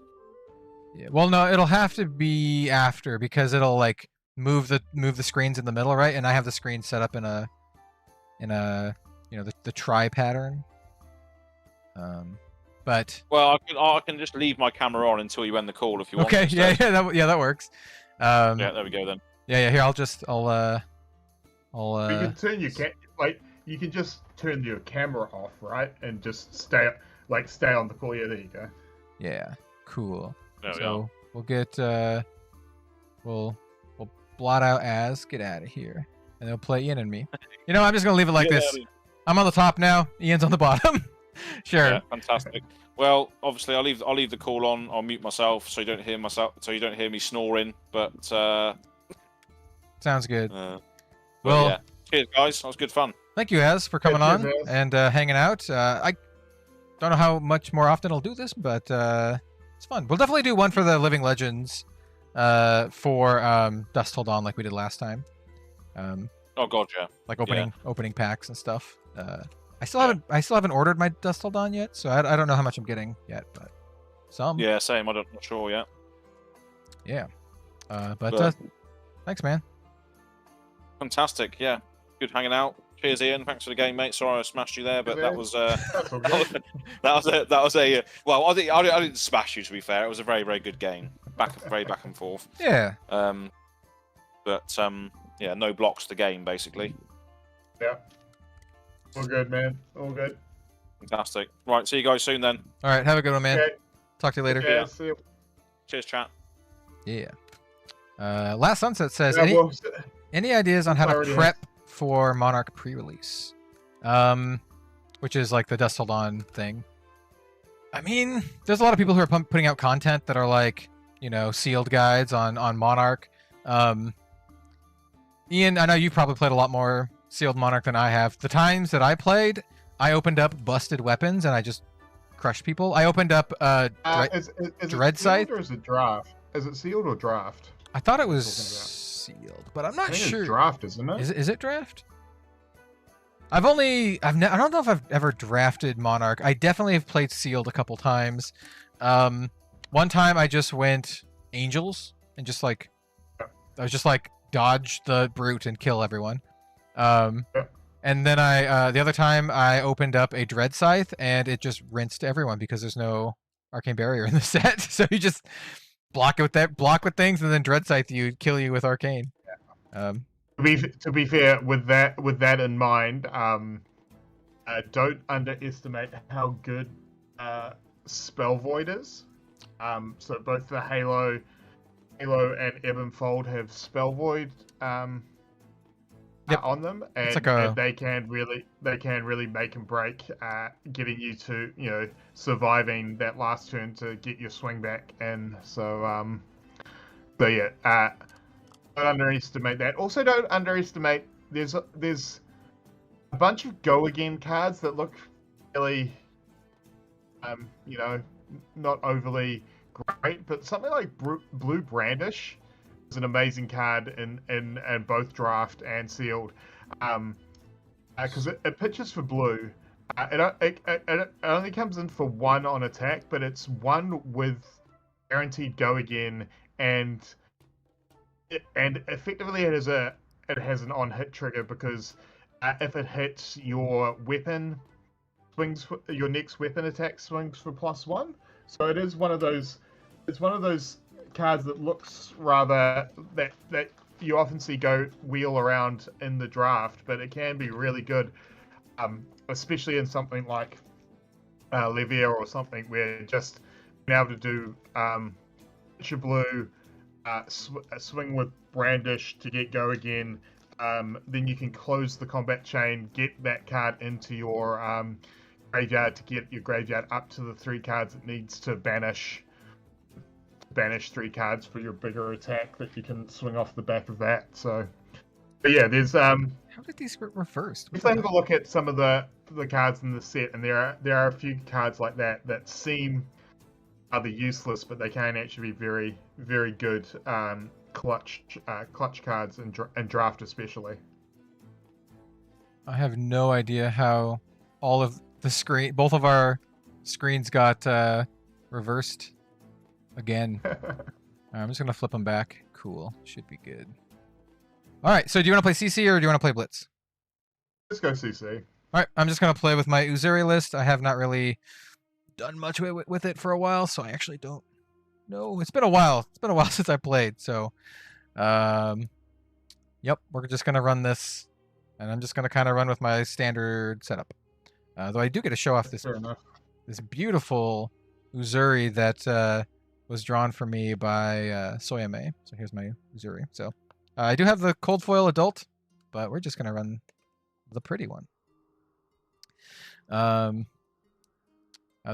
Yeah. Well, no, it'll have to be after because it'll like move the screens in the middle, right? And I have the screen set up in a the try pattern. But I can just leave my camera on until you end the call if you want. Okay, that works. Yeah, there we go then. Yeah, here I'll You can turn your you can just turn your camera off, right? And just stay on the call. Yeah, there you go. Yeah, cool. There we So we'll get we'll blot out get out of here, and they'll play Ian and me. I'm just gonna leave it like this. I'm on the top now. Ian's on the bottom. Sure. Yeah, fantastic. Well, obviously, I'll leave the call on. I'll mute myself so you don't hear me snoring. But sounds good. Well, Well, cheers, guys. That was good fun. thank you, Az, for coming on cheers, Az. and hanging out. I don't know how much more often I'll do this, but it's fun. We'll definitely do one for the Living Legends for Dust Till Dawn like we did last time. Oh god, yeah. Like opening packs and stuff. I still haven't ordered my Dust Till Dawn yet, so I don't know how much I'm getting yet, but some. Yeah, same. I'm not sure yet. Yeah. But thanks, man. Fantastic. Yeah, good hanging out. Cheers, Ian. Thanks for the game, mate. Sorry I smashed you there, but that was well, I didn't smash you, to be fair. It was a very, very good game. Very back and forth. Yeah. But yeah, no blocks to game basically. Yeah. All good, man. All good. Fantastic. Right, see you guys soon then. All right. Have a good one, man. Okay. Talk to you later. Yeah. See you. Cheers, chat. Yeah. Last Sunset says, Yeah, any ideas on how to Priority. prep for Monarch pre-release? Which is like the Dust Till Dawn thing. I mean, there's a lot of people who are putting out content that are like, sealed guides on Monarch. Ian, I know you probably played a lot more sealed Monarch than I have. The times that I played, I opened up busted weapons and I just crushed people. I opened up is Dread it Scythe? sealed or is it draft? Is it sealed or draft? I thought it was Talking sealed, but I'm I not think sure. It's draft, isn't it? Is it draft? I don't know if I've ever drafted Monarch. I definitely have played sealed a couple times. One time I just went Angels and dodge the brute and kill everyone. And then the other time I opened up a Dread Scythe and it just rinsed everyone because there's no arcane barrier in the set. So you just block with things, and then Dread Scythe kill you with arcane. To be fair, with that in mind, don't underestimate how good Spell Void is. So both the Halo and Ebb and Fold have Spell Void on them, and they can really make and break, getting you to surviving that last turn to get your swing back in. So don't underestimate that. Also, don't underestimate there's a bunch of Go Again cards that look really not overly great, but something like Blue Brandish is an amazing card in both draft and sealed, because it pitches for blue. It only comes in for 1 on attack, but it's 1 with guaranteed Go Again, and effectively it has an on hit trigger, because if it hits your weapon, your next weapon attack swings for +1. So it is one of those. It's one of those cards that looks rather that you often see go wheel around in the draft, but it can be really good, especially in something like Levier or something where just being able to do picture blue, swing with brandish to get go again. Then you can close the combat chain, get that card into your graveyard to get your graveyard up to the 3 cards it needs to banish 3 cards for your bigger attack that you can swing off the back of that. So, but yeah, there's How did these get reversed? if I have a look at some of the cards in the set, and there are a few cards like that seem rather useless, but they can actually be very, very good clutch cards and draft especially. I have no idea how all of the both of our screens got reversed again. I'm just gonna flip them back. Cool, should be good. All right, so do you want to play CC or do you want to play Blitz? Let's go CC. All right, I'm just gonna play with my Uzuri list. I have not really done much with it for a while, so I actually don't know. It's been a while. It's been a while since I played, so yep, we're just gonna run this, and I'm just gonna kind of run with my standard setup. Though I do get to show off this beautiful Uzuri that was drawn for me by Soyame. So here's my Uzuri. So I do have the cold foil adult, but we're just gonna run the pretty one.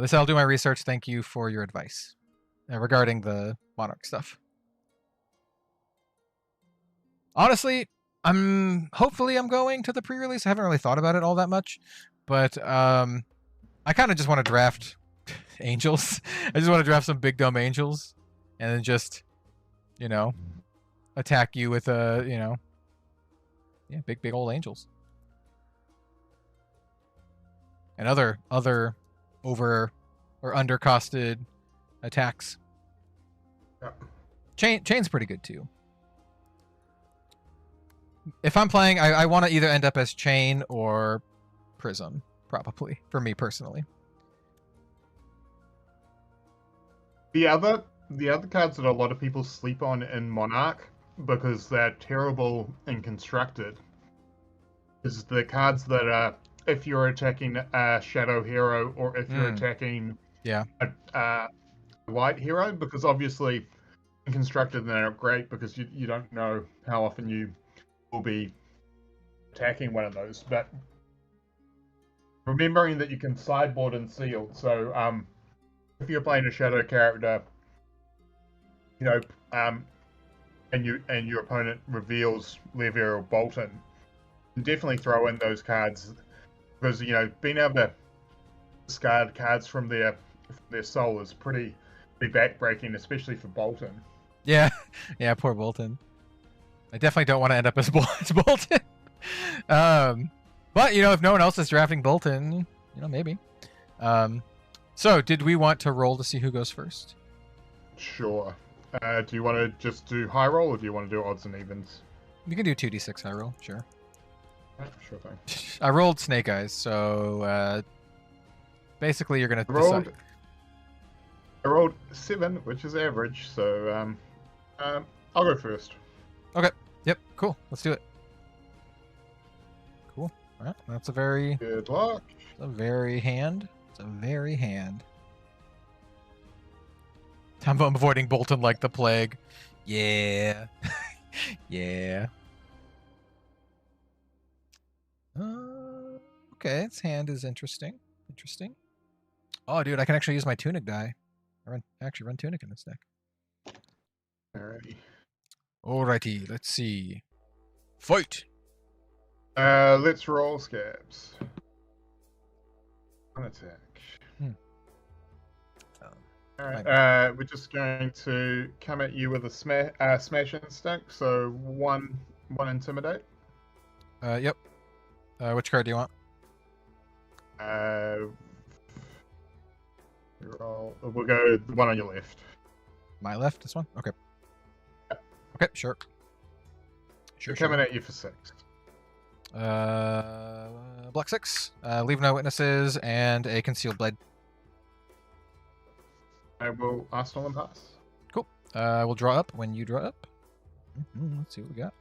This I'll do my research. Thank you for your advice regarding the Monarch stuff. Honestly, hopefully I'm going to the pre-release. I haven't really thought about it all that much, but I kind of just want to draft angels. I just want to draft some big dumb angels, and then just, attack you with big old angels and other over or undercosted attacks. Yep. Chain's pretty good too. If I'm playing, I want to either end up as Chain or Prism, probably, for me personally. The other cards that a lot of people sleep on in Monarch because they're terrible and constructed is the cards that are, if you're attacking a Shadow Hero or if you're attacking a White Hero, because obviously in constructed they're not great because you don't know how often you will be attacking one of those. But remembering that you can sideboard and sealed, so if you're playing a Shadow character, and your opponent reveals Levier or Bolton, definitely throw in those cards because being able to discard cards from their soul is pretty backbreaking, especially for Bolton. Yeah, poor Bolton. I definitely don't want to end up as Bolton. But if no one else is drafting Bolton, maybe. So did we want to roll to see who goes first? Sure. Do you want to just do high roll or do you want to do odds and evens? You can do 2d6 high roll, sure. Sure thing. I rolled Snake Eyes, so basically you're gonna decide. I rolled 7, which is average, so I'll go first. Okay. Yep. Cool. Let's do it. Cool. All right. That's a very good luck. It's a very hand. I'm avoiding Bolton like the plague. Yeah. Yeah. Okay, its hand is interesting. Oh, dude, I can actually use my Tunic die. I actually run Tunic in this deck. Alrighty, let's see. Fight! Let's roll Scabs. One attack. Alright, we're just going to come at you with a smash instinct, so one intimidate. Yep. Which card do you want? We'll go the one on your left. My left? This one? Okay. Okay, sure. We're coming at you for 6. Block 6. Leave no witnesses and a concealed blade. I will ask all and pass. Cool. We'll draw up when you draw up. Let's see what we got.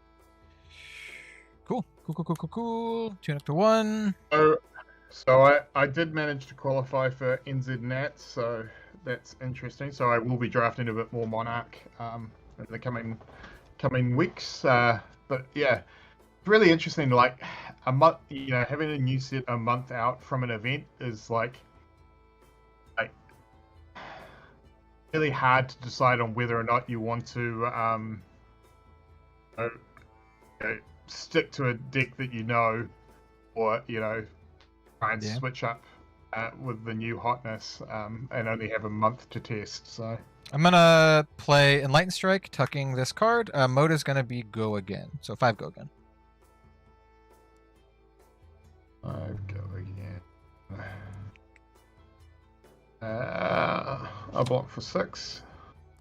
Cool. Cool. Tune up to 1. So I did manage to qualify for NZ Nats, so that's interesting. So I will be drafting a bit more Monarch in the coming weeks. But yeah, it's really interesting. Like a month, having a new set a month out from an event is like really hard to decide on whether or not you want to stick to a deck that or try and switch up with the new hotness and only have a month to test. So I'm gonna play Enlightened Strike, tucking this card. Mode is gonna be Go Again, so 5 Go Again. 5 Go Again. I'll block for 6.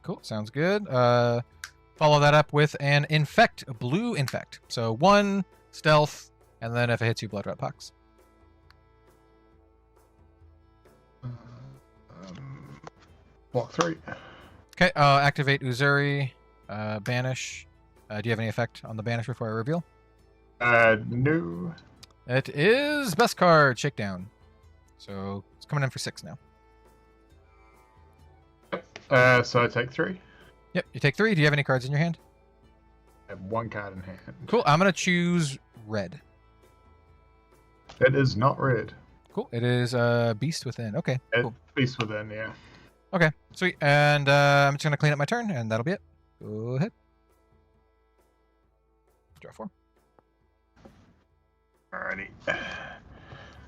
Cool, sounds good. Follow that up with an Infect, a blue Infect. So 1 Stealth, and then if it hits you, Blood Red Pucks. Block 3. Okay, activate Uzuri, banish. Do you have any effect on the banish before I reveal? No. It is best card, Shakedown. So it's coming in for 6 now. So I take 3. Yep, you take 3. Do you have any cards in your hand? I have 1 card in hand. Cool, I'm going to choose red. It is not red. Cool, it is Beast Within. Okay, cool. Beast Within, yeah. Okay, sweet. And I'm just going to clean up my turn, and that'll be it. Go ahead. Draw 4. Alrighty.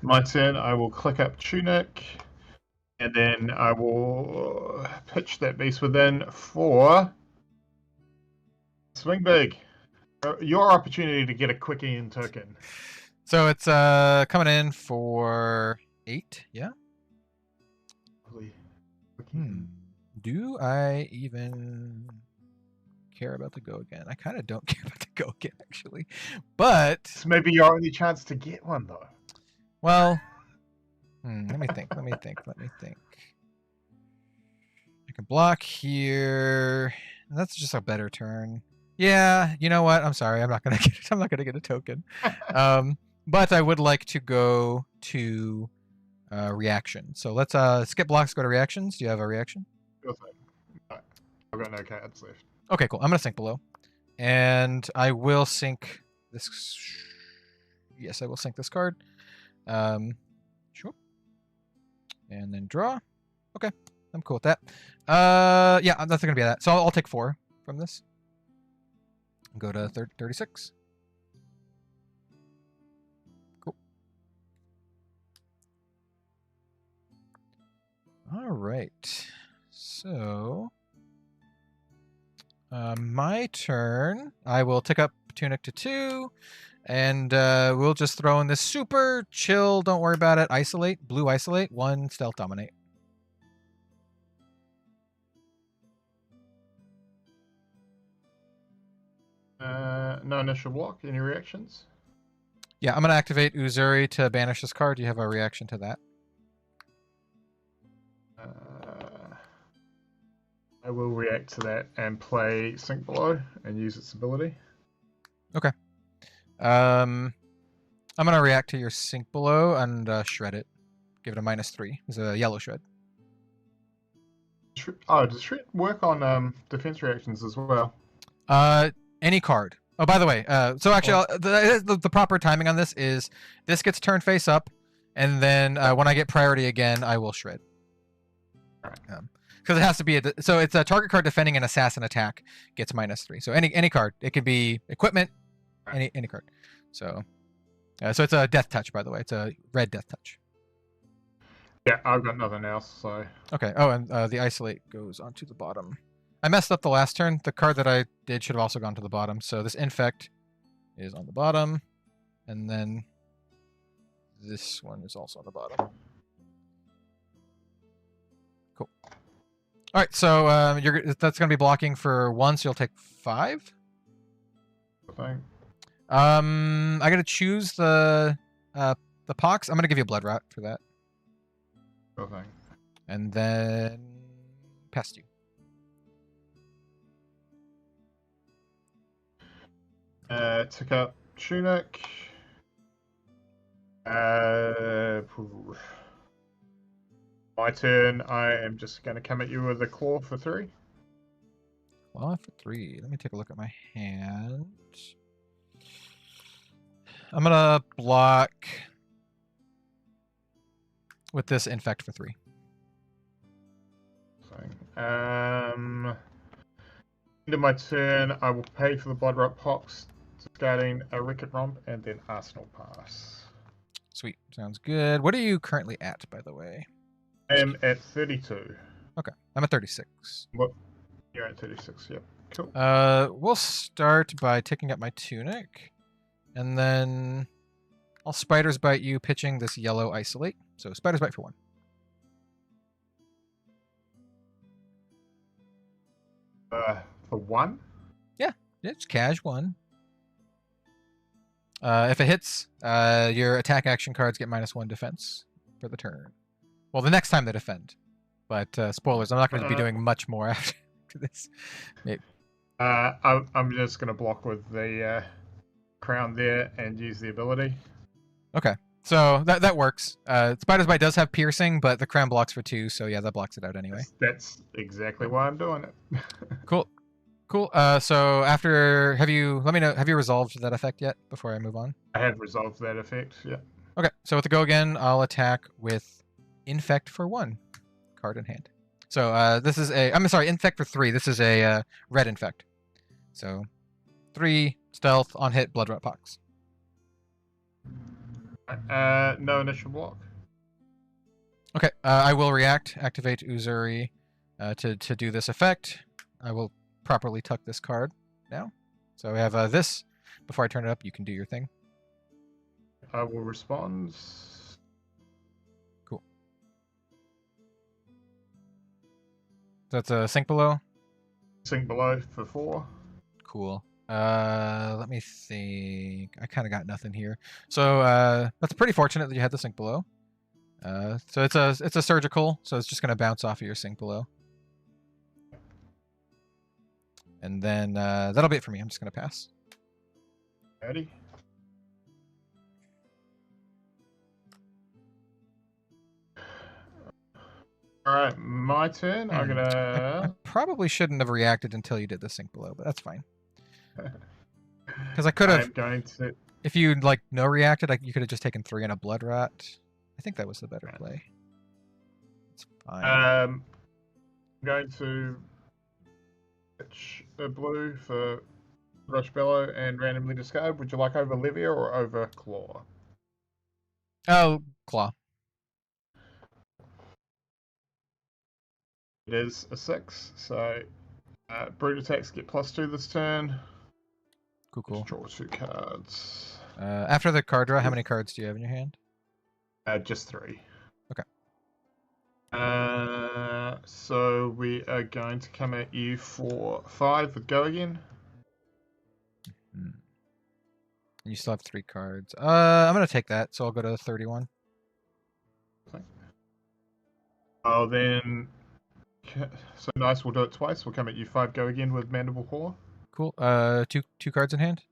My turn, I will click up Tunic, and then I will pitch that Beast Within for Swing Big. Your opportunity to get a quick Ian token. So it's coming in for 8, yeah? Do I even care about the Go Again? I kind of don't care about the Go Again, actually. But it's maybe your only chance to get one, though. Well, let me think. I can block here. That's just a better turn. Yeah, you know what? I'm sorry. I'm not gonna get a token. But I would like to go to reaction. So let's skip blocks, go to reactions. Do you have a reaction? I've got no cards left. Okay, cool. I'm gonna sink below, and I will sink this. Yes, I will sink this card. Sure. And then draw. Okay, I'm cool with that. Yeah, that's gonna be that. So I'll take 4 from this. Go to 36. Cool. All right. So, my turn. I will tick up Tunic to 2, and we'll just throw in this super chill. Don't worry about it. Isolate, blue isolate, 1 stealth dominate. No initial block. Any reactions? Yeah, I'm gonna activate Uzuri to banish this card. Do you have a reaction to that? I will react to that and play Sink Below and use its ability. Okay. I'm gonna react to your Sink Below and shred it. Give it a -3. It's a yellow shred. Oh, does shred work on defense reactions as well? Any card. Oh, by the way, so actually, the proper timing on this is this gets turned face up, and then when I get priority again, I will shred. Because it has to be so it's a target card defending an assassin attack gets -3. So any card, it could be equipment, any card. So so it's a death touch, by the way. It's a red death touch. Yeah, I've got nothing else. So okay. Oh, and the isolate goes onto the bottom. I messed up the last turn. The card that I did should have also gone to the bottom. So this infect is on the bottom, and then this one is also on the bottom. Cool. All right, so that's going to be blocking for 1, so you'll take 5. Okay. I got to choose the pox. I'm going to give you a blood rot for that. Okay. And then past you. Tick up Tunic. My turn. I am just going to come at you with a claw for 3. Well, for 3. Let me take a look at my hand. I'm gonna block with this infect for 3. So, end of my turn, I will pay for the Blood Rot Pox, discarding a Ricket Romp and then Arsenal Pass. Sweet. Sounds good. What are you currently at, by the way? I am at 32. Okay. I'm at 36. What? You're at 36, yep. Cool. We'll start by taking up my tunic, and then I'll Spider's Bite you, pitching this yellow Isolate. So Spider's Bite for 1. For 1? Yeah, it's cash 1. If it hits, your attack action cards get -1 defense for the turn. Well, the next time they defend. But spoilers, I'm not going to be doing much more after this. Maybe. I'm just going to block with the crown there and use the ability. Okay, so that works. Spider's Bite does have piercing, but the crown blocks for 2, so yeah, that blocks it out anyway. That's exactly why I'm doing it. Cool. So after, have you resolved that effect yet before I move on? I have resolved that effect, yeah. Okay, so with the go again, I'll attack with Infect for 1, card in hand. So this is Infect for 3. This is a red Infect. So 3 stealth on hit, Blood Rot Pox. No initial block. Okay, I will react, activate Uzuri to do this effect. I will properly tuck this card now. So we have this. Before I turn it up, you can do your thing. I will respond. Cool. That's a Sink Below. Sink Below for 4. Cool. Let me think. I kind of got nothing here. So that's pretty fortunate that you had the Sink Below. So it's a surgical, so it's just gonna bounce off of your Sink Below. And then that'll be it for me. I'm just gonna pass. Ready? Alright, my turn. I'm I gonna probably shouldn't have reacted until you did the Sink Below, but that's fine. Because I could have, I'm going to if you like no reacted, you could have just taken 3 and a Blood Rot. I think that was the better play. It's fine. I'm going to pitch a blue for Rush Bellow and randomly discard. Would you like over Livia or over Claw? Oh, Claw. It is a 6, so brute attacks get +2 this turn. Cool. Just draw 2 cards. After the card draw, how many cards do you have in your hand? Just 3. Okay. So we are going to come at you for 5 with go again. And you still have 3 cards. I'm gonna take that, so I'll go to 31. Okay. Oh, then. So nice. We'll do it twice. We'll come at you 5 go again with Mandible Claw. Cool. Two cards in hand.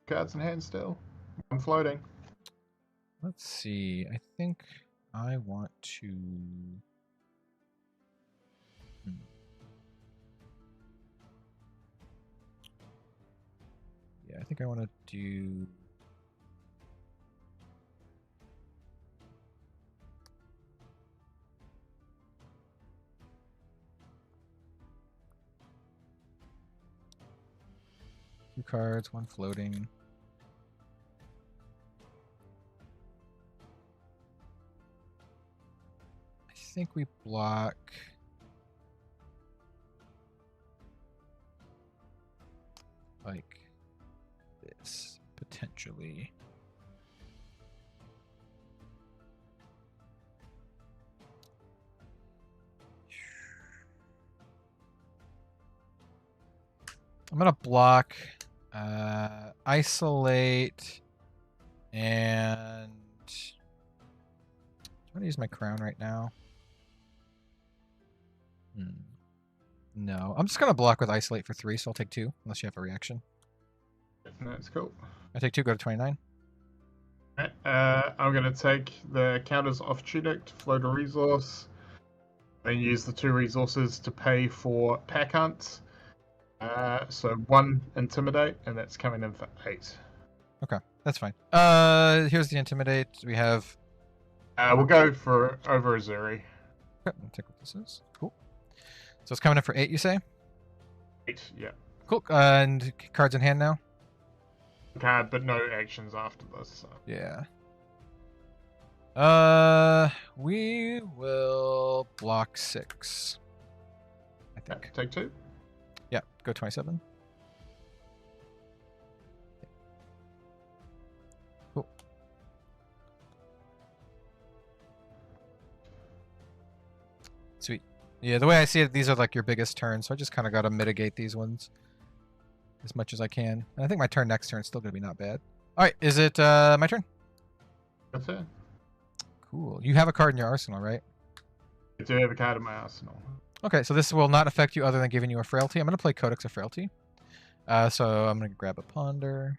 Cards in hand still. I'm floating. Let's see. I think I want to. Yeah, I think I want to do. Two cards, 1 floating. I think we block. Like this, potentially. I'm gonna block, isolate, and I'm gonna use my crown right now. No, I'm just gonna block with isolate for 3, so I'll take 2, unless you have a reaction. That's cool. I take 2, go to 29. Alright, I'm going to take the counters off Tunic to float a resource. Then use the 2 resources to pay for pack hunts. So 1 intimidate, and that's coming in for 8. Okay, that's fine. Here's the intimidate. We have. We'll go for over Azuri. Okay, I'll take what this is. Cool. So it's coming in for 8, you say? 8, yeah. Cool. And cards in hand now. Card, but no actions after this. So. Yeah. We will block 6. I think. Take 2. Yeah, go 27. Cool. Sweet. Yeah, the way I see it, these are like your biggest turns, so I just kind of got to mitigate these ones as much as I can. And I think my turn next turn is still going to be not bad. All right, is it my turn? That's it. Cool. You have a card in your arsenal, right? I do have a card in my arsenal. Okay, so this will not affect you other than giving you a frailty. I'm going to play Codex of Frailty. So I'm going to grab a Ponder.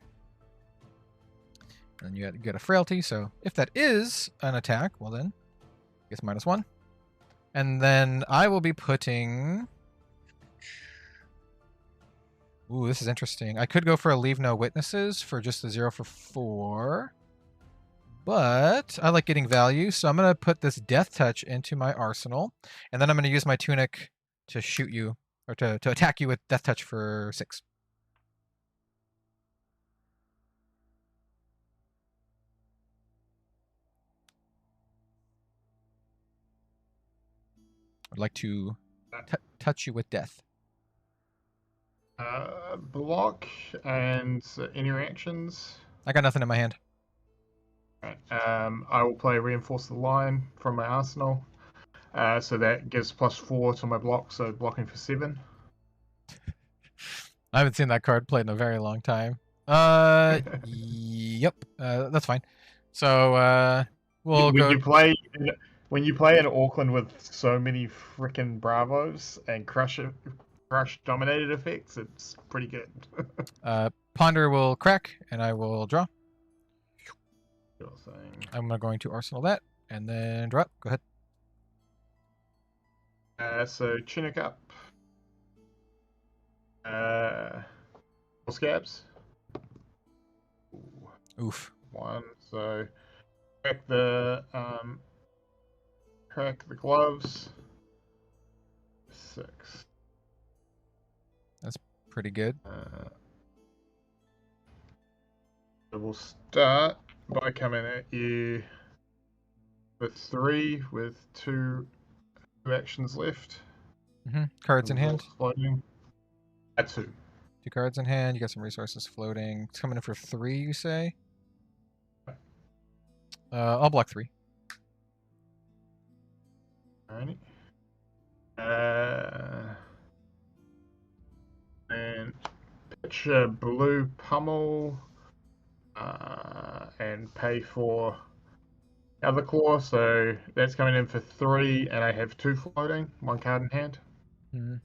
And you get a Frailty, so if that is an attack, well then, I guess -1. And then I will be putting... Ooh, this is interesting. I could go for a Leave No Witnesses for just the 0 for 4. But I like getting value, so I'm going to put this Death Touch into my arsenal. And then I'm going to use my Tunic to shoot you, or to attack you with Death Touch for 6. I'd like to touch you with death. Block and any reactions. I got nothing in my hand. Right. I will play Reinforce the Line from my arsenal. So that gives +4 to my block, so blocking for 7. I haven't seen that card played in a very long time. Yep. That's fine. So we'll go. When you play in Auckland with so many freaking Bravos and Crush dominated effects, it's pretty good. Ponder will crack, and I will draw. Sure thing. I'm going to arsenal that, and then draw. Go ahead. So Tunic up. Four scabs. Oof. 1. So crack the gloves. 6. That's pretty good. So we'll start by coming at you with 3 with 2 actions left. Cards in hand. Floating. At 2. 2 cards in hand. You got some resources floating. It's coming in for 3, you say? I'll block 3. Alrighty. And pitch a blue pummel and pay for other claw, so that's coming in for 3, and I have 2 floating, 1 card in hand. Can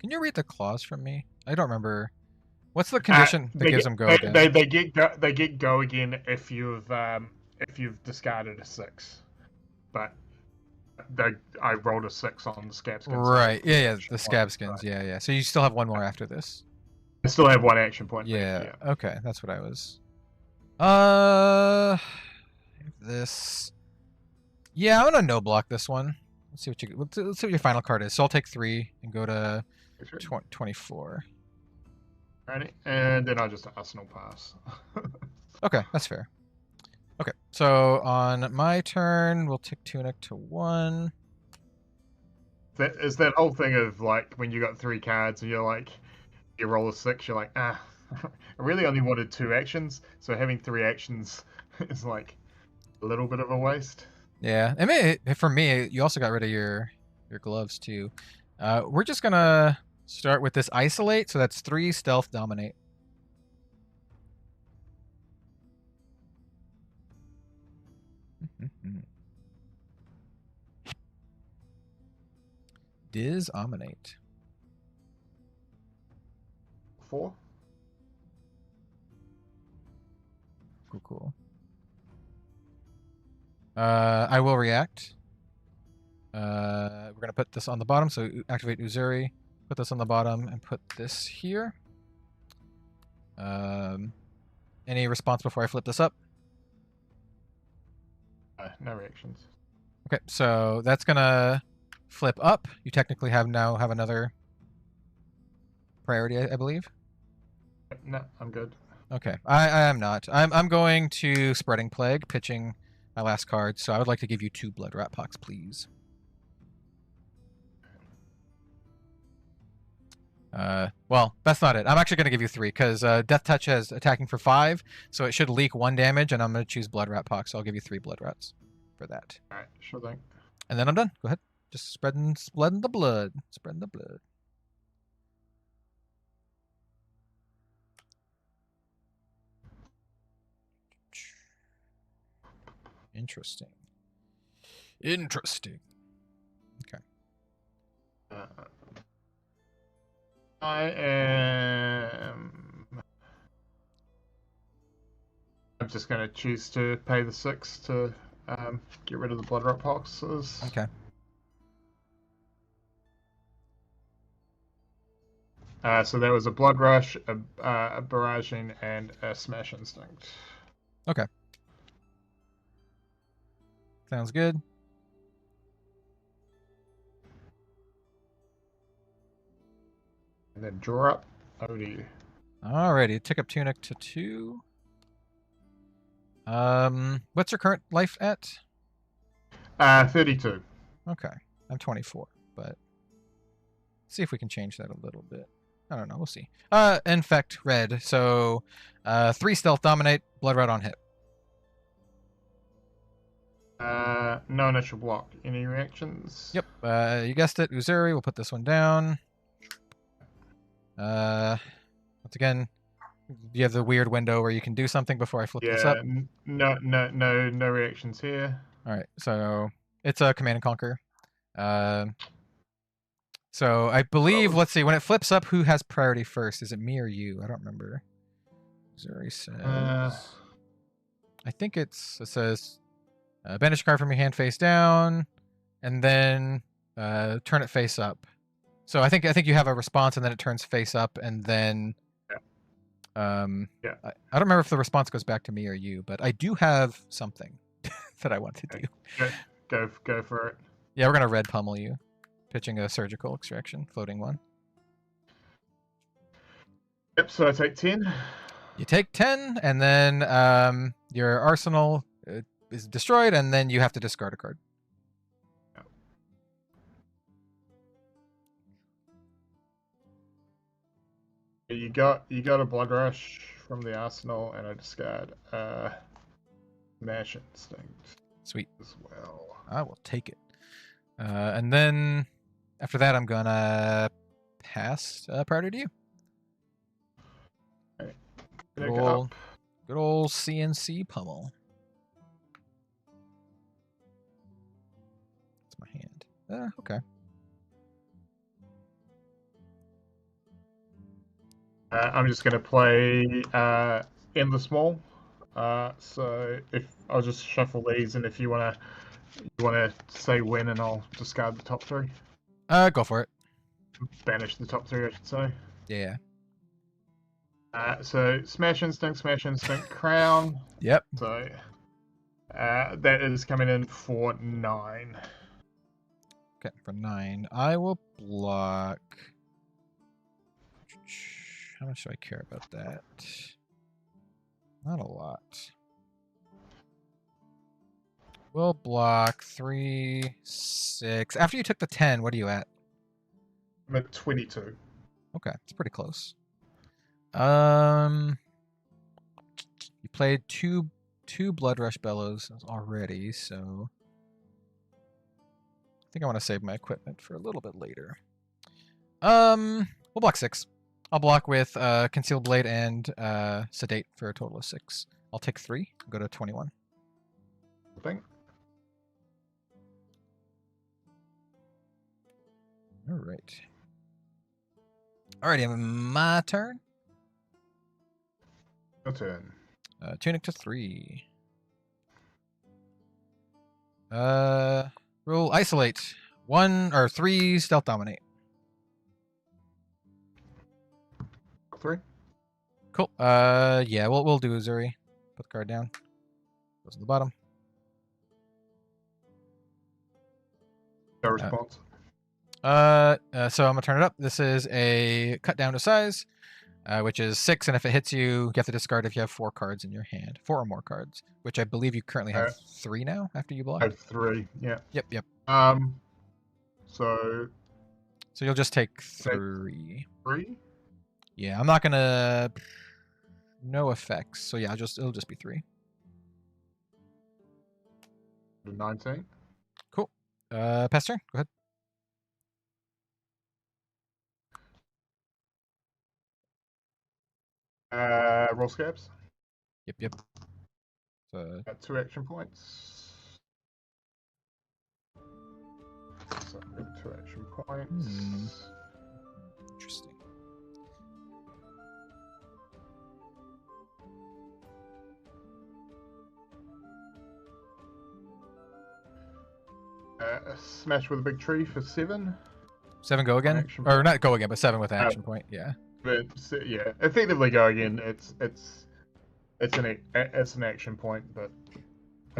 you read the clause from me? I don't remember. What's the condition that gives them go again? They get go again if you've discarded a 6, but I rolled a 6 on the scab skins. Right. Yeah. The scab skins. Yeah. So you still have 1 more after this. I still have 1 action point. Yeah. Okay. That's what I was. This. Yeah, I'm gonna no block this one. Let's see what your final card is. So I'll take 3 and go to 24. Alrighty, and then I'll just arsenal pass. Okay, that's fair. Okay, so on my turn, we'll take Tunic to 1. That is that whole thing of like when you got 3 cards and you're like, you roll a 6, you're like, I really only wanted 2 actions, so having 3 actions is like a little bit of a waste. Yeah, I mean, for me, you also got rid of your gloves too. We're just gonna start with this isolate, so that's 3 stealth dominate. Disominate. 4. Cool. I will react. We're gonna put this on the bottom, so activate Uzuri. Put this on the bottom and put this here. Any response before I flip this up? No reactions. Okay, so that's gonna flip up. You technically now have another priority, I believe. No, I'm good. Okay, I am not. I'm going to Spreading Plague, pitching my last card. So I would like to give you 2 Blood Rat Pox, please. Well, that's not it. I'm actually going to give you 3 because Death Touch has attacking for 5, so it should leak 1 damage, and I'm going to choose Blood Rat Pox, so I'll give you 3 Blood Rats for that. All right, sure thing. And then I'm done. Go ahead. Just spreading the blood. Spreading the blood. Interesting. Okay. I'm just going to choose to pay the 6 to get rid of the Blood Rot Poxes. Okay. So there was a Blood Rush, a Barraging, and a Smash Instinct. Okay. Sounds good. And then draw up. Over to you. Alrighty, tick up Tunic to 2. What's your current life at? 32. Okay, I'm 24, but see if we can change that a little bit. I don't know, we'll see. Infect red, so 3 stealth dominate, blood red on hit. No initial block. Any reactions? Yep, you guessed it, Uzuri. We'll put this one down. Once again, you have the weird window where you can do something before I flip this up. No reactions here. All right, so it's a Command and Conquer. So I believe, let's see, when it flips up, who has priority first? Is it me or you? I don't remember. Uzuri says. I think it says banish a card from your hand face down, and then turn it face up. So I think you have a response, and then it turns face up, and then I don't remember if the response goes back to me or you, but I do have something that I want to do. Go for it. Yeah, we're gonna red pummel you, pitching a surgical extraction, floating 1. Yep. So I take 10. You take 10, and then your arsenal is destroyed, and then you have to discard a card. You got a Blood Rush from the arsenal, and I discard Smash Instinct. Sweet. As well. I will take it. And then after that, I'm gonna pass priority to you. Right. Good old CNC pummel. That's my hand. Okay. I'm just going to play Endless Maul. So if I'll just shuffle these, and if you wanna say when, and I'll discard the top 3. Go for it. Banish the top 3, I should say. Yeah. So Smash Instinct, Crown. Yep. So that is coming in for 9. Okay, for 9. I will block. How much do I care about that? Not a lot. We'll block 3, 6. After you took the 10, what are you at? I'm at 22. Okay, it's pretty close. You played two Blood Rush Bellows already, so I think I want to save my equipment for a little bit later. We'll block 6. I'll block with Concealed Blade and Sedate for a total of 6. I'll take 3. Go to 21. Thing. All right. Alrighty, my turn. Your turn. Tunic to 3. Roll isolate. 1 or 3 stealth dominate. 3. Cool. Yeah, we'll do Uzuri. Put the card down. Goes to the bottom. No response. So I'm gonna turn it up. This is a cut down to size, which is 6, and if it hits you, you have to discard if you have 4 cards in your hand, 4 or more cards, which I believe you currently have 3 now after you block. I have 3. Yeah. Yep. So you'll just take 3. 3. Yeah, I'm not gonna. No effects. So yeah, it'll just be 3. 19. Cool. Pester, go ahead. Roll scabs. Yep. So, At 2 action points. So 2 action points. Interesting. Smash with a big tree for 7. 7 go again, Action or point. not go again, but 7 with an action point. Yeah. But yeah, effectively go again. It's an action point, but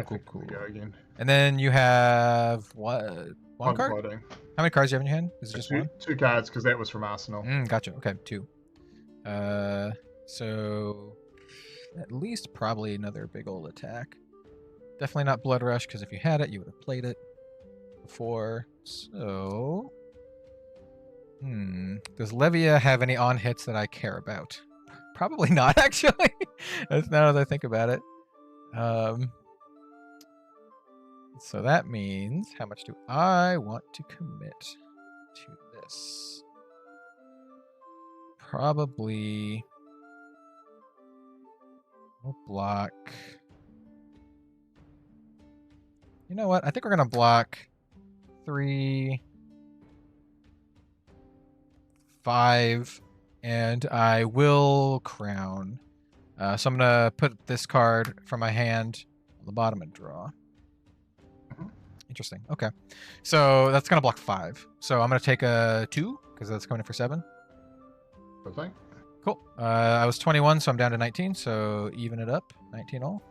Cool. Go again. And then you have what? One card? Floating. How many cards do you have in your hand? Is it just 1? 2 cards because that was from Arsenal. Gotcha. Okay, 2. So at least probably another big old attack. Definitely not Blood Rush, because if you had it, you would have played it before. So, does Levia have any on hits that I care about? Probably not, actually. That's now as I think about it. So that means, how much do I want to commit to this? Probably. We'll block. You know what? I think we're gonna block 3, 5, and I will crown. So I'm gonna put this card from my hand on the bottom and draw. Interesting. Okay, so that's gonna block 5. So I'm gonna take a 2 because that's coming in for 7. Okay. Cool. I was 21, so I'm down to 19. So even it up, 19 all.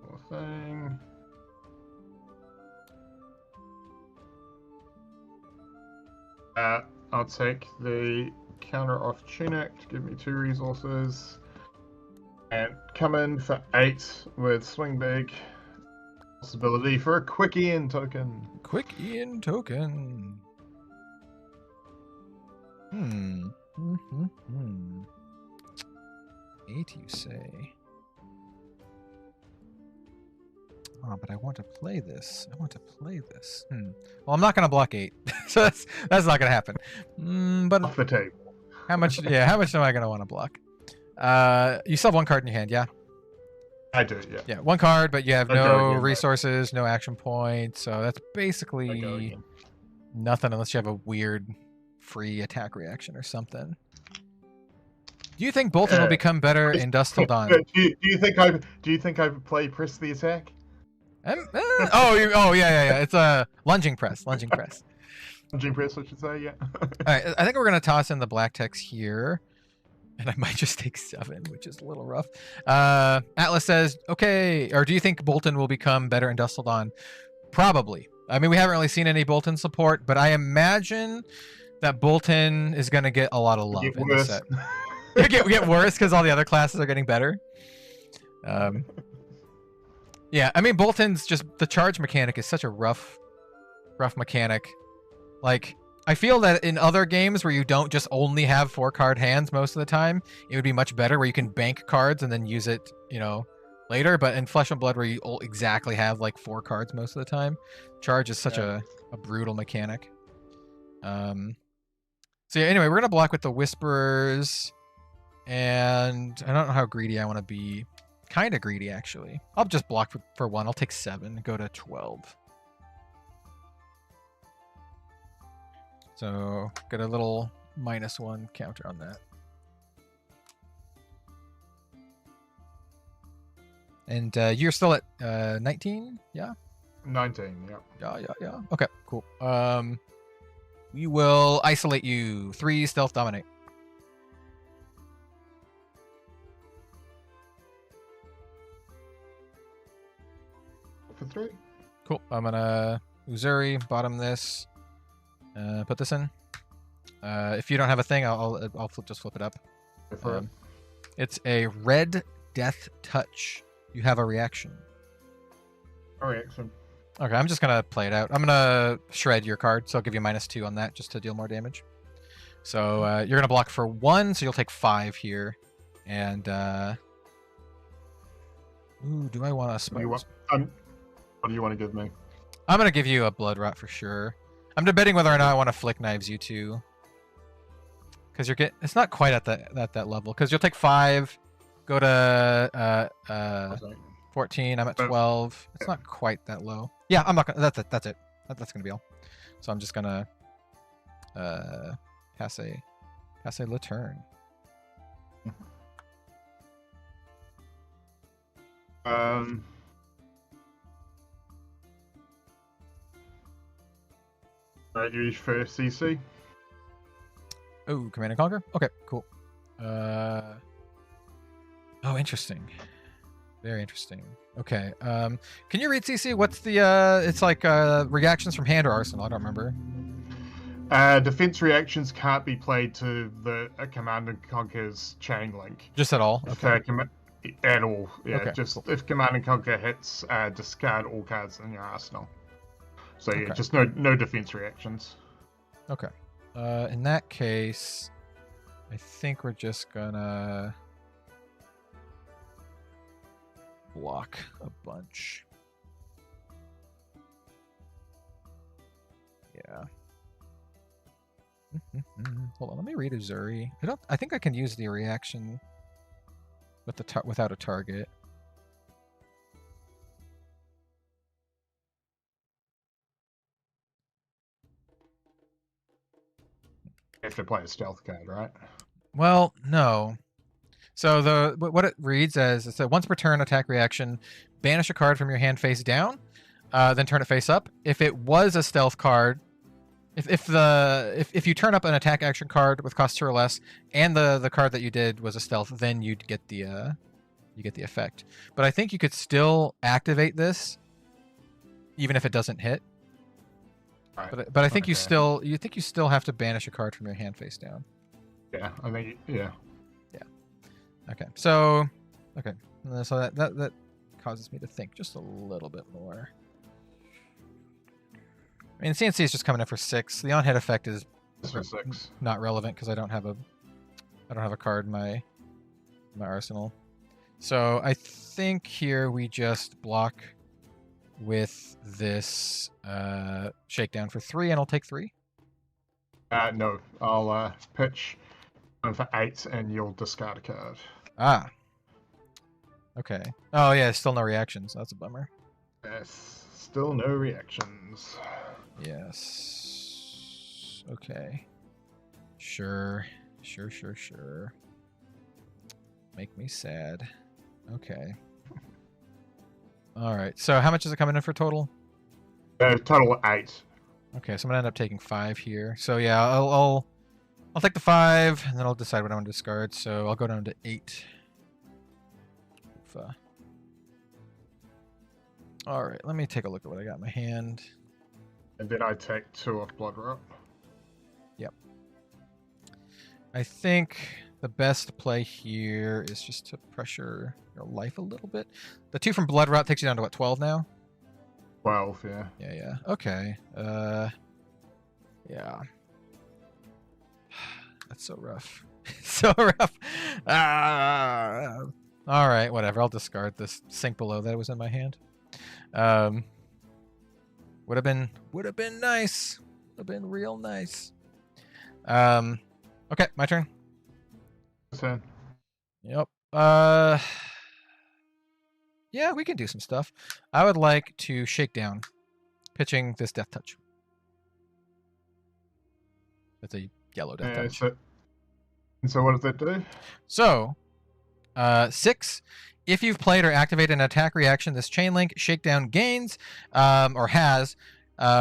Cool thing. I'll take the counter off Tunic to give me 2 resources. And come in for 8 with Swing Big. Possibility for a quick Ian token. Quick Ian token. 8, you say? Oh, but I want to play this. Well, I'm not going to block 8, so that's not going to happen. But Off the table. how much? Yeah, how much am I going to want to block? You still have 1 card in your hand, yeah? I do, yeah. Yeah, 1 card, but you have I go no again, resources, no action points, so that's I go basically again. nothing unless you have a weird free attack reaction or something. Do you think Bolton will become better in Dusk Till Dawn? Do you think I play press the attack? Yeah. It's a lunging press. Lunging press, I should say, yeah. All right, I think we're gonna toss in the black text here, and I might just take 7, which is a little rough. Atlas says, okay, or do you think Bolton will become better in Dusk Till Dawn? Probably. I mean, we haven't really seen any Bolton support, but I imagine that Bolton is gonna get a lot of love in this set. get worse because all the other classes are getting better. Yeah, I mean, Bolton's just the charge mechanic is such a rough mechanic. Like, I feel that in other games where you don't just only have 4 card hands most of the time, it would be much better where you can bank cards and then use it, later. But in Flesh and Blood, where you exactly have like 4 cards most of the time, charge is such a brutal mechanic. So yeah, anyway, we're gonna block with the Whisperers, and I don't know how greedy I want to be. Kind of greedy, actually. I'll just block for 1. I'll take 7, go to 12. So, get a little -1 counter on that. And you're still at 19? Yeah? 19, yeah. Yeah. Okay, cool. We will isolate you. 3 stealth dominate. For 3. Cool. I'm gonna Uzuri, bottom this. Put this in. If you don't have a thing, I'll just flip it up. Go for it. It's a red death touch. You have a reaction. A reaction. Okay, I'm just gonna play it out. I'm gonna shred your card, so I'll give you -2 on that just to deal more damage. So you're gonna block for 1, so you'll take 5 here. And ooh, do I want to? What do you want to give me? I'm gonna give you a blood rot for sure. I'm debating whether or not I want to flick knives you two. Because it's not quite at that level. Because you'll take 5, go to 14. I'm at 12. It's not quite that low. Yeah, I'm not gonna. That's it. That's gonna be all. So I'm just gonna pass a le turn. Right, you first CC. Oh, Command and Conquer? Okay, cool. Oh, interesting. Very interesting. Okay. Can you read CC? What's the it's like reactions from hand or arsenal? I don't remember. Defense reactions can't be played to the Command and Conquer's chain link. Just at all? Okay. At all. Yeah, Okay. Just if Command and Conquer hits, discard all cards in your arsenal. So yeah, Okay. just no defense reactions. Okay. In that case, I think we're just gonna block a bunch. Yeah. Hold on, let me read Uzuri. I think I can use the reaction with without a target. You have to play a stealth card, right? Well, no. So what it reads as it's a once per turn attack reaction, banish a card from your hand face down, then turn it face up. If it was a stealth card, if you turn up an attack action card with cost 2 or less, and the card that you did was a stealth, then you'd get the effect. But I think you could still activate this, even if it doesn't hit. Right. But I think you still have to banish a card from your hand face down. Yeah, I think yeah. Okay, so that causes me to think just a little bit more. I mean, CNC is just coming in for 6. The on-hit effect is For 6. not relevant because I don't have a card in my arsenal. So I think here we just block with this shakedown for 3, and I'll take 3. No, I'll pitch one for 8, and you'll discard a card. Ah. Okay. Oh yeah, still no reactions. That's a bummer. Yes, still no reactions. Yes. Okay. Sure. Make me sad. Okay. All right. So how much is it coming in for total? Total 8. Okay, so I'm gonna end up taking 5 here. So yeah, I'll take the 5, and then I'll decide what I want to discard. So I'll go down to 8. All right, let me take a look at what I got in my hand. And then I take 2 of Blood Rot. Yep. I think the best play here is just to pressure your life a little bit. The 2 from Blood Rot takes you down to what, 12 now? 12, yeah. Yeah. Okay. Yeah. That's so rough. So rough. All right, whatever. I'll discard this sink below that was in my hand. Would have been nice. Would have been real nice. Okay, my turn. Turn. Yep. Yeah, we can do some stuff. I would like to shake down, pitching this death touch. It's a yellow death touch. So what does that do? So, 6. If you've played or activated an attack reaction, this chain link shakedown gains, or has.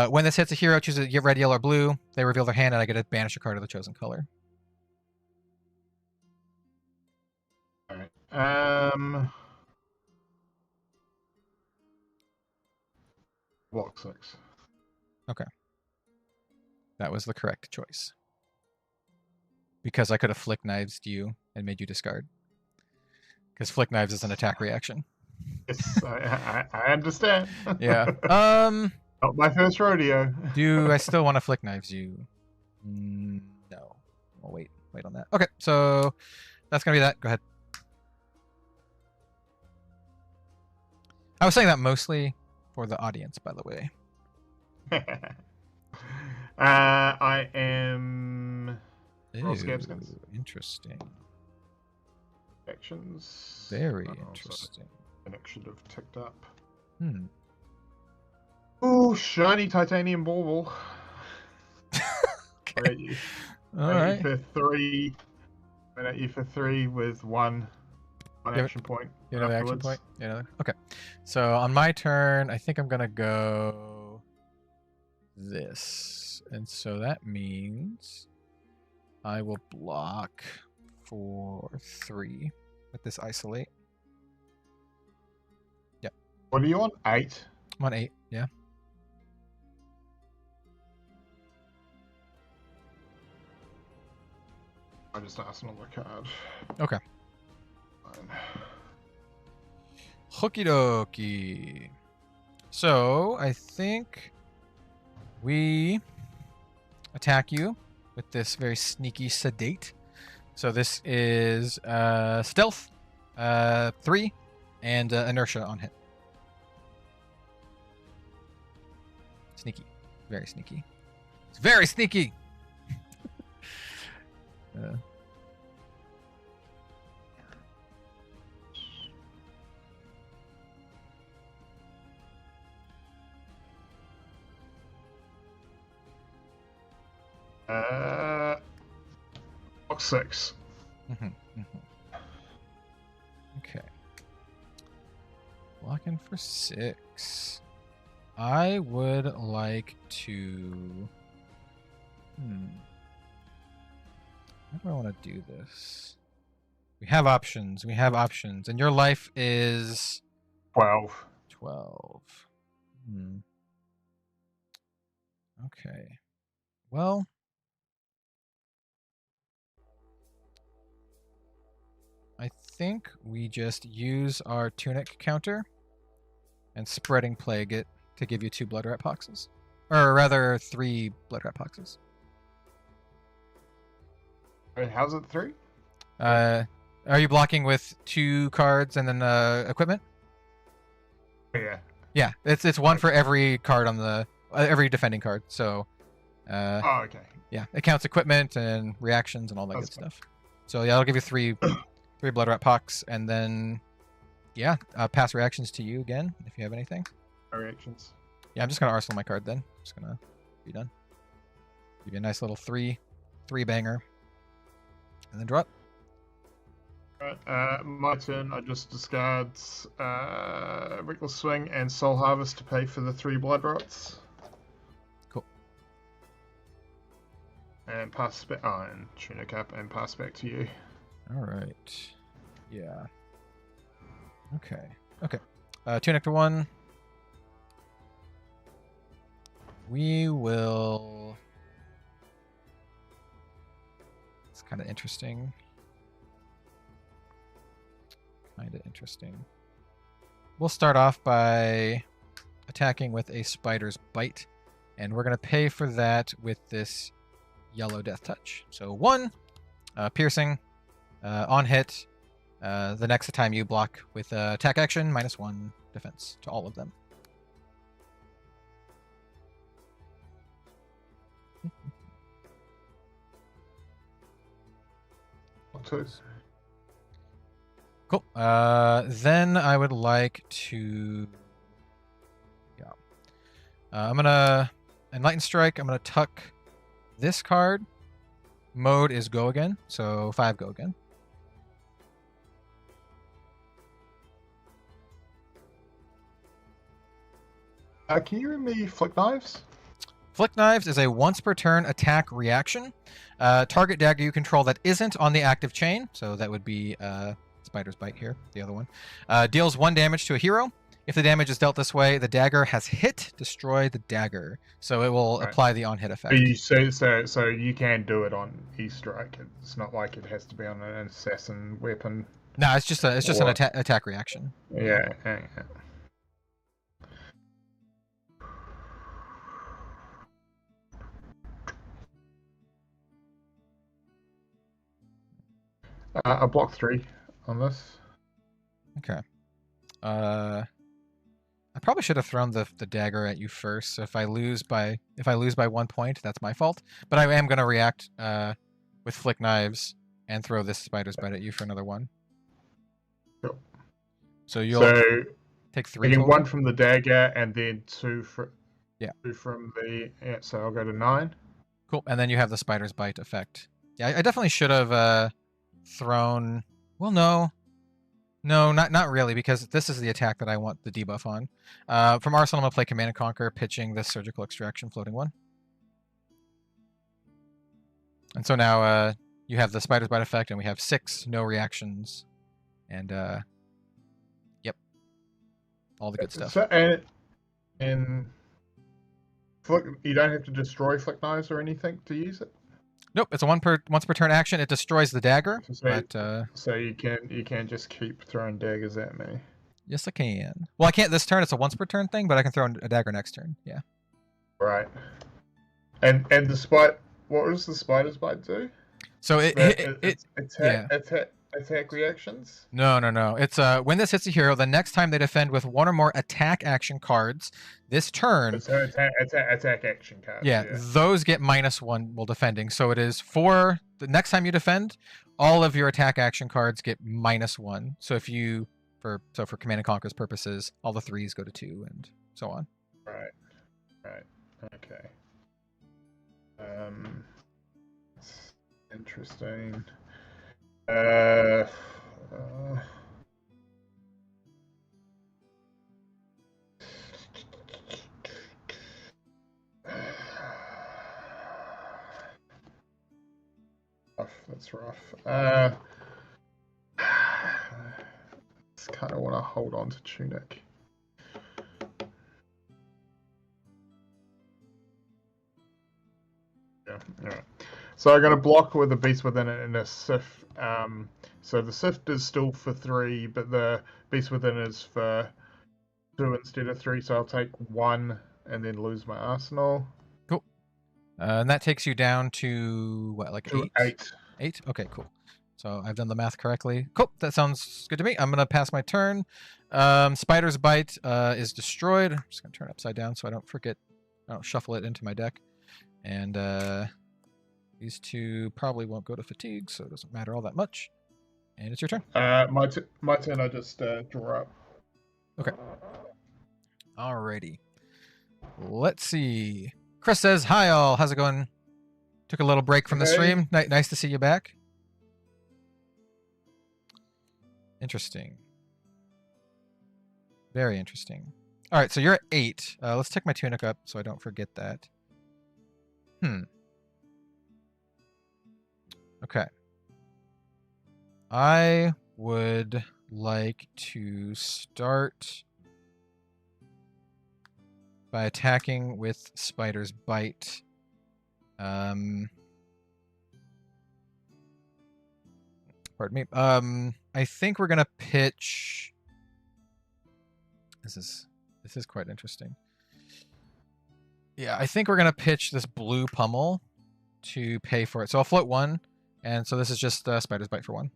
When this hits a hero, choose a red, yellow, or blue. They reveal their hand, and I get to banish a card of the chosen color. All right. Block 6. That was the correct choice. Because I could have flick knivesed you and made you discard. Because flick knives is an attack reaction. Yes, I understand. Yeah. Not my first rodeo. Do I still want to flick knives you? No. I'll wait on that. Okay, so that's gonna be that. Go ahead. I was saying that mostly for the audience, by the way. I am. Roll scabs guns. Interesting. Actions. Very Oh, interesting. And it should have ticked up. Hmm. Ooh, shiny titanium bauble. Okay. At you. All At right. you for 3. And at you for 3 with one Give it- action point. You have another action afterwards. point? Yeah, another. Okay. So on my turn, I think I'm gonna go this. And so that means I will block for 3 with this isolate. What are you on? 8? I'm on 8, yeah. I just asked another card. Okay. Fine. Hooky dokie. So I think we attack you with this very sneaky sedate. So this is stealth, 3, and inertia on hit. Sneaky, very sneaky. It's very sneaky. Box 6. Okay. Blocking for 6. I would like to. How do I want to do this? We have options. And your life is 12. 12. Okay. Well. I think we just use our tunic counter and spreading plague it to give you 2 blood rat poxes. Or rather 3 blood rat poxes. Wait, how's it 3? Are you blocking with 2 cards and then equipment? Yeah. Yeah, it's 1 for every card on the every defending card. So Oh, okay. yeah, it counts equipment and reactions and all that That's good stuff. So yeah, I'll give you 3 blood rat pox, and then yeah, pass reactions to you again if you have anything. No reactions. Yeah, I'm just gonna arsenal my card then. Just gonna be done. Give you a nice little 3 banger, and then drop. Right, my turn. I just discard Reckless Swing and Soul Harvest to pay for the 3 blood rots. Cool. And pass back. Oh, and Tunic up and pass back to you. All right. Yeah. Okay. Tunic to 1. We will. It's kind of interesting. We'll start off by attacking with a Spider's Bite, and we're going to pay for that with this yellow Death Touch. So 1, piercing, on hit. The next time you block with attack action, -1 defense to all of them. Two. Cool. Then I would like to. Yeah. I'm gonna Enlighten Strike. I'm gonna tuck this card. Mode is go again, so 5 go again. Can you read me Flick Knives? Flick Knives is a once per turn attack reaction. Target dagger you control that isn't on the active chain, so that would be Spider's Bite here, the other one, deals 1 damage to a hero. If the damage is dealt this way, the dagger has hit, destroy the dagger. So it will apply the on-hit effect. So you can do it on E-Strike. It's not like it has to be on an assassin weapon. No, it's just an attack reaction. Yeah. I block 3 on this. Okay. I probably should have thrown the dagger at you first. So if I lose by 1 point, that's my fault. But I am gonna react with Flick Knives and throw this Spider's Bite at you for another 1. Cool. So you'll take 3. Getting 1 from the dagger and then 2 from 2 from the So I'll go to 9. Cool. And then you have the Spider's Bite effect. Yeah, I definitely should have thrown. Well, no, not really, because this is the attack that I want the debuff on. From Arsenal, I'm gonna play Command and Conquer, pitching this Surgical Extraction floating 1. And so now you have the Spider's Bite effect, and we have 6 no reactions, and yep, all the good stuff. So, and Flick, you don't have to destroy Flick Knives or anything to use it. Nope, it's a once per turn action. It destroys the dagger, so you can just keep throwing daggers at me. Yes, I can. Well, I can't this turn. It's a once per turn thing, but I can throw a dagger next turn. Yeah. Right. And the spite. What does the Spider's Bite do? So attack reactions? No. It's when this hits a hero, the next time they defend with 1 or more attack action cards this turn. So attack action cards. Yeah, those get -1 while defending. So it is for the next time you defend, all of your attack action cards get -1. So if you for Command and Conquer's purposes, all the 3s go to 2 and so on. Right. Okay. Interesting. That's rough. Just kind of want to hold on to Tunic. Yeah, alright. So I'm going to block with a Beast Within it and a Sift. So the Sift is still for 3, but the Beast Within is for 2 instead of 3. So I'll take 1 and then lose my Arsenal. Cool. And that takes you down to what, like 8? 8? Okay, cool. So I've done the math correctly. Cool. That sounds good to me. I'm going to pass my turn. Spider's Bite is destroyed. I'm just going to turn it upside down so I don't forget. I don't shuffle it into my deck. And these 2 probably won't go to fatigue, so it doesn't matter all that much. And it's your turn. My turn, I just draw up. Okay. Alrighty. Let's see. Chris says, hi all. How's it going? Took a little break from the stream. Nice to see you back. Interesting. Very interesting. All right, so you're at 8. Let's take my Tunic up so I don't forget that. Okay. I would like to start by attacking with Spider's Bite. Pardon me. I think we're gonna pitch. This is quite interesting. Yeah, I think we're gonna pitch this blue pummel to pay for it. So I'll float 1, and so this is just Spider's Bite for 1.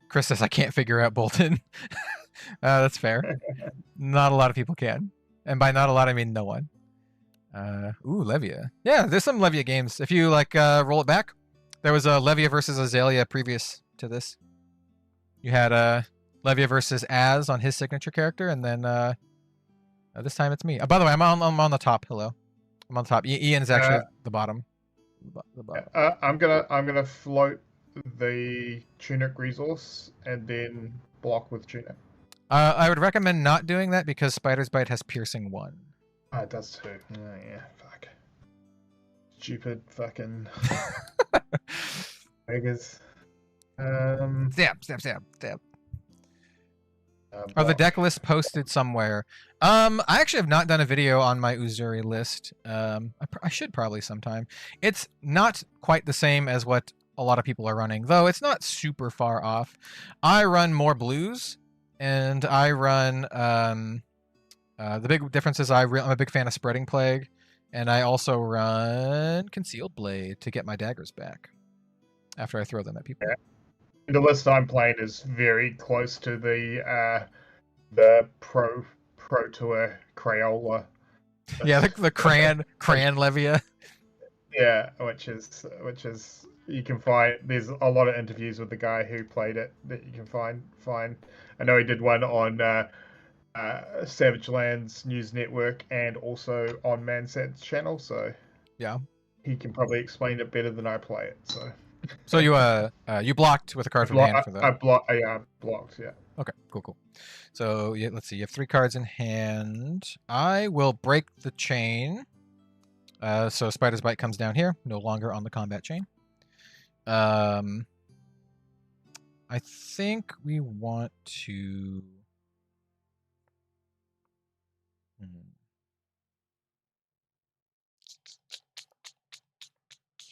Chris says I can't figure out Bolton. That's fair. Not a lot of people can, and by not a lot I mean no one. Ooh, Levia. Yeah, there's some Levia games. If you like roll it back, there was a Levia versus Azalea previous to this. You had Levia versus Az on his signature character, and then this time it's me. By the way, I'm on the top. Hello, I'm on the top. Ian's actually at the bottom. the bottom. I'm gonna float the tunic resource and then block with tunic. I would recommend not doing that because Spider's Bite has piercing 1. Oh, it does too. Oh, yeah, fuck. Stupid fucking beggars. Stab. Are the deck lists posted somewhere? I actually have not done a video on my Uzuri list. I should probably sometime. It's not quite the same as what a lot of people are running, though it's not super far off. I run more blues, and I run the big difference is I'm a big fan of Spreading Plague, and I also run Concealed Blade to get my daggers back after I throw them at people. Yeah. The list I'm playing is very close to the Pro Tour Crayola. Yeah, the Crayon Levia. Yeah, which is you can find. There's a lot of interviews with the guy who played it that you can find. I know he did one on Savage Lands News Network and also on Mansat's channel. So yeah, he can probably explain it better than I play it. So you blocked with a card from hand for that. I blocked. Yeah. Okay, cool. So yeah, let's see. You have 3 cards in hand. I will break the chain. So Spider's Bite comes down here, no longer on the combat chain. I think we want to.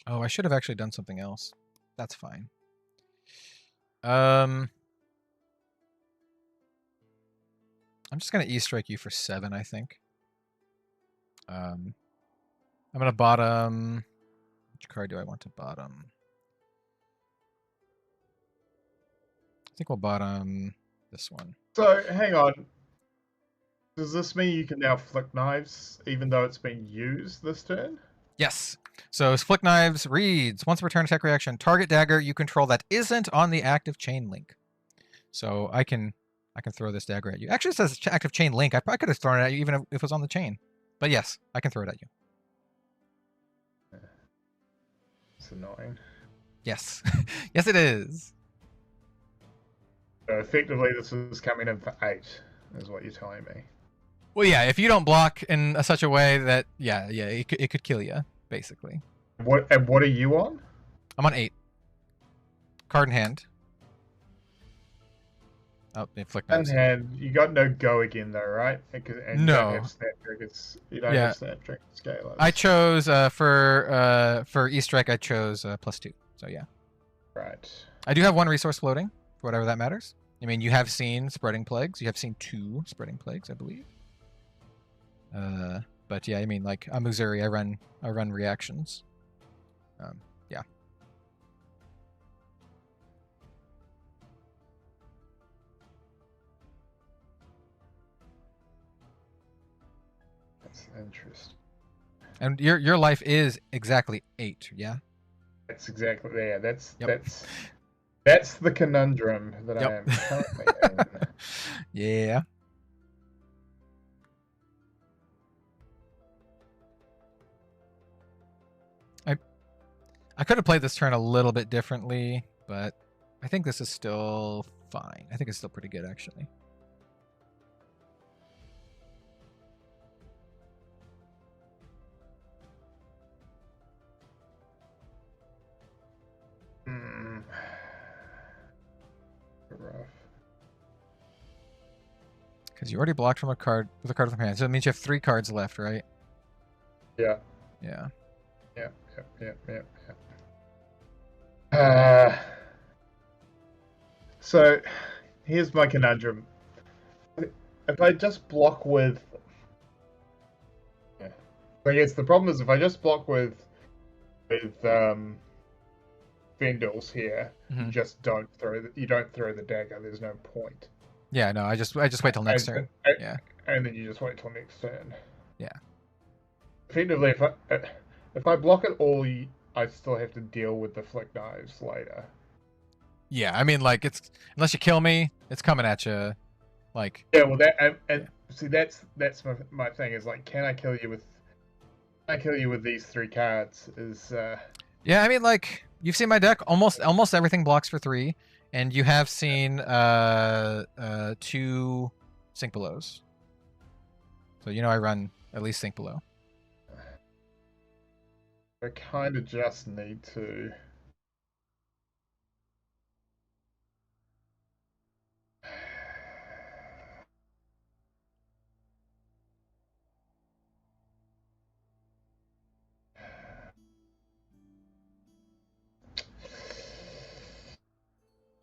Oh, I should have actually done something else. That's fine. I'm just gonna E-strike you for 7, I think. I'm gonna bottom. Which card do I want to bottom? I think we'll bottom this one. So hang on. Does this mean you can now flick knives even though it's been used this turn? Yes. So Flick Knives reads, once per turn attack reaction, target dagger you control that isn't on the active chain link. So I can throw this dagger at you. Actually, it says active chain link. I probably could have thrown it at you even if it was on the chain. But yes, I can throw it at you. It's annoying. Yes. Yes, it is. So effectively, this is coming in for 8, is what you're telling me. Well, yeah, if you don't block in such a way that, yeah, it could kill you, basically. What are you on? I'm on 8. Card in hand. Oh, they Flick In Knives. hand, you got no go again though, right? And No. You don't have Snapdragons. You don't have Snapdragon scalers. I chose for E-Strike. I chose +2. So yeah. Right. I do have 1 resource floating for whatever that matters. I mean, you have seen Spreading Plagues. You have seen 2 Spreading Plagues, I believe. But yeah, I mean, like I'm Uzuri. I run reactions. Yeah. That's interesting. And your life is exactly 8. Yeah. That's exactly That's Yep. that's the conundrum that I am currently in. Yeah. I could have played this turn a little bit differently, but I think this is still fine. I think it's still pretty good, actually. Rough. Because you already blocked from a card with a card from hand, so it means you have 3 cards left, right? Yeah. Yeah. Yep. So here's my conundrum. If I just block with, I guess the problem is if I just block with Vendals here, you just don't throw the dagger. There's no point. Yeah, no, I just wait till next turn. Yeah. And then you just wait till next turn. Yeah. Effectively, if I block it all, I still have to deal with the Flick Knives later. Yeah, I mean, like, it's unless you kill me, it's coming at you. Like. Yeah, well, see, that's my thing is like, can I kill you with these 3 cards? Is Yeah, I mean, like, you've seen my deck. Almost everything blocks for 3, and you have seen 2 Sink Belows. So you know I run at least Sink Below. I kind of just need to.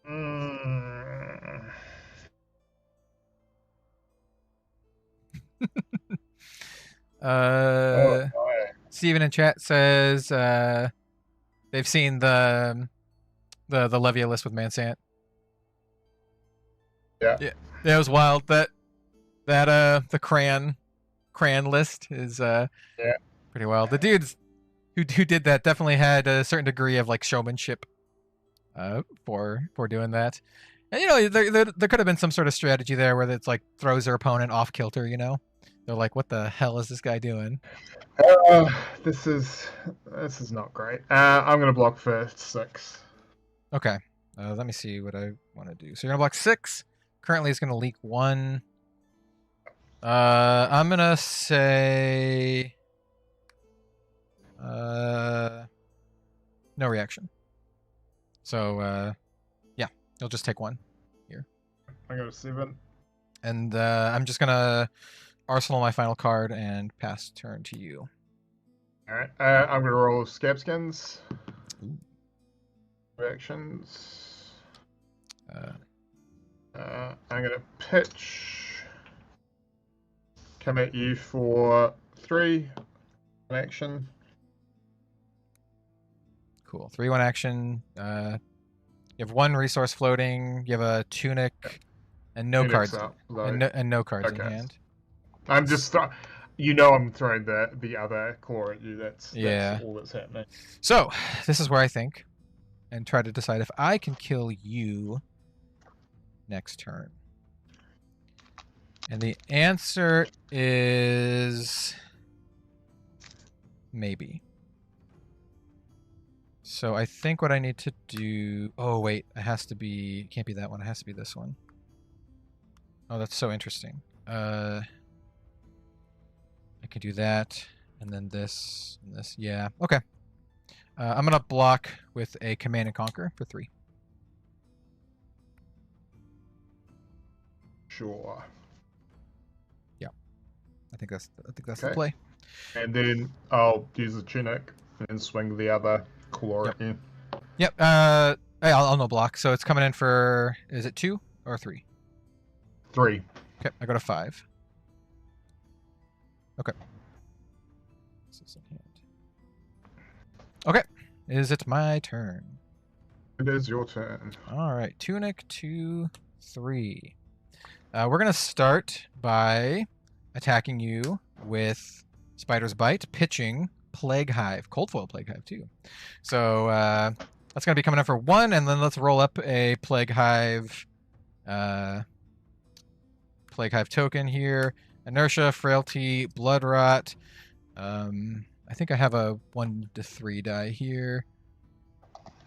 Mm. Oh, no. Steven in chat says they've seen the Levia list with Mansant. Yeah. Yeah, it was wild. That the crayon list is pretty wild. The dudes who did that definitely had a certain degree of like showmanship for doing that. And you know, there could have been some sort of strategy there where it's like throws their opponent off kilter. You know, they're like, "What the hell is this guy doing?" This is not great. I'm gonna block for 6. Okay, let me see what I want to do. So you're gonna block 6. Currently, it's gonna leak 1. I'm gonna say no reaction. So yeah, you'll just take 1 here. I got a 7. And I'm just gonna arsenal my final card and pass turn to you. All right. I'm gonna roll scab skins. Ooh. Reactions. I'm gonna pitch. Come at you for 3. An action. Cool. 3/1 action. You have 1 resource floating. You have a tunic and no Phoenix cards. up, though. And no cards in Okay. hand. I'm just. You know, I'm throwing the other claw at you. That's Yeah. all that's happening. So this is where I think and try to decide if I can kill you next turn. And the answer is maybe. So I think what I need to do... Oh, wait. It has to be... It can't be that one. It has to be this one. Oh, that's so interesting. I could do that. And then this. And this. Yeah. Okay. I'm going to block with a Command and Conquer for 3. Sure. I think that's Okay. the play. And then I'll use the tunic and swing the other claw Yep. at you. Yep. I'll no block. So it's coming in for... Is it 2 or 3? 3. Okay, I go to 5. Okay. This is in hand. Okay. Is it my turn? It is your turn. All right. Tunic 2, 3. We're going to start by attacking you with Spider's Bite, pitching Plague Hive, Cold Foil Plague Hive too. So that's going to be coming in for 1, and then let's roll up a Plague Hive token here. Inertia, Frailty, Blood Rot. I think I have a 1 to 3 die here.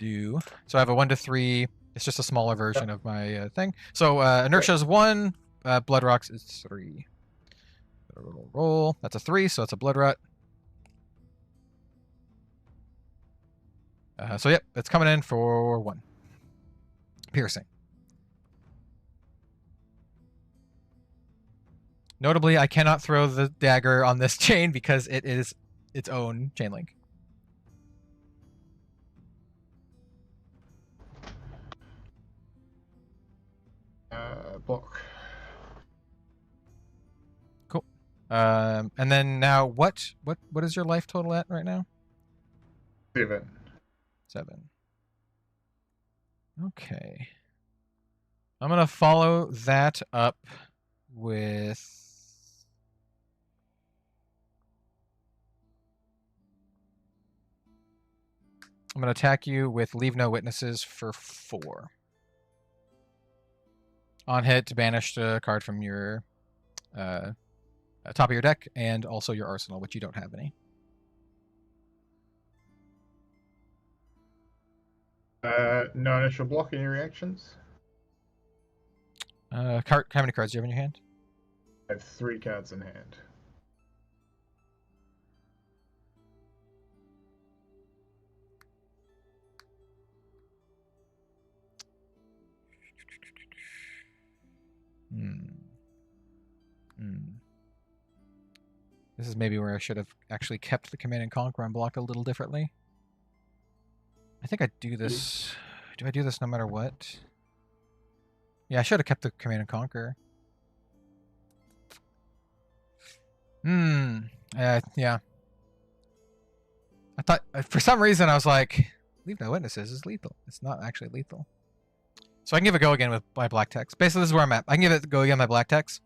So I have a 1 to 3. It's just a smaller version of my thing. So Inertia is 1. Blood Rocks is 3. Roll. That's a 3, so it's a Blood Rot. So yep, it's coming in for 1. Piercing. Notably, I cannot throw the dagger on this chain because it is its own chain link. Block. Cool. And then now, what is your life total at right now? 7. 7. Okay. I'm gonna follow that up with... I'm gonna attack you with Leave No Witnesses for 4. On hit, to banish the card from your top of your deck and also your arsenal, which you don't have any. No initial block. Any reactions? How many cards do you have in your hand? I have 3 cards in hand. This is maybe where I should have actually kept the Command and Conquer and blocked a little differently. I think I do this. Do I do this no matter what? Yeah, I should have kept the Command and Conquer. Yeah. I thought, for some reason, I was like, leave no witnesses is lethal. It's not actually lethal. So I can give it a go again with my black text. Basically, this is where I'm at. I can give it a go again with my black text.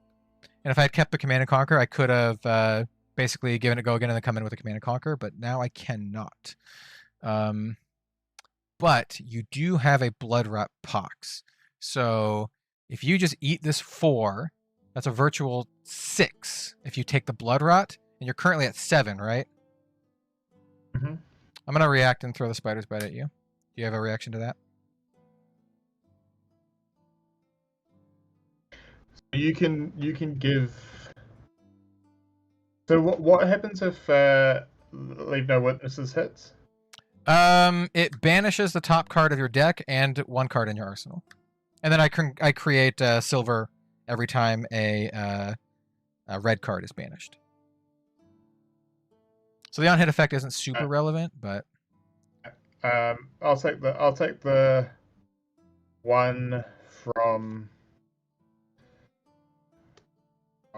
And if I had kept the Command and Conquer, I could have basically given it a go again and then come in with a Command and Conquer, but now I cannot. But you do have a Blood Rot Pox. So if you just eat this 4, that's a virtual 6 if you take the Blood Rot, and you're currently at 7, right? Mm-hmm. I'm going to react and throw the Spider's Bite at you. Do you have a reaction to that? You can give. So what happens if leave no witnesses hits? It banishes the top card of your deck and 1 card in your arsenal, and then I create silver every time a red card is banished. So the on-hit effect isn't super relevant, but I'll take the one from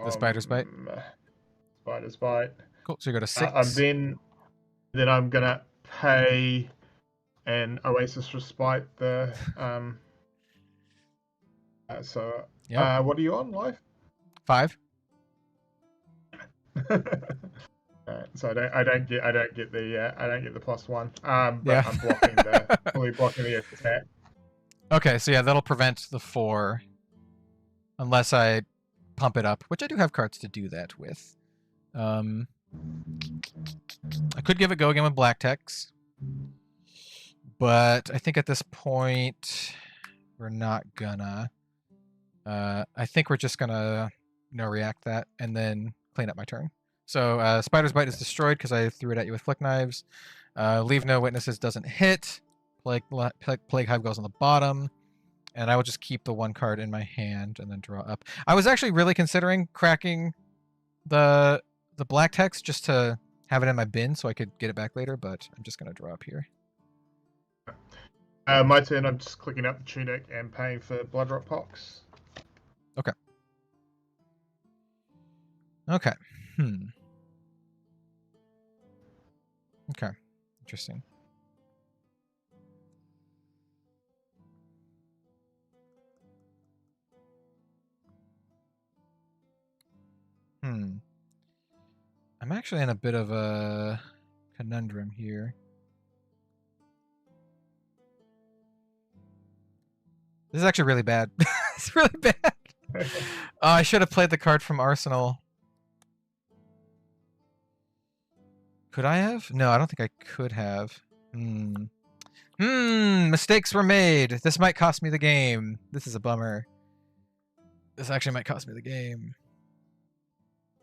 the Spider's Bite. Spider's Bite. Cool. So you go to 6. Then I'm gonna pay an Oasis Respite. The Yep. what are you on, life? 5. So I don't get the +1. But Yeah. I'm fully blocking the attack. Okay, so yeah, that'll prevent the 4 unless I pump it up, which I do have cards to do that with. I could give it a go again with black text, but I think at this point we're not gonna. I think we're just gonna react that and then clean up my turn. So Spider's Bite is destroyed because I threw it at you with Flick Knives. Leave no witnesses doesn't hit. Plague Hive goes on the bottom. And I will just keep the 1 card in my hand and then draw up. I was actually really considering cracking the black text just to have it in my bin so I could get it back later, but I'm just going to draw up here. My turn, I'm just clicking up the tunic and paying for Blood Rot Pox. Okay. Okay. Okay. Interesting. I'm actually in a bit of a conundrum here. This is actually really bad. It's really bad. I should have played the card from Arsenal. Could I have? No, I don't think I could have. Mistakes were made. This might cost me the game. This is a bummer. This actually might cost me the game.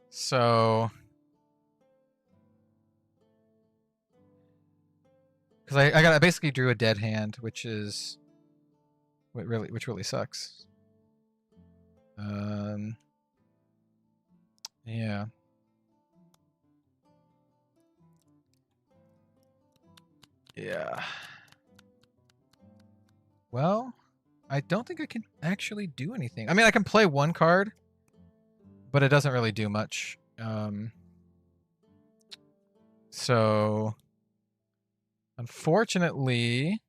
So, because I basically drew a dead hand, which really sucks. Yeah. Yeah. Well, I don't think I can actually do anything. I mean, I can play 1 card, but it doesn't really do much. So, unfortunately,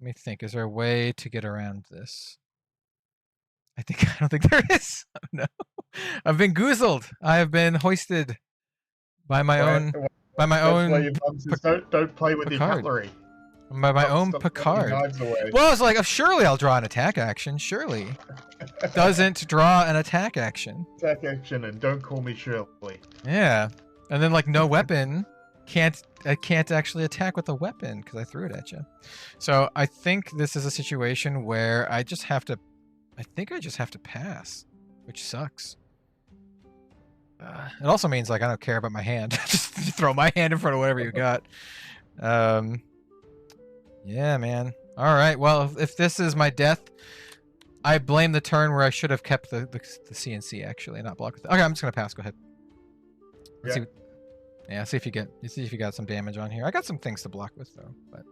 let me think. Is there a way to get around this? I don't think there is. Oh, no. I've been goozled. I have been hoisted by my own. Don't play with your cutlery. By my own Picard. Well, I was like, surely I'll draw an attack action. Surely. Doesn't draw an attack action. Attack action, and don't call me Shirley. Yeah. And then, like, no weapon. I can't actually attack with a weapon because I threw it at you. So I think this is a situation where I just have to. I think I just have to pass, which sucks. It also means like I don't care about my hand. Just throw my hand in front of whatever you got. Yeah, man. All right. Well, if this is my death, I blame the turn where I should have kept the CNC actually, not block with it. Okay, I'm just gonna pass. Go ahead. Let's see. Yeah, see if you got some damage on here. I got some things to block with though, but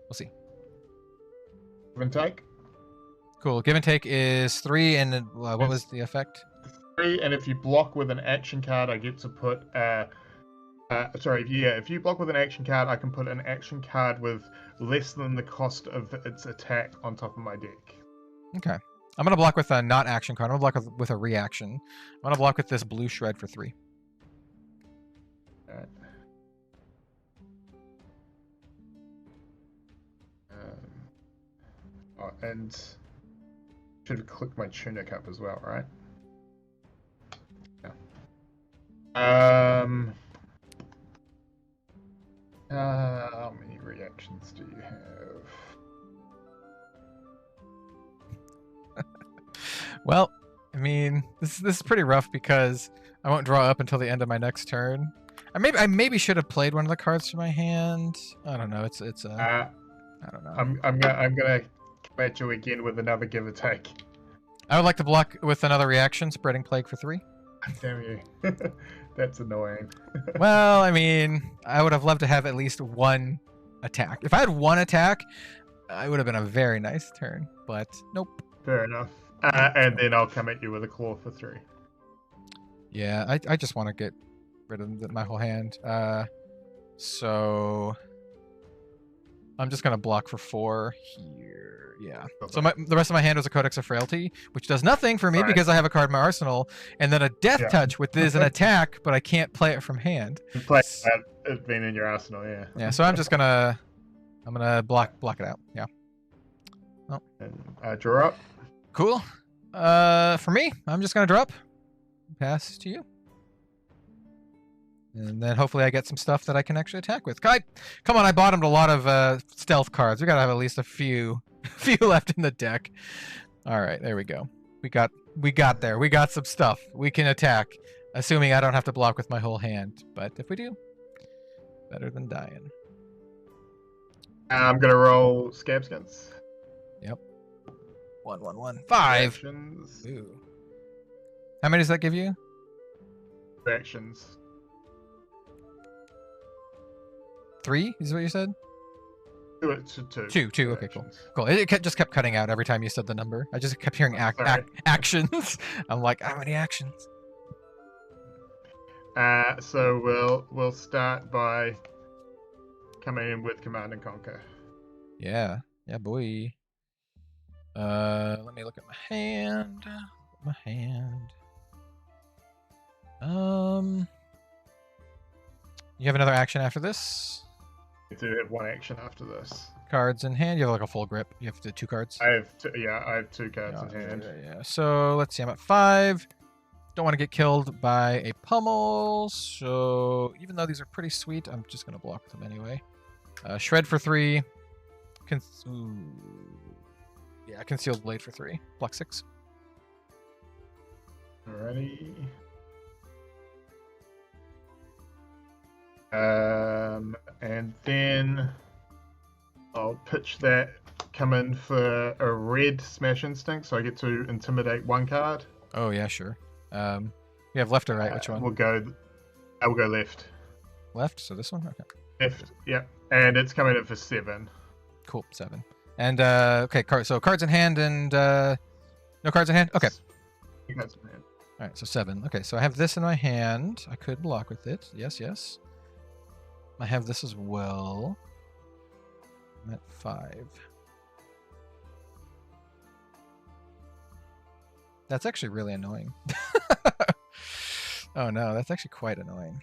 we'll see. Give and take. Cool. Give and take is 3, and what was the effect? 3, and if you block with an action card, I get to put if you block with an action card, I can put an action card with less than the cost of its attack on top of my deck. Okay. I'm gonna block with a not action card. I'm gonna block with a reaction. I'm gonna block with this blue shred for 3. Alright. And should have clicked my tunic up as well, right? Yeah. How many reactions do you have? Well, I mean, this is pretty rough because I won't draw up until the end of my next turn. I maybe should have played one of the cards from my hand. I don't know. It's I don't know. I'm gonna come at you again with another give or take. I would like to block with another reaction, spreading plague for 3. Damn you. That's annoying. Well, I mean, I would have loved to have at least one attack. If I had one attack, it would have been a very nice turn, but nope. Fair enough. And then I'll come at you with a claw for 3. Yeah, I just want to get rid of my whole hand. So I'm just going to block for 4 here. Yeah. Okay. So the rest of my hand was a Codex of Frailty, which does nothing for me because I have a card in my arsenal, and then a Death Touch, which is an attack, but I can't play it from hand. You play it being in your arsenal, yeah. Yeah, so I'm gonna block it out. Yeah. Oh. And, draw up. Cool. For me, I'm just gonna drop. Pass to you. And then hopefully I get some stuff that I can actually attack with. Come on, I bottomed a lot of stealth cards. We gotta have at least a few left in the deck. All right, there we go. We got there. We got some stuff. We can attack, assuming I don't have to block with my whole hand. But if we do, better than dying. I'm gonna roll Scab Skins. Yep. 1, 1, 1. 5. Actions. Ooh. How many does that give you? Actions. 3 is what you said? 2. 2. Okay, cool. Cool. It just kept cutting out every time you said the number. I just kept hearing actions. I'm like, how many actions? So we'll start by coming in with Command and Conquer. Yeah. Yeah, boy. Let me look at my hand. You have another action after this? I do have one action after this. Cards in hand. You have like a full grip. You have the 2 cards. I have 2 cards in hand. Yeah. So let's see. I'm at 5. Don't want to get killed by a pummel. So even though these are pretty sweet, I'm just gonna block them anyway. Shred for 3. Concealed blade for 3. Block 6. Alrighty. And then I'll pitch that, come in for a red Smash Instinct, so I get to intimidate 1 card. Oh yeah, sure. You have left or right? Which one? I will go left. Left. So this one. Okay. Left. Yep. And it's coming in for 7. Cool. 7. And okay. So cards in hand and no cards in hand. Okay. Cards in hand. All right. So 7. Okay. So I have this in my hand. I could block with it. Yes. Yes. I have this as well. I'm at 5. That's actually really annoying. Oh no, that's actually quite annoying.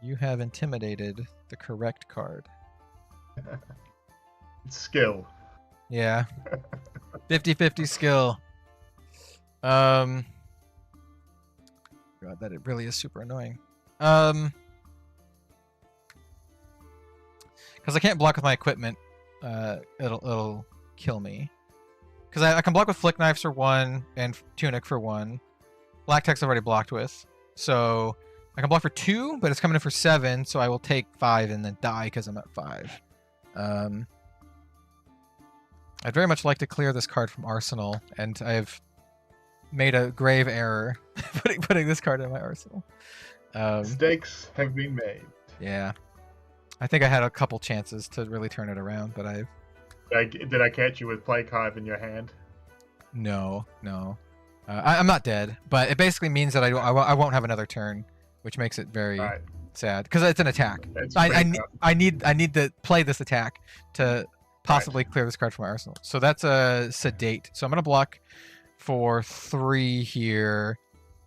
You have intimidated the correct card. Skill. Yeah. 50-50 skill. Going god, that it really is super annoying. Because I can't block with my equipment, it'll kill me. Because I can block with flick knives for 1 and tunic for 1. Black text I've already blocked with, so I can block for 2, but it's coming in for 7, so I will take 5 and then die because I'm at 5. I'd very much like to clear this card from arsenal, and I've made a grave error putting this card in my arsenal. Mistakes have been made. Yeah. I think I had a couple chances to really turn it around, but Did I catch you with Plague Hive in your hand? No. I'm not dead, but it basically means that I won't have another turn, which makes it very sad because it's an attack. I need to play this attack to possibly clear this card from my arsenal. So that's a sedate. So I'm gonna block for 3 here,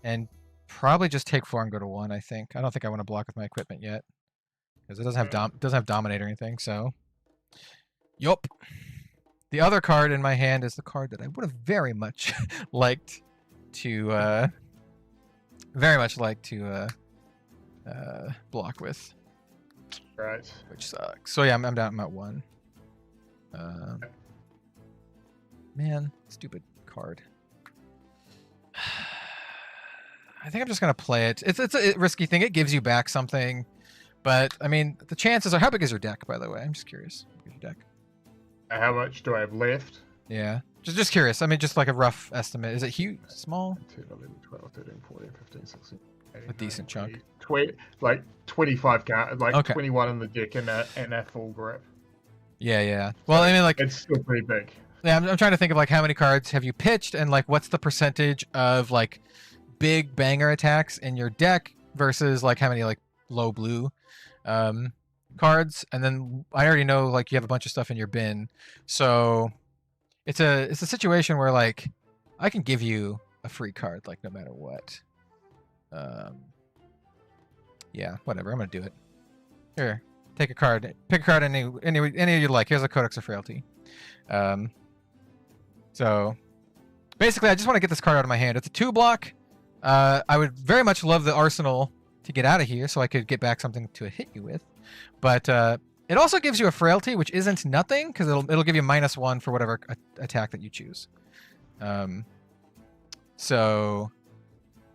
and probably just take 4 and go to 1. I think. I don't think I want to block with my equipment yet because it doesn't have dominate or anything. So, yup. The other card in my hand is the card that I would have very much liked to block with. Right. Which sucks. So yeah, I'm down. I'm at 1. Man, stupid card. I think I'm just gonna play it. It's a risky thing. It gives you back something, but I mean the chances are. How big is your deck, by the way? I'm just curious. How big is your deck? How much do I have left? Yeah, just curious. I mean, just like a rough estimate. Is it huge, small? 10, 11, 12, 13, 14, 15, 16. 18, A decent 19, chunk. 20, like 25 cards, like Okay. 21 in the deck and a full grip. Yeah. Well, I mean, like, It's still pretty big. yeah, I'm trying to think of like how many cards have you pitched, and like what's the percentage of like big banger attacks in your deck versus like how many like low blue cards, and then I already know like you have a bunch of stuff in your bin, so it's a situation where like I can give you a free card like no matter what. Yeah, whatever. I'm gonna do it. Here, take a card. Pick a card any you like. Here's a Codex of Frailty. So basically, I just want to get this card out of my hand. It's a 2-block. I would very much love the arsenal to get out of here so I could get back something to hit you with. But it also gives you a frailty, which isn't nothing because it'll give you -1 for whatever attack that you choose. So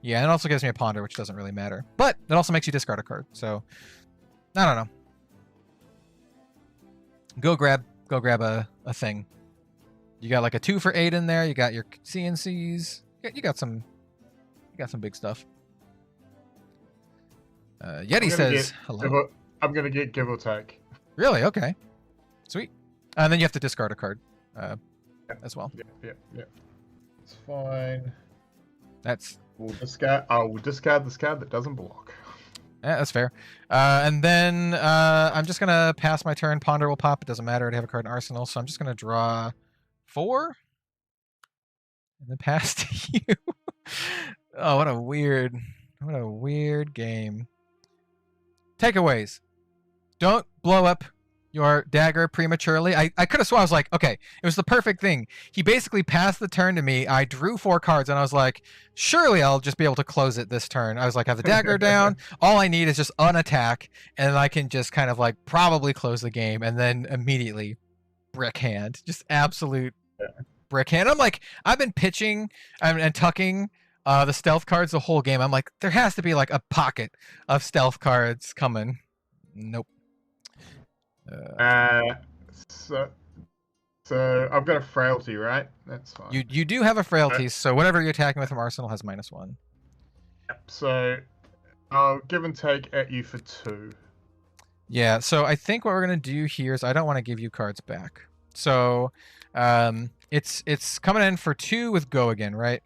yeah, and it also gives me a ponder, which doesn't really matter. But it also makes you discard a card. So I don't know. Go grab a thing. You got like a 2 for 8 in there. You got your CNCs. You got some big stuff. Yeti says hello. I'm gonna get give or take. Really? Okay. Sweet. And then you have to discard a card as well. Yeah. It's fine. We'll discard this card that doesn't block. Yeah, that's fair. And then I'm just gonna pass my turn. Ponder will pop. It doesn't matter. I have a card in arsenal, so I'm just gonna draw 4 and then pass to you. Oh, what a weird game. Takeaways. Don't blow up your dagger prematurely. I could have sworn I was like, okay, it was the perfect thing. He basically passed the turn to me. I drew 4 cards and I was like, surely I'll just be able to close it this turn. I was like, I have the dagger down. All I need is just an attack and I can just kind of like probably close the game, and then immediately brick hand. Just absolute brick hand. I'm like, I've been pitching and tucking the stealth cards the whole game. I'm like, there has to be like a pocket of stealth cards coming. Nope. So I've got a frailty, right? That's fine. You do have a frailty, so whatever you're attacking with from arsenal has -1. Yep. So I'll give and take at you for 2. Yeah. So I think what we're gonna do here is I don't want to give you cards back. So it's coming in for 2 with go again, right?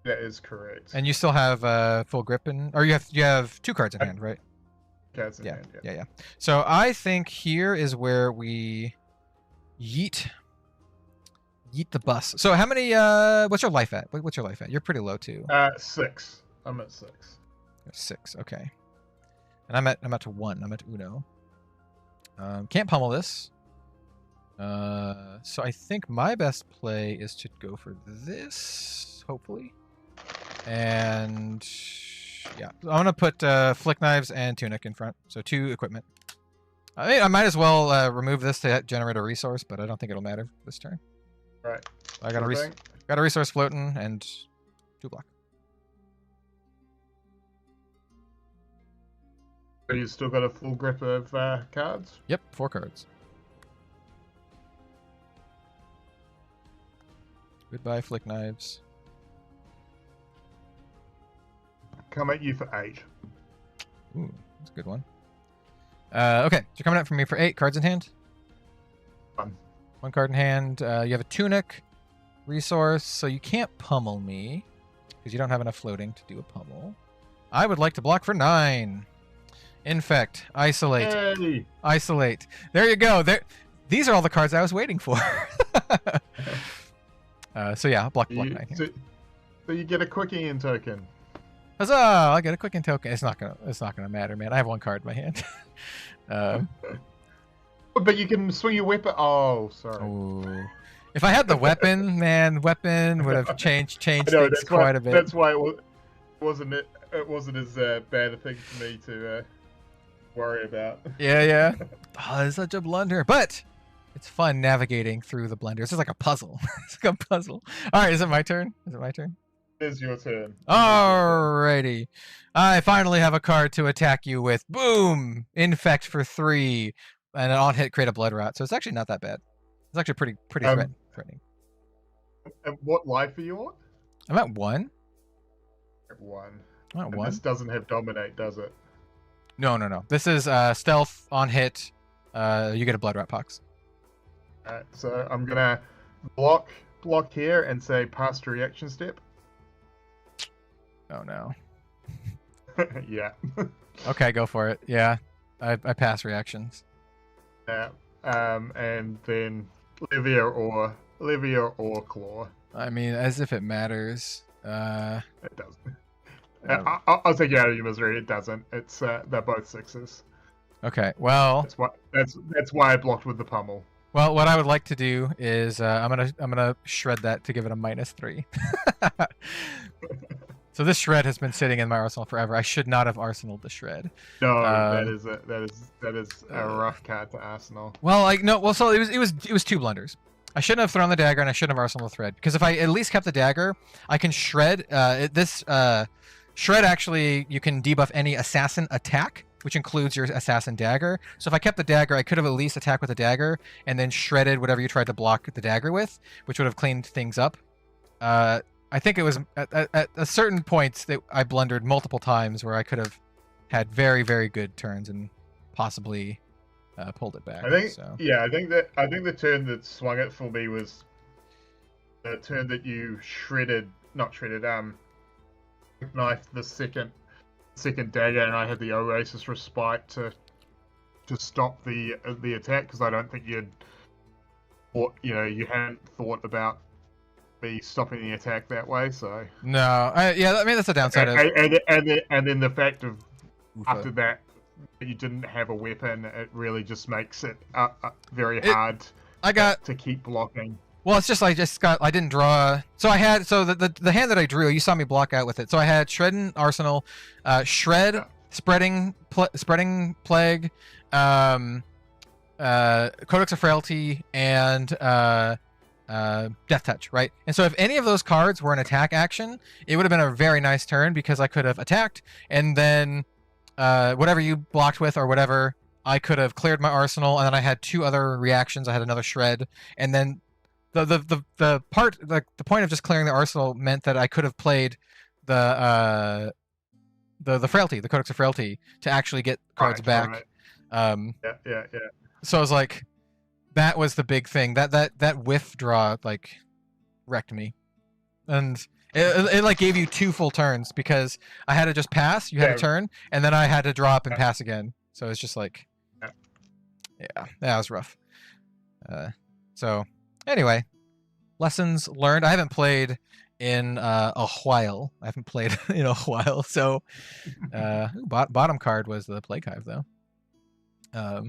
That is correct. And you still have full grip or you have 2 cards in hand, right? Cards in hand, Yeah. So I think here is where we yeet the bus. So how many? What's your life at? What's your life at? You're pretty low too. 6. I'm at 6. 6. Okay. And I'm at to 1. I'm at uno. Can't pummel this. So I think my best play is to go for this, hopefully. And Yeah, I'm gonna put flick knives and tunic in front, so 2 equipment. I mean, I might as well remove this to generate a resource, but I don't think it'll matter this turn. Right. I got a resource floating and 2 block. So you still got a full grip of cards? Yep, 4 cards. Goodbye, flick knives. Come at you for 8. Ooh, that's a good one. Okay, so you're coming up from me for 8 cards in hand. 1 card in hand. You have a tunic resource, so you can't pummel me because you don't have enough floating to do a pummel. I would like to block for 9. Infect, isolate, Hey! isolate. There you go. These are all the cards I was waiting for. So yeah, I'll block 9 here. So you get a quickie in token. Huzzah! I get a quick in token. It's not gonna matter, man. I have 1 card in my hand. But you can swing your weapon. Oh, sorry. Ooh. If I had the weapon, man, weapon would have changed things quite a bit. That's why it wasn't as bad a thing for me to worry about. Yeah. Oh, it's such a blunder, but it's fun navigating through the blender. It's just like a puzzle. It's like a puzzle. All right, is it my turn? It is your turn. Alrighty. I finally have a card to attack you with. Boom! Infect for 3. And an on-hit create a blood rot. So it's actually not that bad. It's actually pretty threatening. And what life are you on? I'm at 1. At 1. I'm at And 1. this doesn't have dominate, does it? No. This is stealth on hit. You get a blood rot pox. Alright, so I'm gonna block here and say pass to reaction step. Oh no. Yeah. Okay, go for it. Yeah, I pass reactions. Yeah. And then Livia or Claw. I mean, as if it matters. It doesn't. I'll take you out of your misery. It doesn't. It's they're both 6s. Okay. Well. That's why I blocked with the pummel. Well, what I would like to do is I'm gonna shred that to give it a -3. So this shred has been sitting in my arsenal forever. I should not have arsenaled the shred. No, that is a rough card to arsenal. Well, so it was 2 blunders. I shouldn't have thrown the dagger and I shouldn't have arsenaled the thread, because if I at least kept the dagger, I can shred. Shred actually, you can debuff any assassin attack, which includes your assassin dagger. So if I kept the dagger, I could have at least attacked with the dagger and then shredded whatever you tried to block the dagger with, which would have cleaned things up. I think it was at a certain points that I blundered multiple times where I could have had very, very good turns and possibly pulled it back. I think so. the turn that swung it for me was the turn that you knifed the second dagger, and I had the Oasis Respite to stop the attack, because I don't think you hadn't thought about me stopping the attack that way. So no, I mean that's the downside of and then the fact of after that you didn't have a weapon, it really just makes it very hard to keep blocking. Well, it's just I didn't draw. So I had the hand that I drew. You saw me block out with it. So I had Shred and Arsenal, Shred, Spreading Plague, Codex of Frailty, and Death Touch, right? And so if any of those cards were an attack action, it would have been a very nice turn, because I could have attacked, and then whatever you blocked with or whatever, I could have cleared my arsenal, and then I had 2 other reactions. I had another Shred, and then the point of just clearing the arsenal meant that I could have played the frailty, the Codex of Frailty, to actually get cards back. Right. Yeah. So I was like, that was the big thing. That whiff draw like wrecked me, and it like gave you 2 full turns, because I had to just pass. You had a turn, and then I had to draw up and pass again. So it's just like, yeah, that was rough. So. Anyway, lessons learned. I haven't played in a while. So, bottom card was the Plague Hive, though. I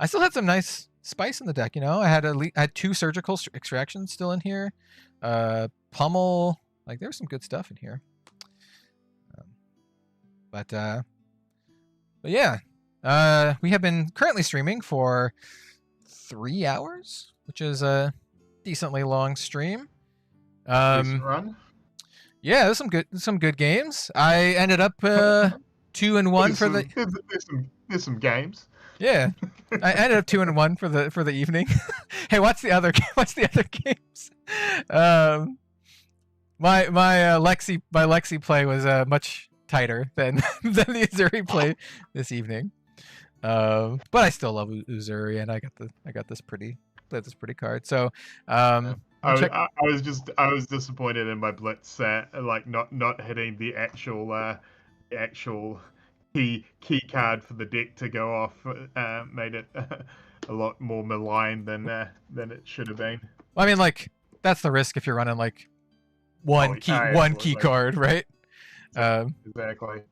still had some nice spice in the deck. I had 2 surgical extractions still in here. Pummel, like there's some good stuff in here. But yeah, we have been currently streaming for 3 hours, which is a decently long stream. Decent run. Yeah, there's some good games. I ended up 2-1 for the. There's some games. Yeah, I ended up 2-1 for the evening. Hey, what's the other games? My Lexi play was much tighter than the Uzuri play this evening. But I still love Uzuri, and I got this pretty card. So I was disappointed in my blitz set, like not hitting the actual key card for the deck to go off. Made it a lot more malign than it should have been. Well, I mean, like, that's the risk if you're running like one key card, right? Exactly.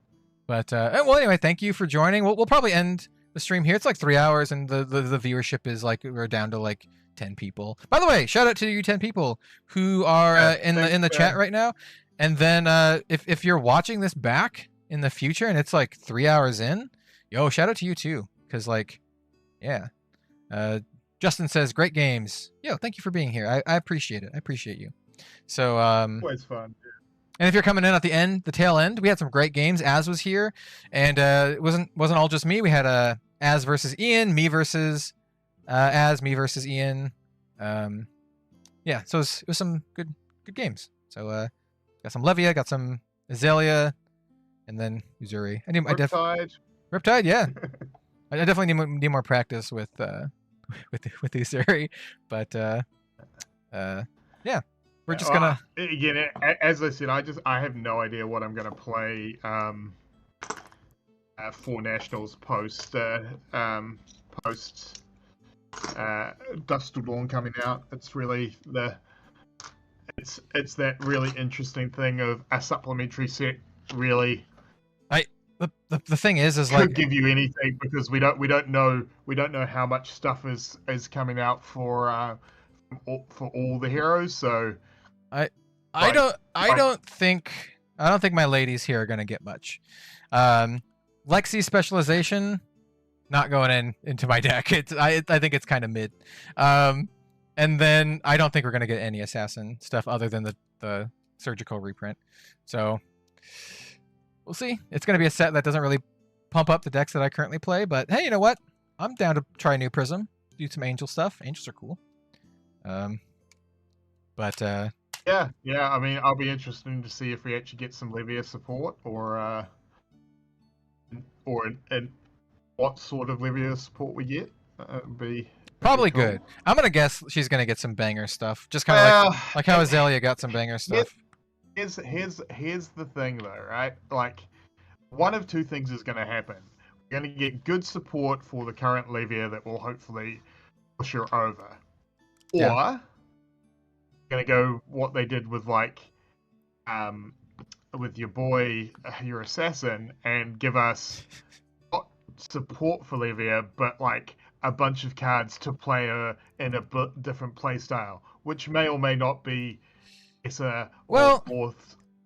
But well, anyway, thank you for joining. We'll probably end the stream here. It's like 3 hours, and the viewership is like we're down to like 10 people. By the way, shout out to you 10 people who are in the chat right now. And then if you're watching this back in the future and it's like 3 hours in, yo, shout out to you too, because like, yeah. Justin says, great games. Yo, thank you for being here. I appreciate it. I appreciate you. So always fun. and if you're coming in at the tail end, we had some great games. Az was here, and it wasn't all just me. We had Az versus Ian, me versus Az, me versus Ian. Yeah, so it was some good games. So got some Levia, got some Azalea, and then Uzuri. Riptide, yeah. I definitely need more practice with Uzuri, but yeah, we're just gonna. Again, as I said, I have no idea what I'm gonna play for Nationals post Dust Till Dawn coming out. It's really it's that really interesting thing of a supplementary set really. The thing is could like give you anything, because we don't know how much stuff is coming out for all the heroes. So I don't think my ladies here are gonna get much. Lexi's specialization not going into my deck. I think it's kind of mid. And then I don't think we're gonna get any assassin stuff other than the surgical reprint. So we'll see. It's going to be a set that doesn't really pump up the decks that I currently play, but hey, you know what? I'm down to try a new Prism, do some Angel stuff. Angels are cool. But yeah. I mean, I'll be interested to see if we actually get some Levia support, or and what sort of Levia support we get. Be probably cool. Good. I'm gonna guess she's gonna get some banger stuff, just kind of like how Azalea got some banger stuff. Here's the thing though, right? Like, one of two things is going to happen. We're going to get good support for the current Levia that will hopefully push her over, or we're going to go what they did with like, with your boy, your assassin, and give us not support for Levia, but like a bunch of cards to play her in a different play style, which may or may not be. It's or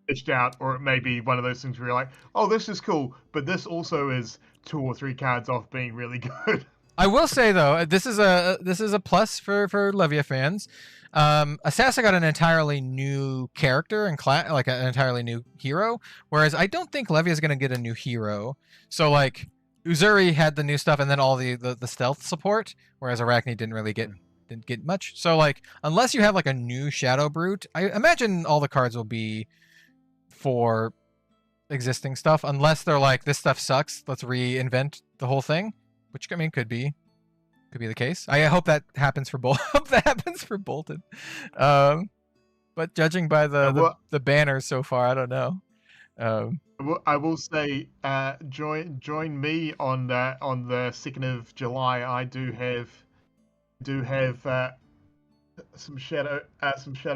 fished out, or it may be one of those things where you're like, oh, this is cool, but this also is 2 or 3 cards off being really good. I will say though, this is a plus for Levia fans. Assassin got an entirely new character and like an entirely new hero, whereas I don't think Levia is going to get a new hero. So like Uzuri had the new stuff and then all the stealth support, whereas Arachne didn't really get much. So like, unless you have like a new Shadow Brute, I imagine all the cards will be for existing stuff, unless they're like, this stuff sucks, let's reinvent the whole thing, which I mean could be the case. I hope that happens for Bolton. But judging by the banners so far, I don't know. I will say, join me on the 2nd of July. I do have some shadow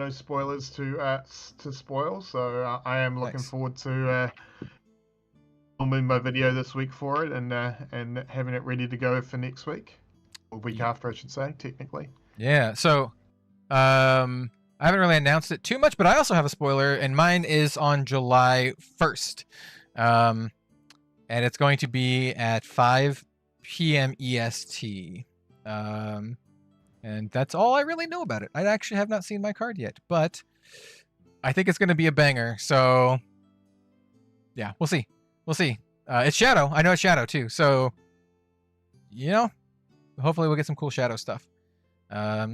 spoilers to spoil, so I am looking forward to filming my video this week for it, and having it ready to go for next week, or week after, I should say, technically. Yeah. So I haven't really announced it too much, but I also have a spoiler, and mine is on July 1st. and it's going to be at 5 p.m. EST. And that's all I really know about it. I actually have not seen my card yet, but I think it's going to be a banger. So, yeah, we'll see. We'll see. It's Shadow. I know it's Shadow too. So, you know, hopefully we'll get some cool Shadow stuff. Yeah,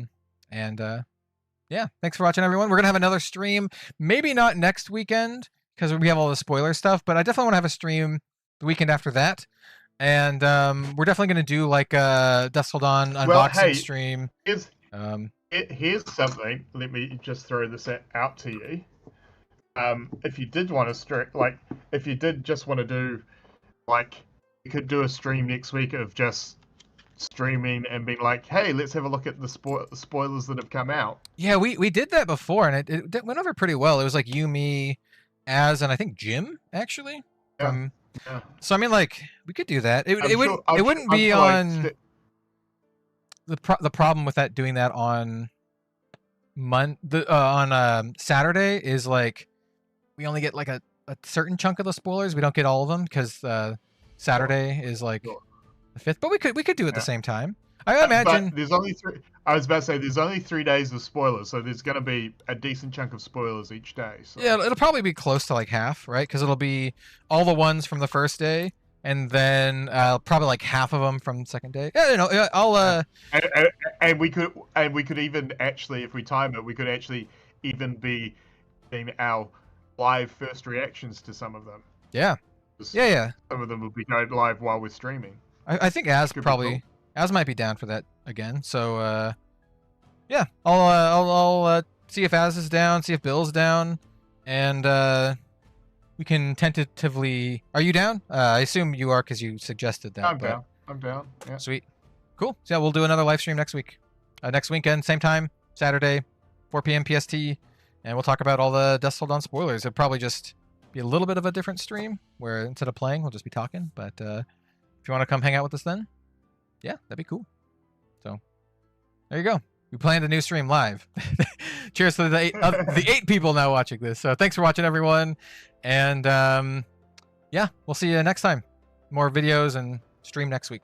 thanks for watching, everyone. We're going to have another stream. Maybe not next weekend because we have all the spoiler stuff, but I definitely want to have a stream the weekend after that. And we're definitely going to do like a Dusk Till Dawn unboxing stream. Here's something. Let me just throw this out to you. If you did want to if you did just want to do, like, you could do a stream next week of just streaming and being like, hey, let's have a look at the spoilers that have come out. Yeah, we did that before, and it went over pretty well. It was like you, me, Az, and I think Jim, actually. Yeah. So I mean, like, we could do that. It wouldn't be on the problem with that doing that on Saturday is like we only get like a certain chunk of the spoilers. We don't get all of them because Saturday is like the 5th. But we could do it at the same time. I imagine. But there's only 3. I was about to say there's only 3 days of spoilers, so there's going to be a decent chunk of spoilers each day. So. Yeah, it'll probably be close to like half, right? Because it'll be all the ones from the first day, and then probably like half of them from the second day. Yeah, you know, I'll. And we could even actually, if we time it, we could actually even be in our live first reactions to some of them. Yeah. Yeah. Some of them will be going live while we're streaming. I think Az probably. Az might be down for that again, so yeah, I'll see if Az is down, see if Bill's down, and we can tentatively. Are you down? I assume you are because you suggested that. Down. I'm down. Yeah. Sweet, cool. So yeah, we'll do another live stream next week, next weekend, same time, Saturday, 4 p.m. PST, and we'll talk about all the Dusk Till Dawn spoilers. It'll probably just be a little bit of a different stream where instead of playing, we'll just be talking. But if you want to come hang out with us then. Yeah, that'd be cool. So, there you go. We planned a new stream live. Cheers to the 8 people now watching this. So, thanks for watching, everyone. And, yeah, we'll see you next time. More videos and stream next week.